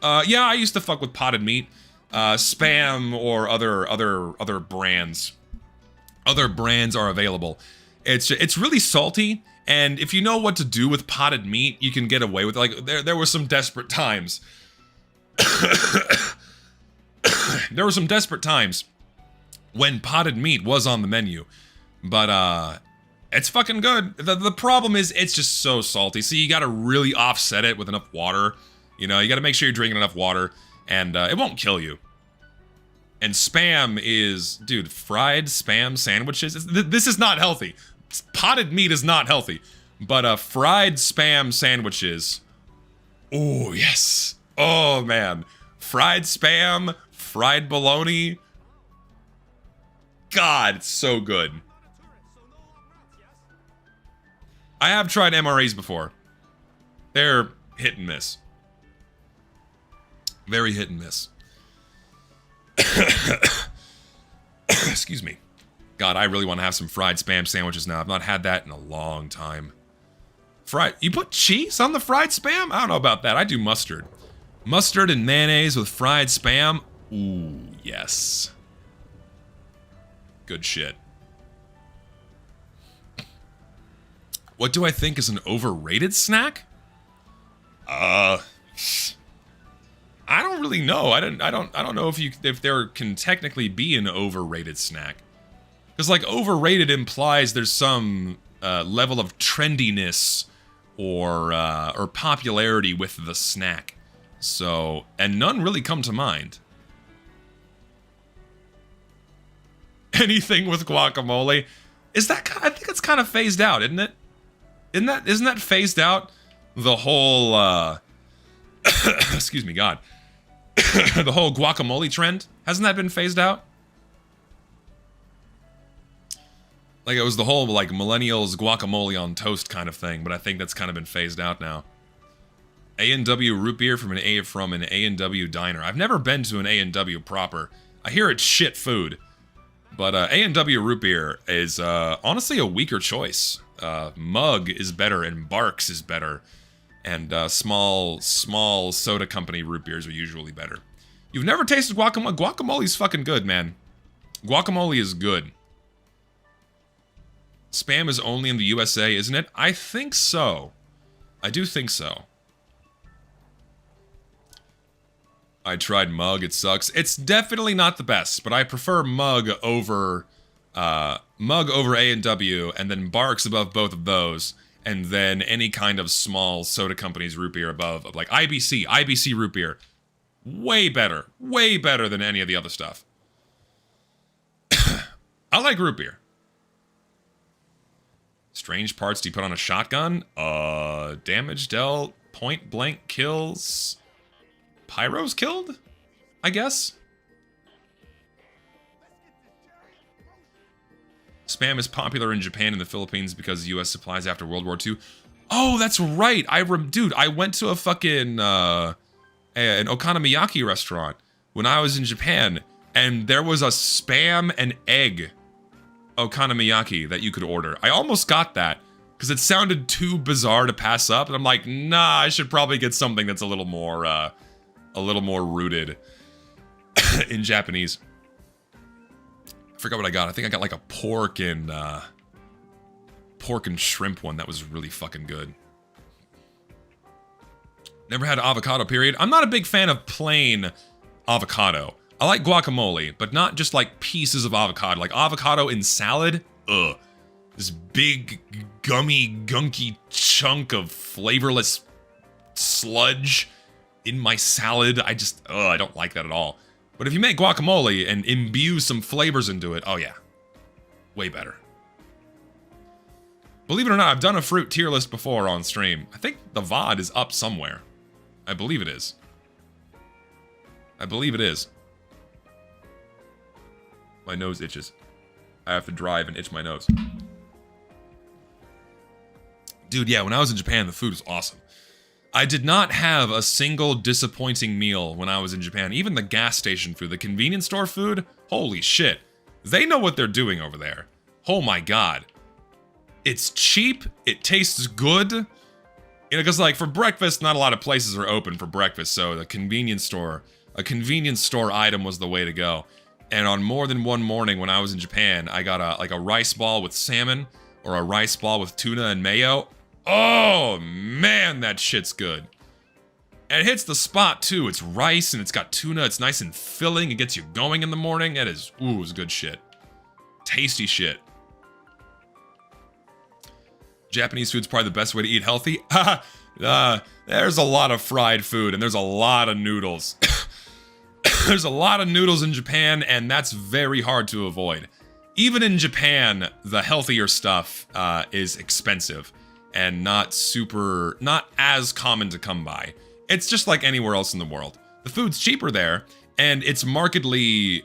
Yeah, I used to fuck with potted meat, Spam or other brands. Other brands are available. It's really salty, and if you know what to do with potted meat, you can get away with it. Like there were some desperate times. There were some desperate times when potted meat was on the menu, but it's fucking good. The problem is it's just so salty, so you gotta really offset it with enough water. You know, you gotta make sure you're drinking enough water, and it won't kill you. And Spam is, dude, fried Spam sandwiches. This is not healthy. Potted meat is not healthy. But fried Spam sandwiches. Oh, yes. Oh, man. Fried Spam, fried bologna. God, it's so good. I have tried MREs before. They're hit and miss. Very hit and miss. Excuse me. God, I really want to have some fried Spam sandwiches now. I've not had that in a long time. You put cheese on the fried Spam? I don't know about that. I do mustard. Mustard and mayonnaise with fried Spam? Ooh, yes. Good shit. What do I think is an overrated snack? I don't really know. I don't know if there can technically be an overrated snack. Because like overrated implies there's some level of trendiness or popularity with the snack. So, and none really come to mind. Anything with guacamole? Is that I think it's kind of phased out, isn't it? Isn't that phased out? The whole excuse me, God. The whole guacamole trend? Hasn't that been phased out? Like it was the whole like millennials guacamole on toast kind of thing, but I think that's kind of been phased out now. A&W root beer from an A&W diner. I've never been to an A&W proper. I hear it's shit food. But A&W root beer is honestly a weaker choice. Mug is better and Barks is better. And small soda company root beers are usually better. You've never tasted guacamole? Guacamole's fucking good, man. Guacamole is good. Spam is only in the USA, isn't it? I think so. I do think so. I tried Mug, it sucks. It's definitely not the best, but I prefer Mug over A&W, and then Barks above both of those, and then any kind of small soda company's root beer above, like IBC root beer. Way better than any of the other stuff. I like root beer. Strange parts do you put on a shotgun? Damage dealt, point blank kills. Pyro's killed? I guess? Spam is popular in Japan and the Philippines because US supplies after World War II. Oh, that's right! Dude, I went to a fucking, an okonomiyaki restaurant when I was in Japan, and there was a Spam and egg okonomiyaki that you could order. I almost got that, because it sounded too bizarre to pass up, and I'm like, nah, I should probably get something that's a little more rooted in Japanese. I forgot what I got. I think I got like a pork and shrimp one that was really fucking good. Never had avocado, period. I'm not a big fan of plain avocado. I like guacamole, but not just like pieces of avocado. Like avocado in salad, ugh. This big, gummy, gunky chunk of flavorless sludge in my salad. I don't like that at all. But if you make guacamole and imbue some flavors into it, oh yeah. Way better. Believe it or not, I've done a fruit tier list before on stream. I think the VOD is up somewhere. I believe it is. My nose itches. I have to drive and itch my nose. Dude, yeah, when I was in Japan, the food was awesome. I did not have a single disappointing meal when I was in Japan. Even the gas station food, the convenience store food, holy shit. They know what they're doing over there. Oh my god. It's cheap, it tastes good. You know, because like for breakfast, not a lot of places are open for breakfast, so a convenience store item was the way to go. And on more than one morning when I was in Japan, I got a rice ball with salmon or a rice ball with tuna and mayo. Oh man, that shit's good. And it hits the spot too. It's rice and it's got tuna. It's nice and filling. It gets you going in the morning. It is, ooh, it's good shit. Tasty shit. Japanese food's probably the best way to eat healthy. There's a lot of fried food and there's a lot of noodles. There's a lot of noodles in Japan and that's very hard to avoid. Even in Japan, the healthier stuff is expensive and not as common to come by. It's just like anywhere else in the world. The food's cheaper there, and it's markedly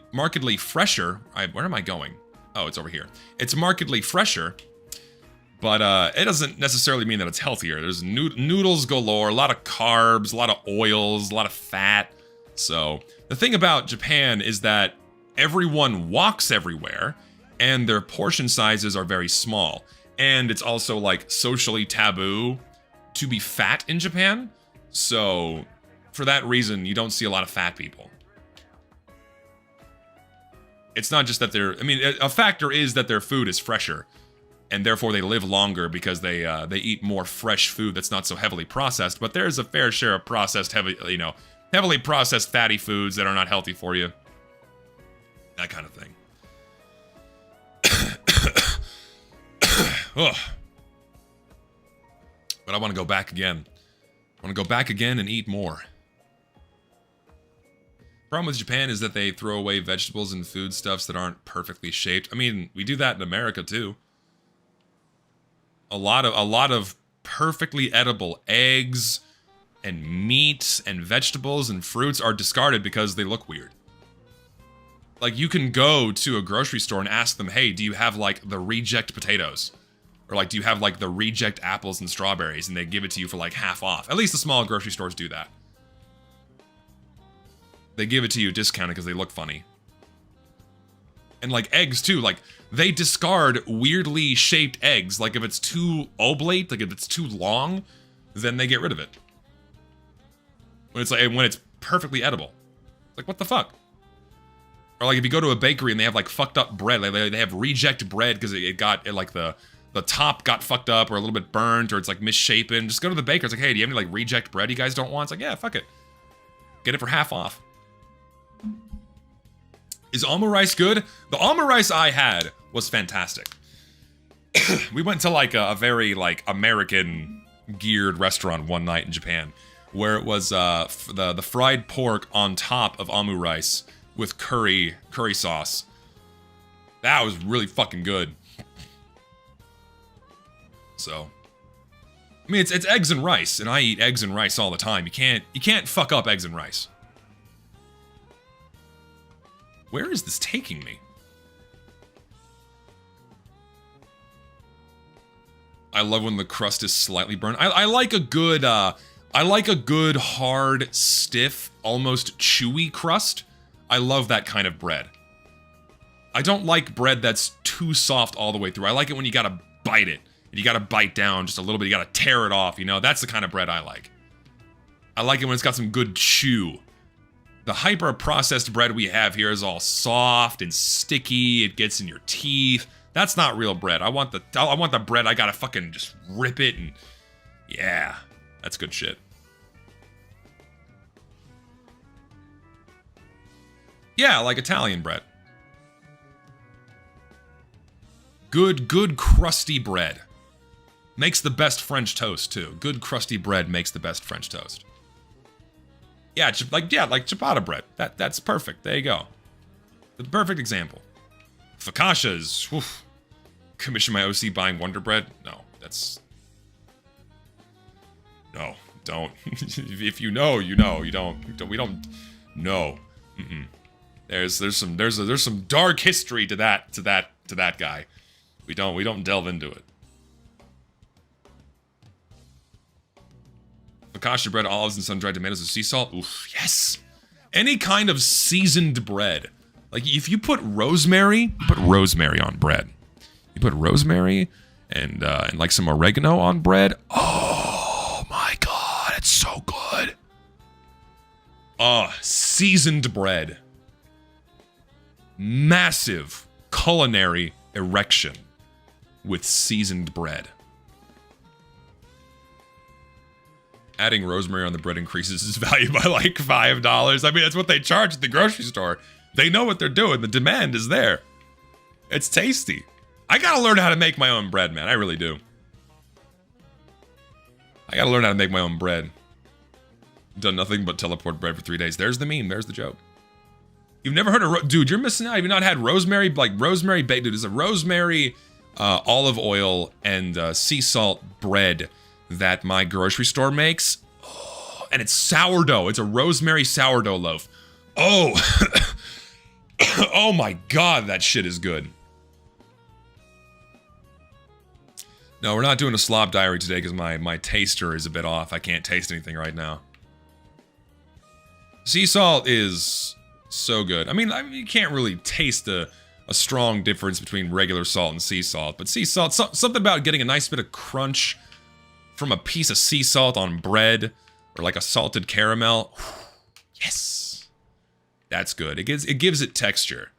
fresher. Where am I going? Oh, it's over here. It's markedly fresher, but it doesn't necessarily mean that it's healthier. There's noodles galore, a lot of carbs, a lot of oils, a lot of fat. So the thing about Japan is that everyone walks everywhere, and their portion sizes are very small. And it's also like socially taboo to be fat in Japan. So, for that reason, you don't see a lot of fat people. It's not just that a factor is that their food is fresher, and therefore they live longer because they eat more fresh food that's not so heavily processed, but there's a fair share of heavily processed fatty foods that are not healthy for you. That kind of thing. Ugh. But I want to go back again. I want to go back again and eat more. Problem with Japan is that they throw away vegetables and foodstuffs that aren't perfectly shaped. I mean, we do that in America too. A lot of perfectly edible eggs and meat and vegetables and fruits are discarded because they look weird. Like, you can go to a grocery store and ask them, hey, do you have like the reject potatoes? Or like, do you have like the reject apples and strawberries? And they give it to you for like half off. At least the small grocery stores do that. They give it to you discounted because they look funny. And like eggs too, like they discard weirdly shaped eggs. Like if it's too oblate, like if it's too long, then they get rid of it. When it's perfectly edible. Like, what the fuck? Or like if you go to a bakery and they have like fucked up bread, like they have reject bread because the top got fucked up or a little bit burnt or it's like misshapen. Just go to the baker. It's like, hey, do you have any like reject bread you guys don't want? It's like, yeah, fuck it. Get it for half off. Is alma rice good? The alma rice I had was fantastic. We went to like a very like American geared restaurant one night in Japan where it was the fried pork on top of alma rice with curry sauce. That was really fucking good. So, I mean, it's eggs and rice, and I eat eggs and rice all the time. You can't fuck up eggs and rice. Where is this taking me? I love when the crust is slightly burnt. I like a good hard, stiff, almost chewy crust. I love that kind of bread. I don't like bread that's too soft all the way through. I like it when you gotta bite it. You gotta bite down just a little bit. You gotta tear it off, you know? That's the kind of bread I like. I like it when it's got some good chew. The hyper-processed bread we have here is all soft and sticky. It gets in your teeth. That's not real bread. I want the bread I gotta fucking just rip it and... Yeah, that's good shit. Yeah, like Italian bread. Good crusty bread. Makes the best French toast, too. Good crusty bread makes the best French toast. Yeah, like ciabatta bread. That's perfect. There you go. The perfect example. Focaccias. Oof. Commission my OC buying Wonder Bread? No, that's... No, don't. If you know, you know. You don't. We don't... No. Mm-mm. There's some dark history to that guy. We don't delve into it. Focaccia bread, olives, and sun-dried tomatoes with sea salt. Oof, yes. Any kind of seasoned bread. Like if you put rosemary on bread. You put rosemary and like some oregano on bread. Oh my god, it's so good. Oh, seasoned bread. Massive culinary erection with seasoned bread. Adding rosemary on the bread increases its value by like $5. I mean, that's what they charge at the grocery store. They know what they're doing. The demand is there. It's tasty. I gotta learn how to make my own bread, man. I really do. I gotta learn how to make my own bread. Done nothing but teleport bread for 3 days. There's the meme. There's the joke. You've never heard of... Dude, you're missing out. You've not had rosemary, like rosemary baked. Dude, it's a rosemary, olive oil, and sea salt bread that my grocery store makes. Oh, and it's sourdough. It's a rosemary sourdough loaf. Oh. Oh my god, that shit is good. No, we're not doing a slob diary today because my taster is a bit off. I can't taste anything right now. Sea salt is so good. I mean, you can't really taste a strong difference between regular salt and sea salt. But sea salt, something about getting a nice bit of crunch from a piece of sea salt on bread. Or like a salted caramel. Yes. That's good. It gives it texture.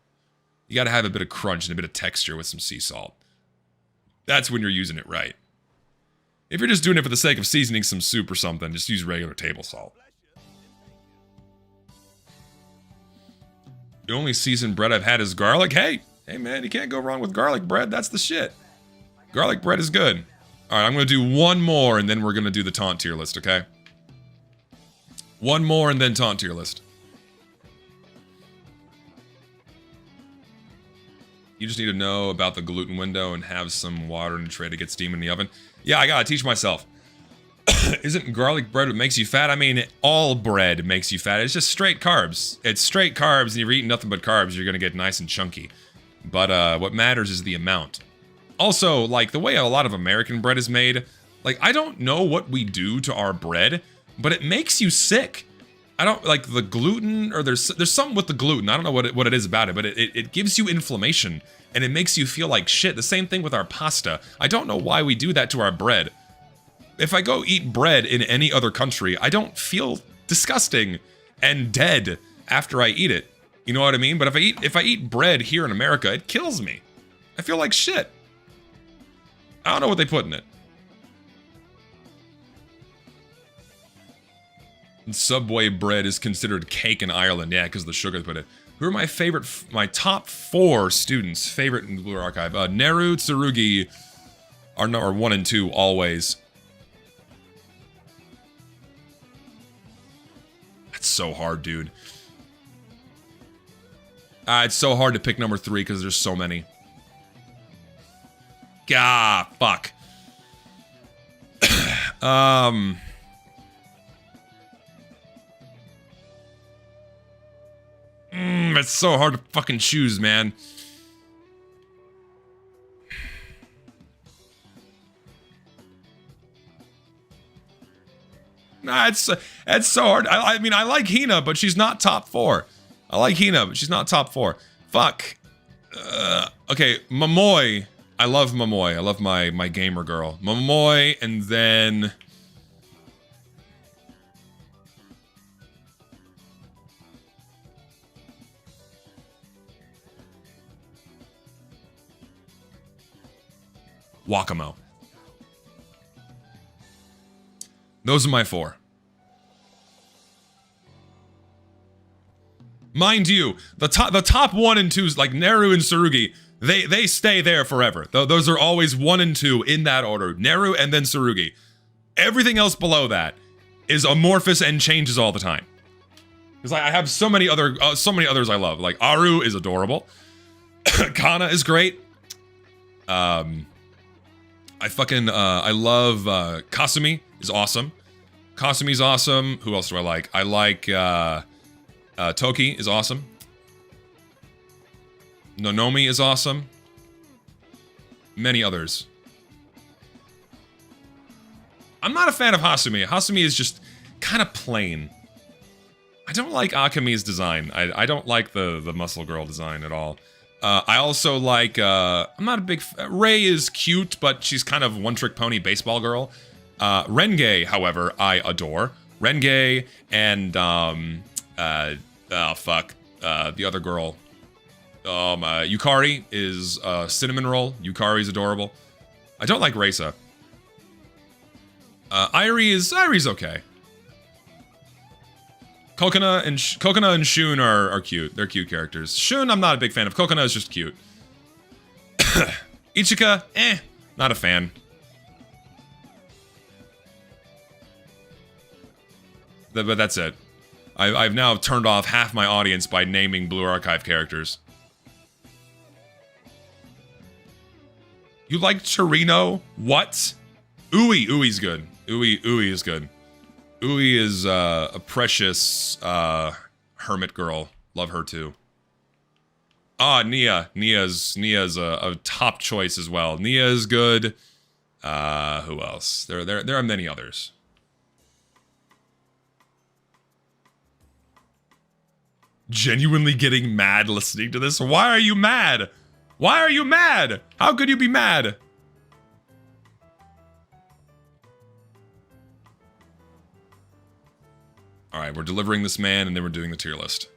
You gotta have a bit of crunch and a bit of texture with some sea salt. That's when you're using it right. If you're just doing it for the sake of seasoning some soup or something, just use regular table salt. The only seasoned bread I've had is garlic. Hey man, you can't go wrong with garlic bread. That's the shit. Garlic bread is good. Alright, I'm gonna do one more and then we're gonna do the taunt tier list, okay? One more and then taunt tier list. You just need to know about the gluten window and have some water in a tray to get steam in the oven. Yeah, I gotta teach myself. Isn't garlic bread what makes you fat? I mean, all bread makes you fat. It's just straight carbs. It's straight carbs, and you're eating nothing but carbs, you're gonna get nice and chunky. But what matters is the amount. Also, like, the way a lot of American bread is made, like, I don't know what we do to our bread, but it makes you sick. I don't, like, the gluten, or there's something with the gluten. I don't know what it is about it, but it gives you inflammation, and it makes you feel like shit. The same thing with our pasta. I don't know why we do that to our bread. If I go eat bread in any other country, I don't feel disgusting and dead after I eat it. You know what I mean? But if I eat bread here in America, it kills me. I feel like shit. I don't know what they put in it. Subway bread is considered cake in Ireland. Yeah, because of the sugar they put in it. Who are my top 4 students favorite in the Blue Archive? Neru, Tsurugi are 1 and 2 always. That's so hard, dude. It's so hard to pick number 3 because there's so many. Gah, fuck. It's so hard to fucking choose, man. Nah, it's so hard. I mean, I like Hina, but she's not top 4. I like Hina, but she's not top 4. Fuck. Okay, Momoy. I love Momoy. I love my gamer girl. Momoy, and then... Wakamo. Those are my 4. Mind you, the top 1 and 2s, like Neru and Tsurugi, they stay there forever. Those are always 1 and 2 in that order. Neru and then Tsurugi. Everything else below that is amorphous and changes all the time. Because I have so many others I love. Like Aru is adorable. Kana is great. I love Kasumi is awesome. Kasumi's awesome. Who else do I like? I like Toki is awesome. Nonomi is awesome. Many others. I'm not a fan of Hasumi. Hasumi is just kind of plain. I don't like Akami's design. I don't like the muscle girl design at all. I also like, I'm not a big... Rei is cute, but she's kind of one-trick pony baseball girl. Renge, however, I adore. Renge and, the other girl. Yukari is cinnamon roll. Yukari's adorable. I don't like Reisa. Irie's okay. Kokona and Shun are cute. They're cute characters. Shun, I'm not a big fan of. Kokona is just cute. Ichika, not a fan. But that's it. I've now turned off half my audience by naming Blue Archive characters. You like Torino? What? Ui's good. Ui is good. Ui is a precious hermit girl. Love her too. Ah, Nia. Nia's a top choice as well. Nia is good. Who else? There are many others. Genuinely getting mad listening to this. Why are you mad? Why are you mad? How could you be mad? All right, we're delivering this man, and then we're doing the tier list.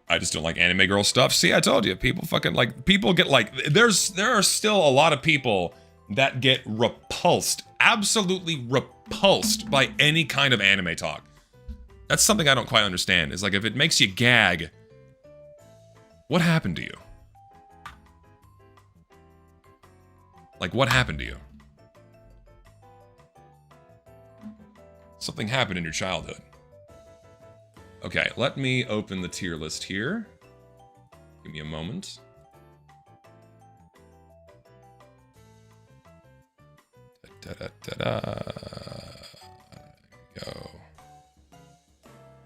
I just don't like anime girl stuff. See, I told you, people fucking like, people get like, there are still a lot of people that get repulsed, absolutely repulsed by any kind of anime talk. That's something I don't quite understand. Is like, if it makes you gag, what happened to you? Like, what happened to you? Something happened in your childhood. Okay, let me open the tier list here. Give me a moment. Go.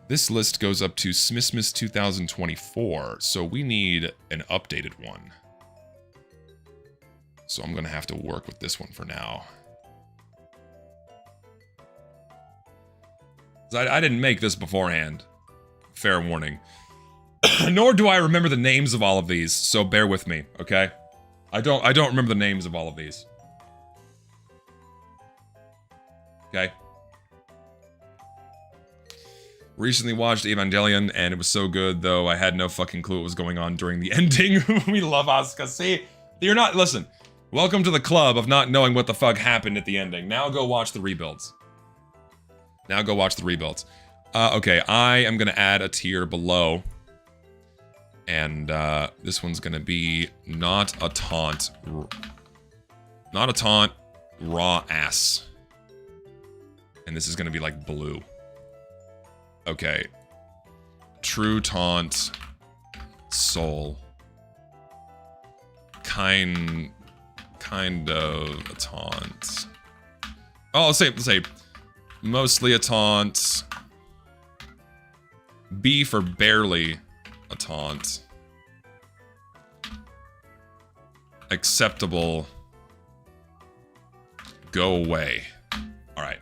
This list goes up to Smithmas 2024, so we need an updated one. So I'm gonna have to work with this one for now. I didn't make this beforehand. Fair warning. Nor do I remember the names of all of these, so bear with me, okay? I don't remember the names of all of these. Okay? Recently watched Evangelion, and it was so good, though I had no fucking clue what was going on during the ending. We love Asuka. See? You're not- listen. Welcome to the club of not knowing what the fuck happened at the ending. Now go watch the rebuilds. Now go watch the rebuilds. Okay, I am gonna add a tier below. And, this one's gonna be not a taunt. Not a taunt, raw ass. And this is gonna be like blue. Okay. True taunt. Soul. Kind of a taunt. Oh, let's say mostly a taunt. B for barely a taunt. Acceptable. Go away. Alright.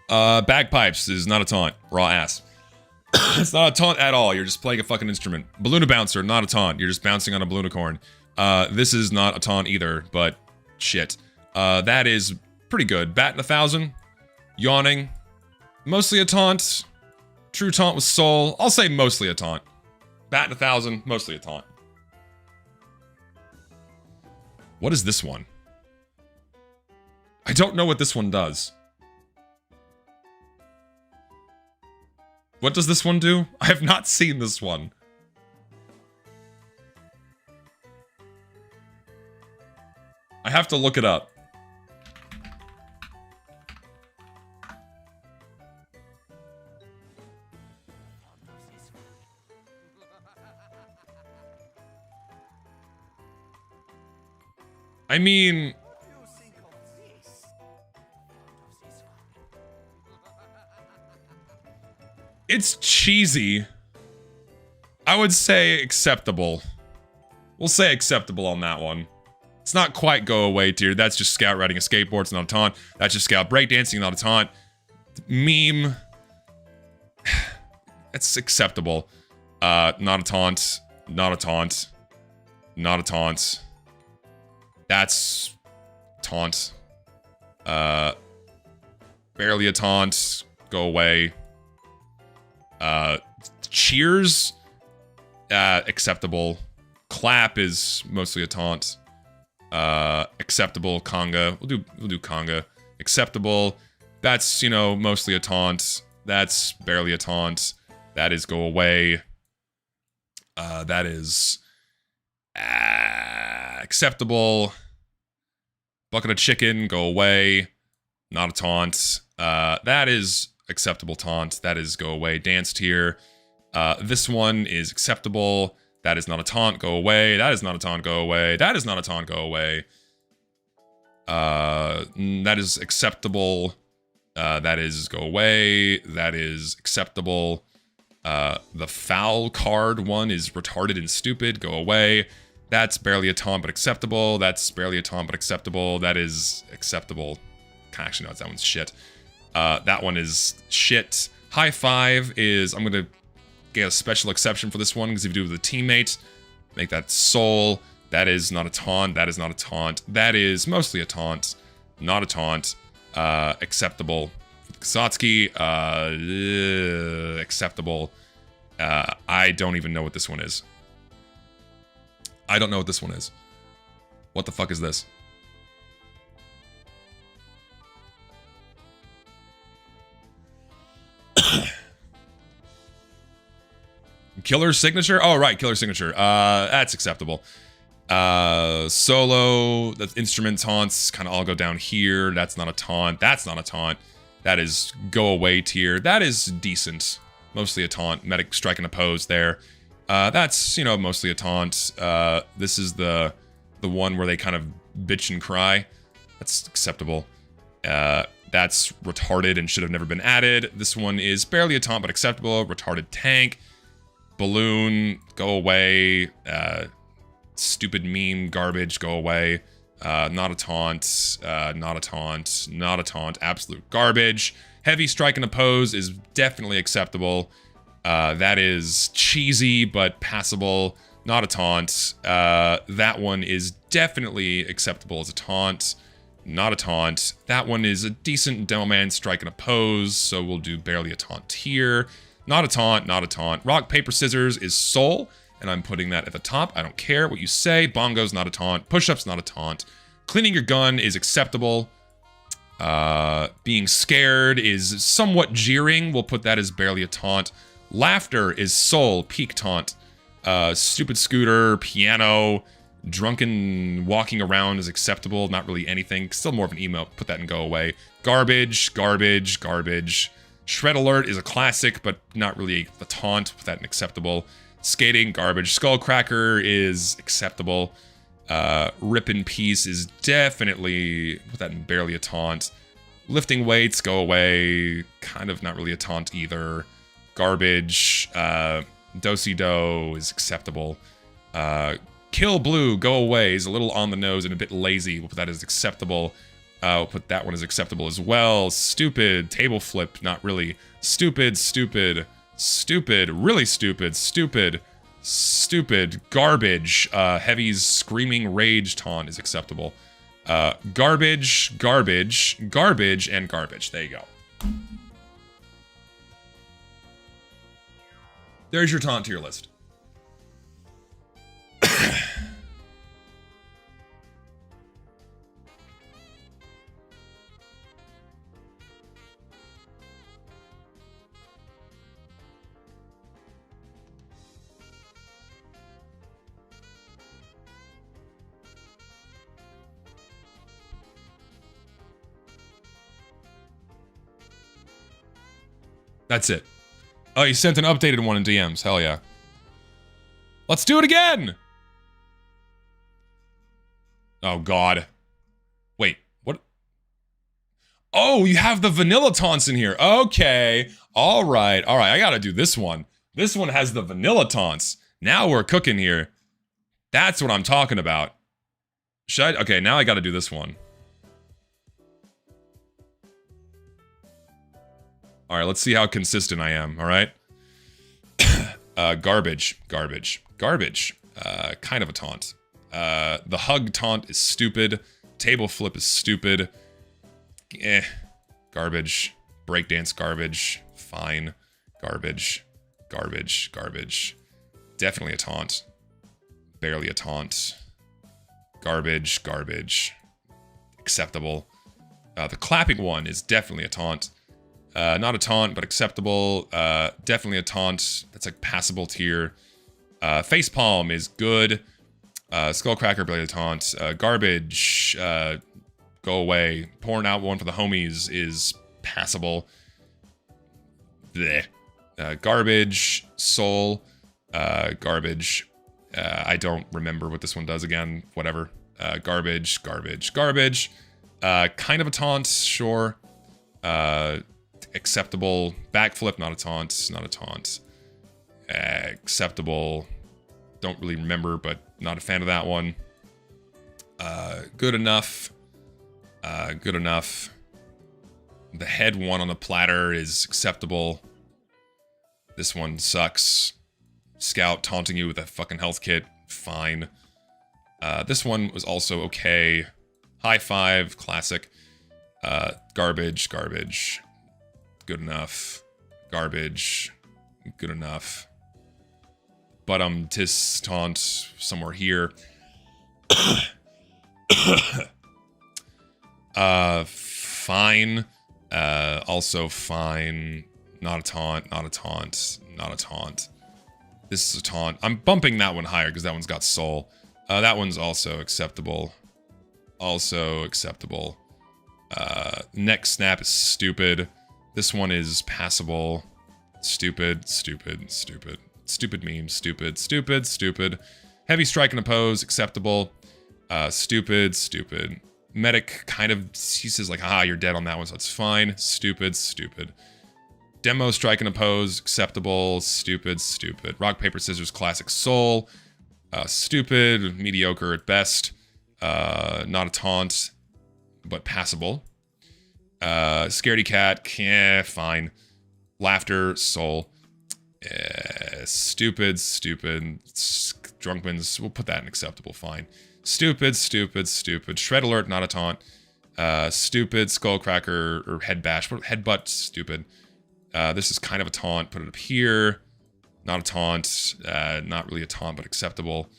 Bagpipes is not a taunt. Raw ass. It's not a taunt at all. You're just playing a fucking instrument. Balloon bouncer, not a taunt. You're just bouncing on a balloonicorn. This is not a taunt either, but shit. That is pretty good. Bat in 1,000. Yawning. Mostly a taunt. True taunt with soul. I'll say mostly a taunt. Bat in 1,000. Mostly a taunt. What is this one? I don't know what this one does. What does this one do? I have not seen this one. I have to look it up. I mean... it's cheesy. I would say acceptable. We'll say acceptable on that one. It's not quite go away tier. That's just Scout riding a skateboard. It's not a taunt. That's just Scout breakdancing, not a taunt. Meme. It's acceptable. Not a taunt. Not a taunt. Not a taunt. That's taunt. Barely a taunt. Go away. Cheers. Acceptable. Clap is mostly a taunt. Acceptable. Conga. We'll do conga. Acceptable. That's, you know, mostly a taunt. That's barely a taunt. That is go away. That is acceptable. Bucket of chicken, go away. Not a taunt. That is acceptable taunt. That is go away. Danced here. This one is acceptable. That is not a taunt, go away. That is not a taunt, go away. That is not a taunt, go away. That is acceptable. That is go away. That is acceptable. The foul card one is retarded and stupid, go away. That's barely a taunt, but acceptable. That's barely a taunt, but acceptable. That is acceptable. Actually, no, that one's shit. That one is shit. High five is, I'm gonna get a special exception for this one, because if you do it with a teammate, make that soul. That is not a taunt. That is not a taunt. That is mostly a taunt. Not a taunt. Acceptable. Kasatsuki, acceptable. I don't even know what this one is. I don't know what this one is. What the fuck is this? Killer signature? Oh, right, killer signature. That's acceptable. Solo, the instrument taunts kind of all go down here. That's not a taunt. That's not a taunt. That is go away tier. That is decent. Mostly a taunt. Medic striking a pose there. That's, you know, mostly a taunt. This is the one where they kind of bitch and cry. That's acceptable. That's retarded and should have never been added. This one is barely a taunt, but acceptable. Retarded tank. Balloon, go away. Stupid meme, garbage, go away. Not a taunt, not a taunt, not a taunt, absolute garbage. Heavy strike and oppose is definitely acceptable. That is cheesy, but passable. Not a taunt. That one is definitely acceptable as a taunt. Not a taunt. That one is a decent demo man strike and oppose, so we'll do barely a taunt here. Not a taunt, not a taunt. Rock, paper, scissors is soul, and I'm putting that at the top. I don't care what you say. Bongo's not a taunt. Push-up's not a taunt. Cleaning your gun is acceptable. Being scared is somewhat jeering. We'll put that as barely a taunt. Laughter is soul, peak taunt. Stupid scooter, piano, drunken walking around is acceptable. Not really anything. Still more of an emo. Put that in go away. Garbage, garbage, garbage. Shred alert is a classic, but not really a taunt. Put that in acceptable. Skating, garbage. Skullcracker is acceptable. Rip in peace is definitely, put that in barely a taunt. Lifting weights, go away. Kind of not really a taunt either. Garbage. Do-si-do is acceptable. Kill blue, go away is a little on the nose and a bit lazy. We'll put that as acceptable. We'll put that one as acceptable as well. Stupid. Table flip, not really. Stupid, stupid, stupid, really stupid, stupid, stupid. Garbage. Heavy's screaming rage taunt is acceptable. Garbage, garbage, garbage, and garbage. There you go. There's your taunt tier list. That's it. Oh, you sent an updated one in DMs. Hell yeah. Let's do it again! Oh, God. Wait, what? Oh, you have the vanilla taunts in here. Okay. All right. All right, I gotta do this one. This one has the vanilla taunts. Now we're cooking here. That's what I'm talking about. Should I? Okay, now I gotta do this one. All right, let's see how consistent I am, all right? Garbage, garbage, garbage. Kind of a taunt. The hug taunt is stupid. Table flip is stupid. Garbage. Breakdance garbage. Fine. Garbage. Garbage. Garbage. Definitely a taunt. Barely a taunt. Garbage, garbage. Acceptable. The clapping one is definitely a taunt. Not a taunt, but acceptable. Definitely a taunt. That's like passable tier. Facepalm is good. Skullcracker, barely a taunt. Garbage, go away. Pouring out one for the homies is passable. Blech. Garbage, soul, garbage. I don't remember what this one does again. Whatever. Garbage, garbage, garbage. Kind of a taunt, sure. Acceptable. Backflip, not a taunt, not a taunt. Acceptable. Don't really remember, but not a fan of that one. Good enough. Good enough. The head one on the platter is acceptable. This one sucks. Scout taunting you with a fucking health kit. Fine. This one was also okay. High five. Classic. Garbage. Garbage. Good enough. Garbage. Good enough. But tis taunt somewhere here. Fine. Also fine. Not a taunt, not a taunt, not a taunt. This is a taunt. I'm bumping that one higher because that one's got soul. That one's also acceptable. Also acceptable. Neck snap is stupid. This one is passable. Stupid, stupid, stupid. Stupid meme, stupid, stupid, stupid. Heavy strike and oppose, acceptable. Stupid, stupid. Medic kind of, he says like, haha, you're dead on that one, so it's fine. Stupid, stupid. Demo, strike, and oppose, acceptable. Stupid, stupid. Rock, paper, scissors, classic soul. Stupid, mediocre at best. Not a taunt, but passable. Scaredy cat, fine. Laughter, soul. Stupid, stupid. Drunkman's, we'll put that in acceptable, fine. Stupid, stupid, stupid. Shred alert, not a taunt. Stupid, skullcracker, or head bash. Headbutt, stupid. This is kind of a taunt. Put it up here. Not a taunt. Not really a taunt, but acceptable.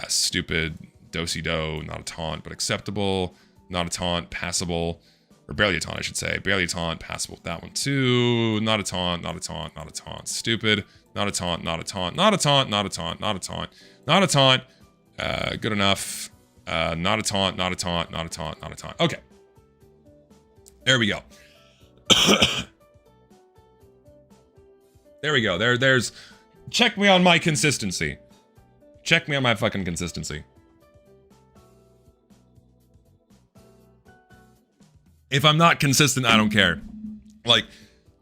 Stupid. Do-si-do. Not a taunt, but acceptable. Not a taunt. Passable. Or barely a taunt, I should say. Barely a taunt. Passable with that one, too. Not a taunt. Not a taunt. Not a taunt. Stupid. Not a taunt. Not a taunt. Not a taunt. Not a taunt. Not a taunt. Not a taunt. Good enough. Not a taunt. Not a taunt. Not a taunt. Not a taunt. Okay. There we go. There we go. There's... Check me on my consistency. Check me on my fucking consistency. If I'm not consistent, I don't care. Like,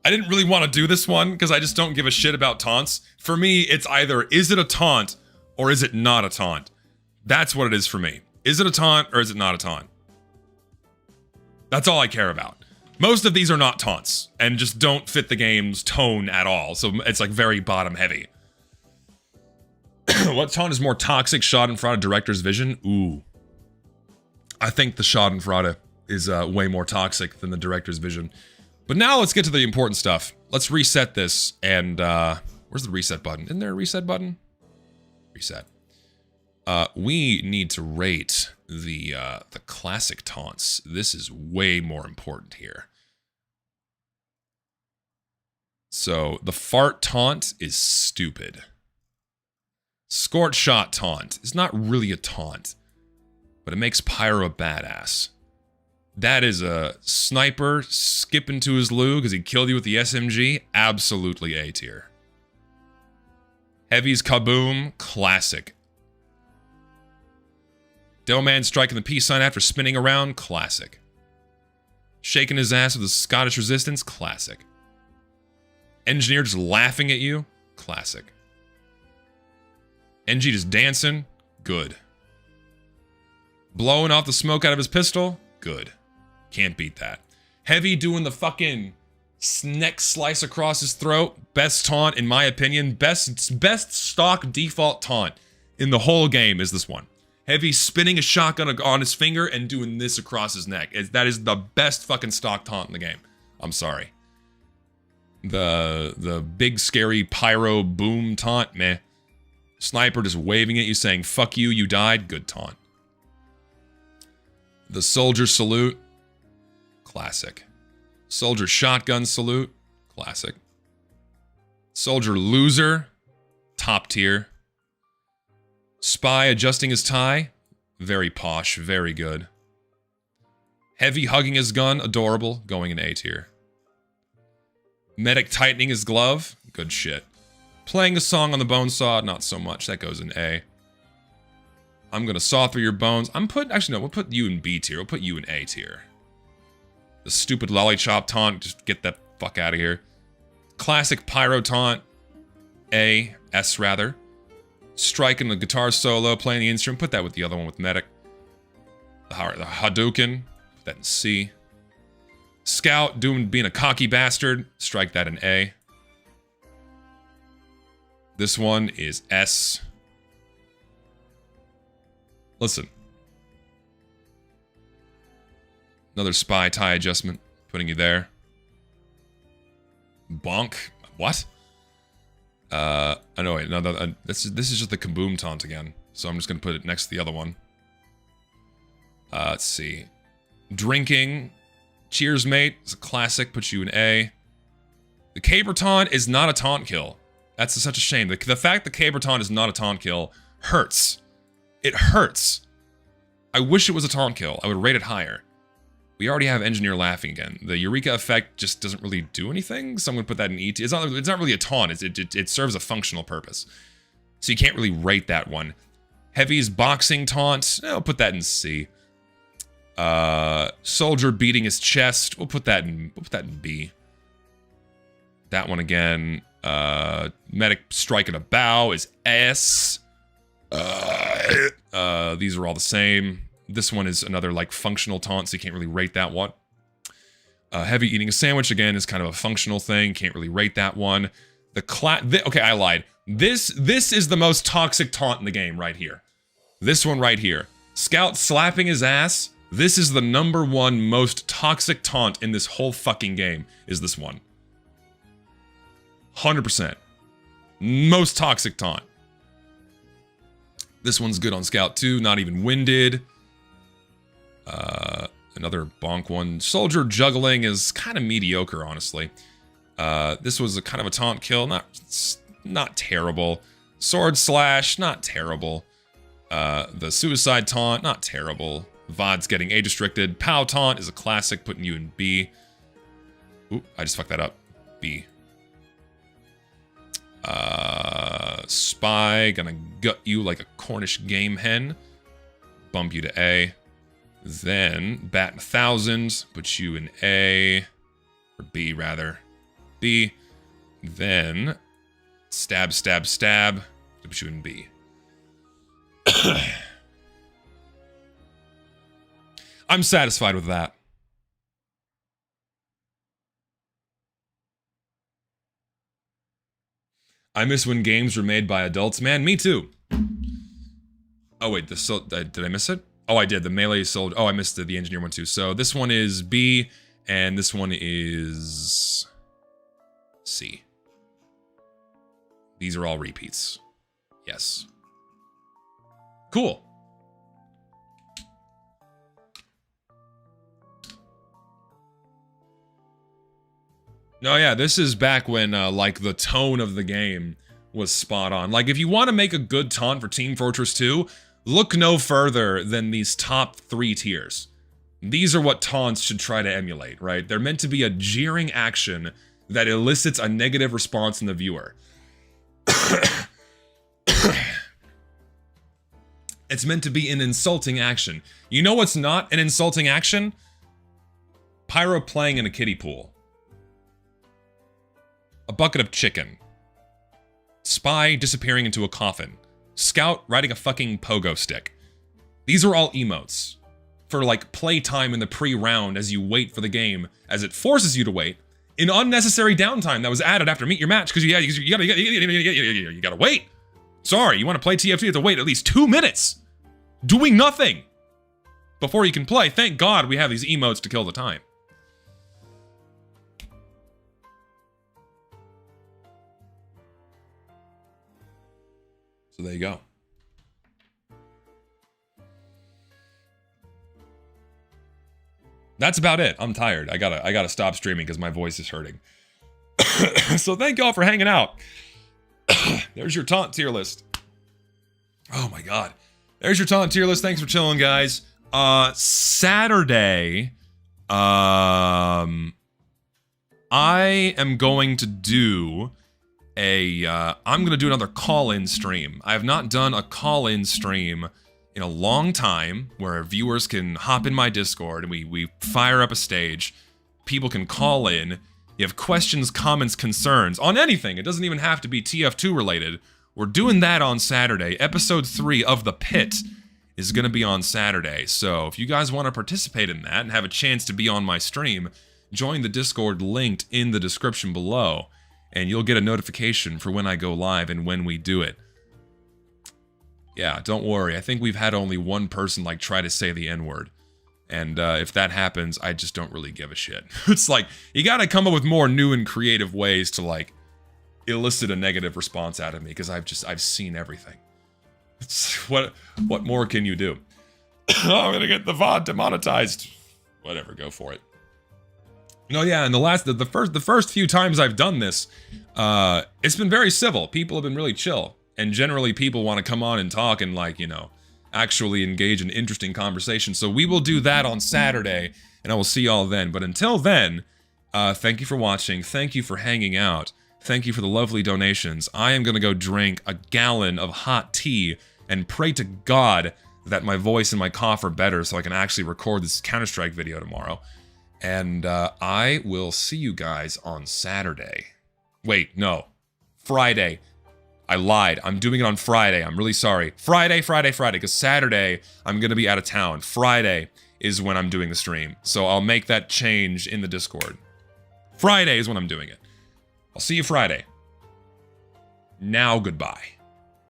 I didn't really want to do this one because I just don't give a shit about taunts. For me, it's either, is it a taunt or is it not a taunt? That's what it is for me. Is it a taunt or is it not a taunt? That's all I care about. Most of these are not taunts and just don't fit the game's tone at all. So it's like very bottom heavy. What taunt is more toxic? Schadenfreude, director's vision? Ooh. I think the Schadenfreude is way more toxic than the director's vision. But now let's get to the important stuff. Let's reset this and where's the reset button? Isn't there a reset button? Reset. We need to rate the classic taunts. This is way more important here. So the fart taunt is stupid. Scorch shot taunt is not really a taunt, but it makes Pyro a badass. That is a sniper skipping to his loo because he killed you with the SMG. Absolutely A tier. Heavy's kaboom, classic. Doman striking the peace sign after spinning around, classic. Shaking his ass with the Scottish resistance, classic. Engineer just laughing at you, classic. NG just dancing, good. Blowing off the smoke out of his pistol, good. Can't beat that. Heavy doing the fucking neck slice across his throat, best taunt in my opinion. Best stock default taunt in the whole game is this one. Heavy spinning a shotgun on his finger and doing this across his neck. That is the best fucking stock taunt in the game. I'm sorry. The big scary pyro boom taunt, meh. Sniper just waving at you saying, fuck you, you died. Good taunt. The soldier salute. Classic. Soldier shotgun salute. Classic. Soldier loser. Top tier. Spy adjusting his tie. Very posh. Very good. Heavy hugging his gun. Adorable. Going in A tier. Medic tightening his glove. Good shit. Playing a song on the bone saw. Not so much. That goes in A. I'm gonna saw through your bones. Actually, no. We'll put you in B tier. We'll put you in A tier. The stupid lollipop taunt. Just get that fuck out of here. Classic pyro taunt. A. S rather. Striking the guitar solo. Playing the instrument. Put that with the other one with medic. The Hadouken. Put that in C. Scout being a cocky bastard. Strike that in A. This one is S. Listen. Another spy tie adjustment. Putting you there. Bonk. What? I know, wait, no, this is just the kaboom taunt again. So I'm just gonna put it next to the other one. Let's see. Drinking. Cheers, mate. It's a classic. Puts you in A. The caber taunt is not a taunt kill. That's such a shame. The fact that caber taunt is not a taunt kill hurts. It hurts. I wish it was a taunt kill. I would rate it higher. We already have engineer laughing again. The Eureka effect just doesn't really do anything. Someone put that in ET. It's not really a taunt. It serves a functional purpose. So you can't really rate that one. Heavy's boxing taunt. I'll put that in C. Soldier beating his chest. We'll put that in B. That one again. Medic striking a bow is S. These are all the same. This one is another like functional taunt, so you can't really rate that one. Heavy eating a sandwich again is kind of a functional thing. Can't really rate that one. Okay, I lied. This is the most toxic taunt in the game right here. This one right here. Scout slapping his ass. This is the #1 most toxic taunt in this whole fucking game. Is this one? 100%. Most toxic taunt. This one's good on Scout too. Not even winded. Another bonk one. Soldier juggling is kind of mediocre, honestly. This was a kind of a taunt kill. Not terrible. Sword slash, not terrible. The suicide taunt, not terrible. VOD's getting age restricted. Pow taunt is a classic, putting you in B. Oop, I just fucked that up. B. Spy, gonna gut you like a Cornish game hen. Bump you to A. Then, bat 1,000, put you in A. Or B, rather. B. Then, stab, stab, stab, put you in B. I'm satisfied with that. I miss when games were made by adults. Man, me too. Oh, wait, did I miss it? Oh, I did. The melee soldier. Oh, I missed the engineer one too. So this one is B, and this one is C. These are all repeats. Yes. Cool. No, yeah, this is back when, like, the tone of the game was spot on. Like, if you want to make a good taunt for Team Fortress 2, look no further than these top 3 tiers. These are what taunts should try to emulate, right? They're meant to be a jeering action that elicits a negative response in the viewer. It's meant to be an insulting action. You know what's not an insulting action? Pyro playing in a kiddie pool. A bucket of chicken. Spy disappearing into a coffin. Scout riding a fucking pogo stick. These are all emotes. For like playtime in the pre-round as you wait for the game, as it forces you to wait. In unnecessary downtime that was added after meet your match, because you gotta wait. Sorry, you want to play tf2, you have to wait at least 2 minutes. Doing nothing. Before you can play. Thank God we have these emotes to kill the time. So there you go. That's about it. I'm tired. I gotta stop streaming because my voice is hurting. So thank y'all for hanging out. There's your taunt tier list. Oh my god. There's your taunt tier list. Thanks for chilling, guys. Saturday, I am going to do I'm gonna do another call-in stream. I have not done a call-in stream in a long time where viewers can hop in my Discord and we fire up a stage. People can call in. You have questions, comments, concerns on anything. It doesn't even have to be TF2 related. We're doing that on Saturday. Episode 3 of The Pit is going to be on Saturday. So if you guys want to participate in that and have a chance to be on my stream, join the Discord linked in the description below, and you'll get a notification for when I go live and when we do it. Yeah, don't worry. I think we've had only one person like try to say the N-word. And if that happens, I just don't really give a shit. It's like, you gotta come up with more new and creative ways to like elicit a negative response out of me, because I've seen everything. It's, what more can you do? Oh, I'm gonna get the VOD demonetized. Whatever, go for it. No, yeah, and the first few times I've done this, it's been very civil. People have been really chill. And generally people want to come on and talk and like, you know, actually engage in interesting conversation. So we will do that on Saturday, and I will see y'all then. But until then, thank you for watching. Thank you for hanging out. Thank you for the lovely donations. I am going to go drink a gallon of hot tea and pray to God that my voice and my cough are better so I can actually record this Counter-Strike video tomorrow. And I will see you guys on Saturday. Wait, no. Friday. I lied. I'm doing it on Friday. I'm really sorry. Friday, because Saturday, I'm going to be out of town. Friday is when I'm doing the stream. So I'll make that change in the Discord. Friday is when I'm doing it. I'll see you Friday. Now, goodbye.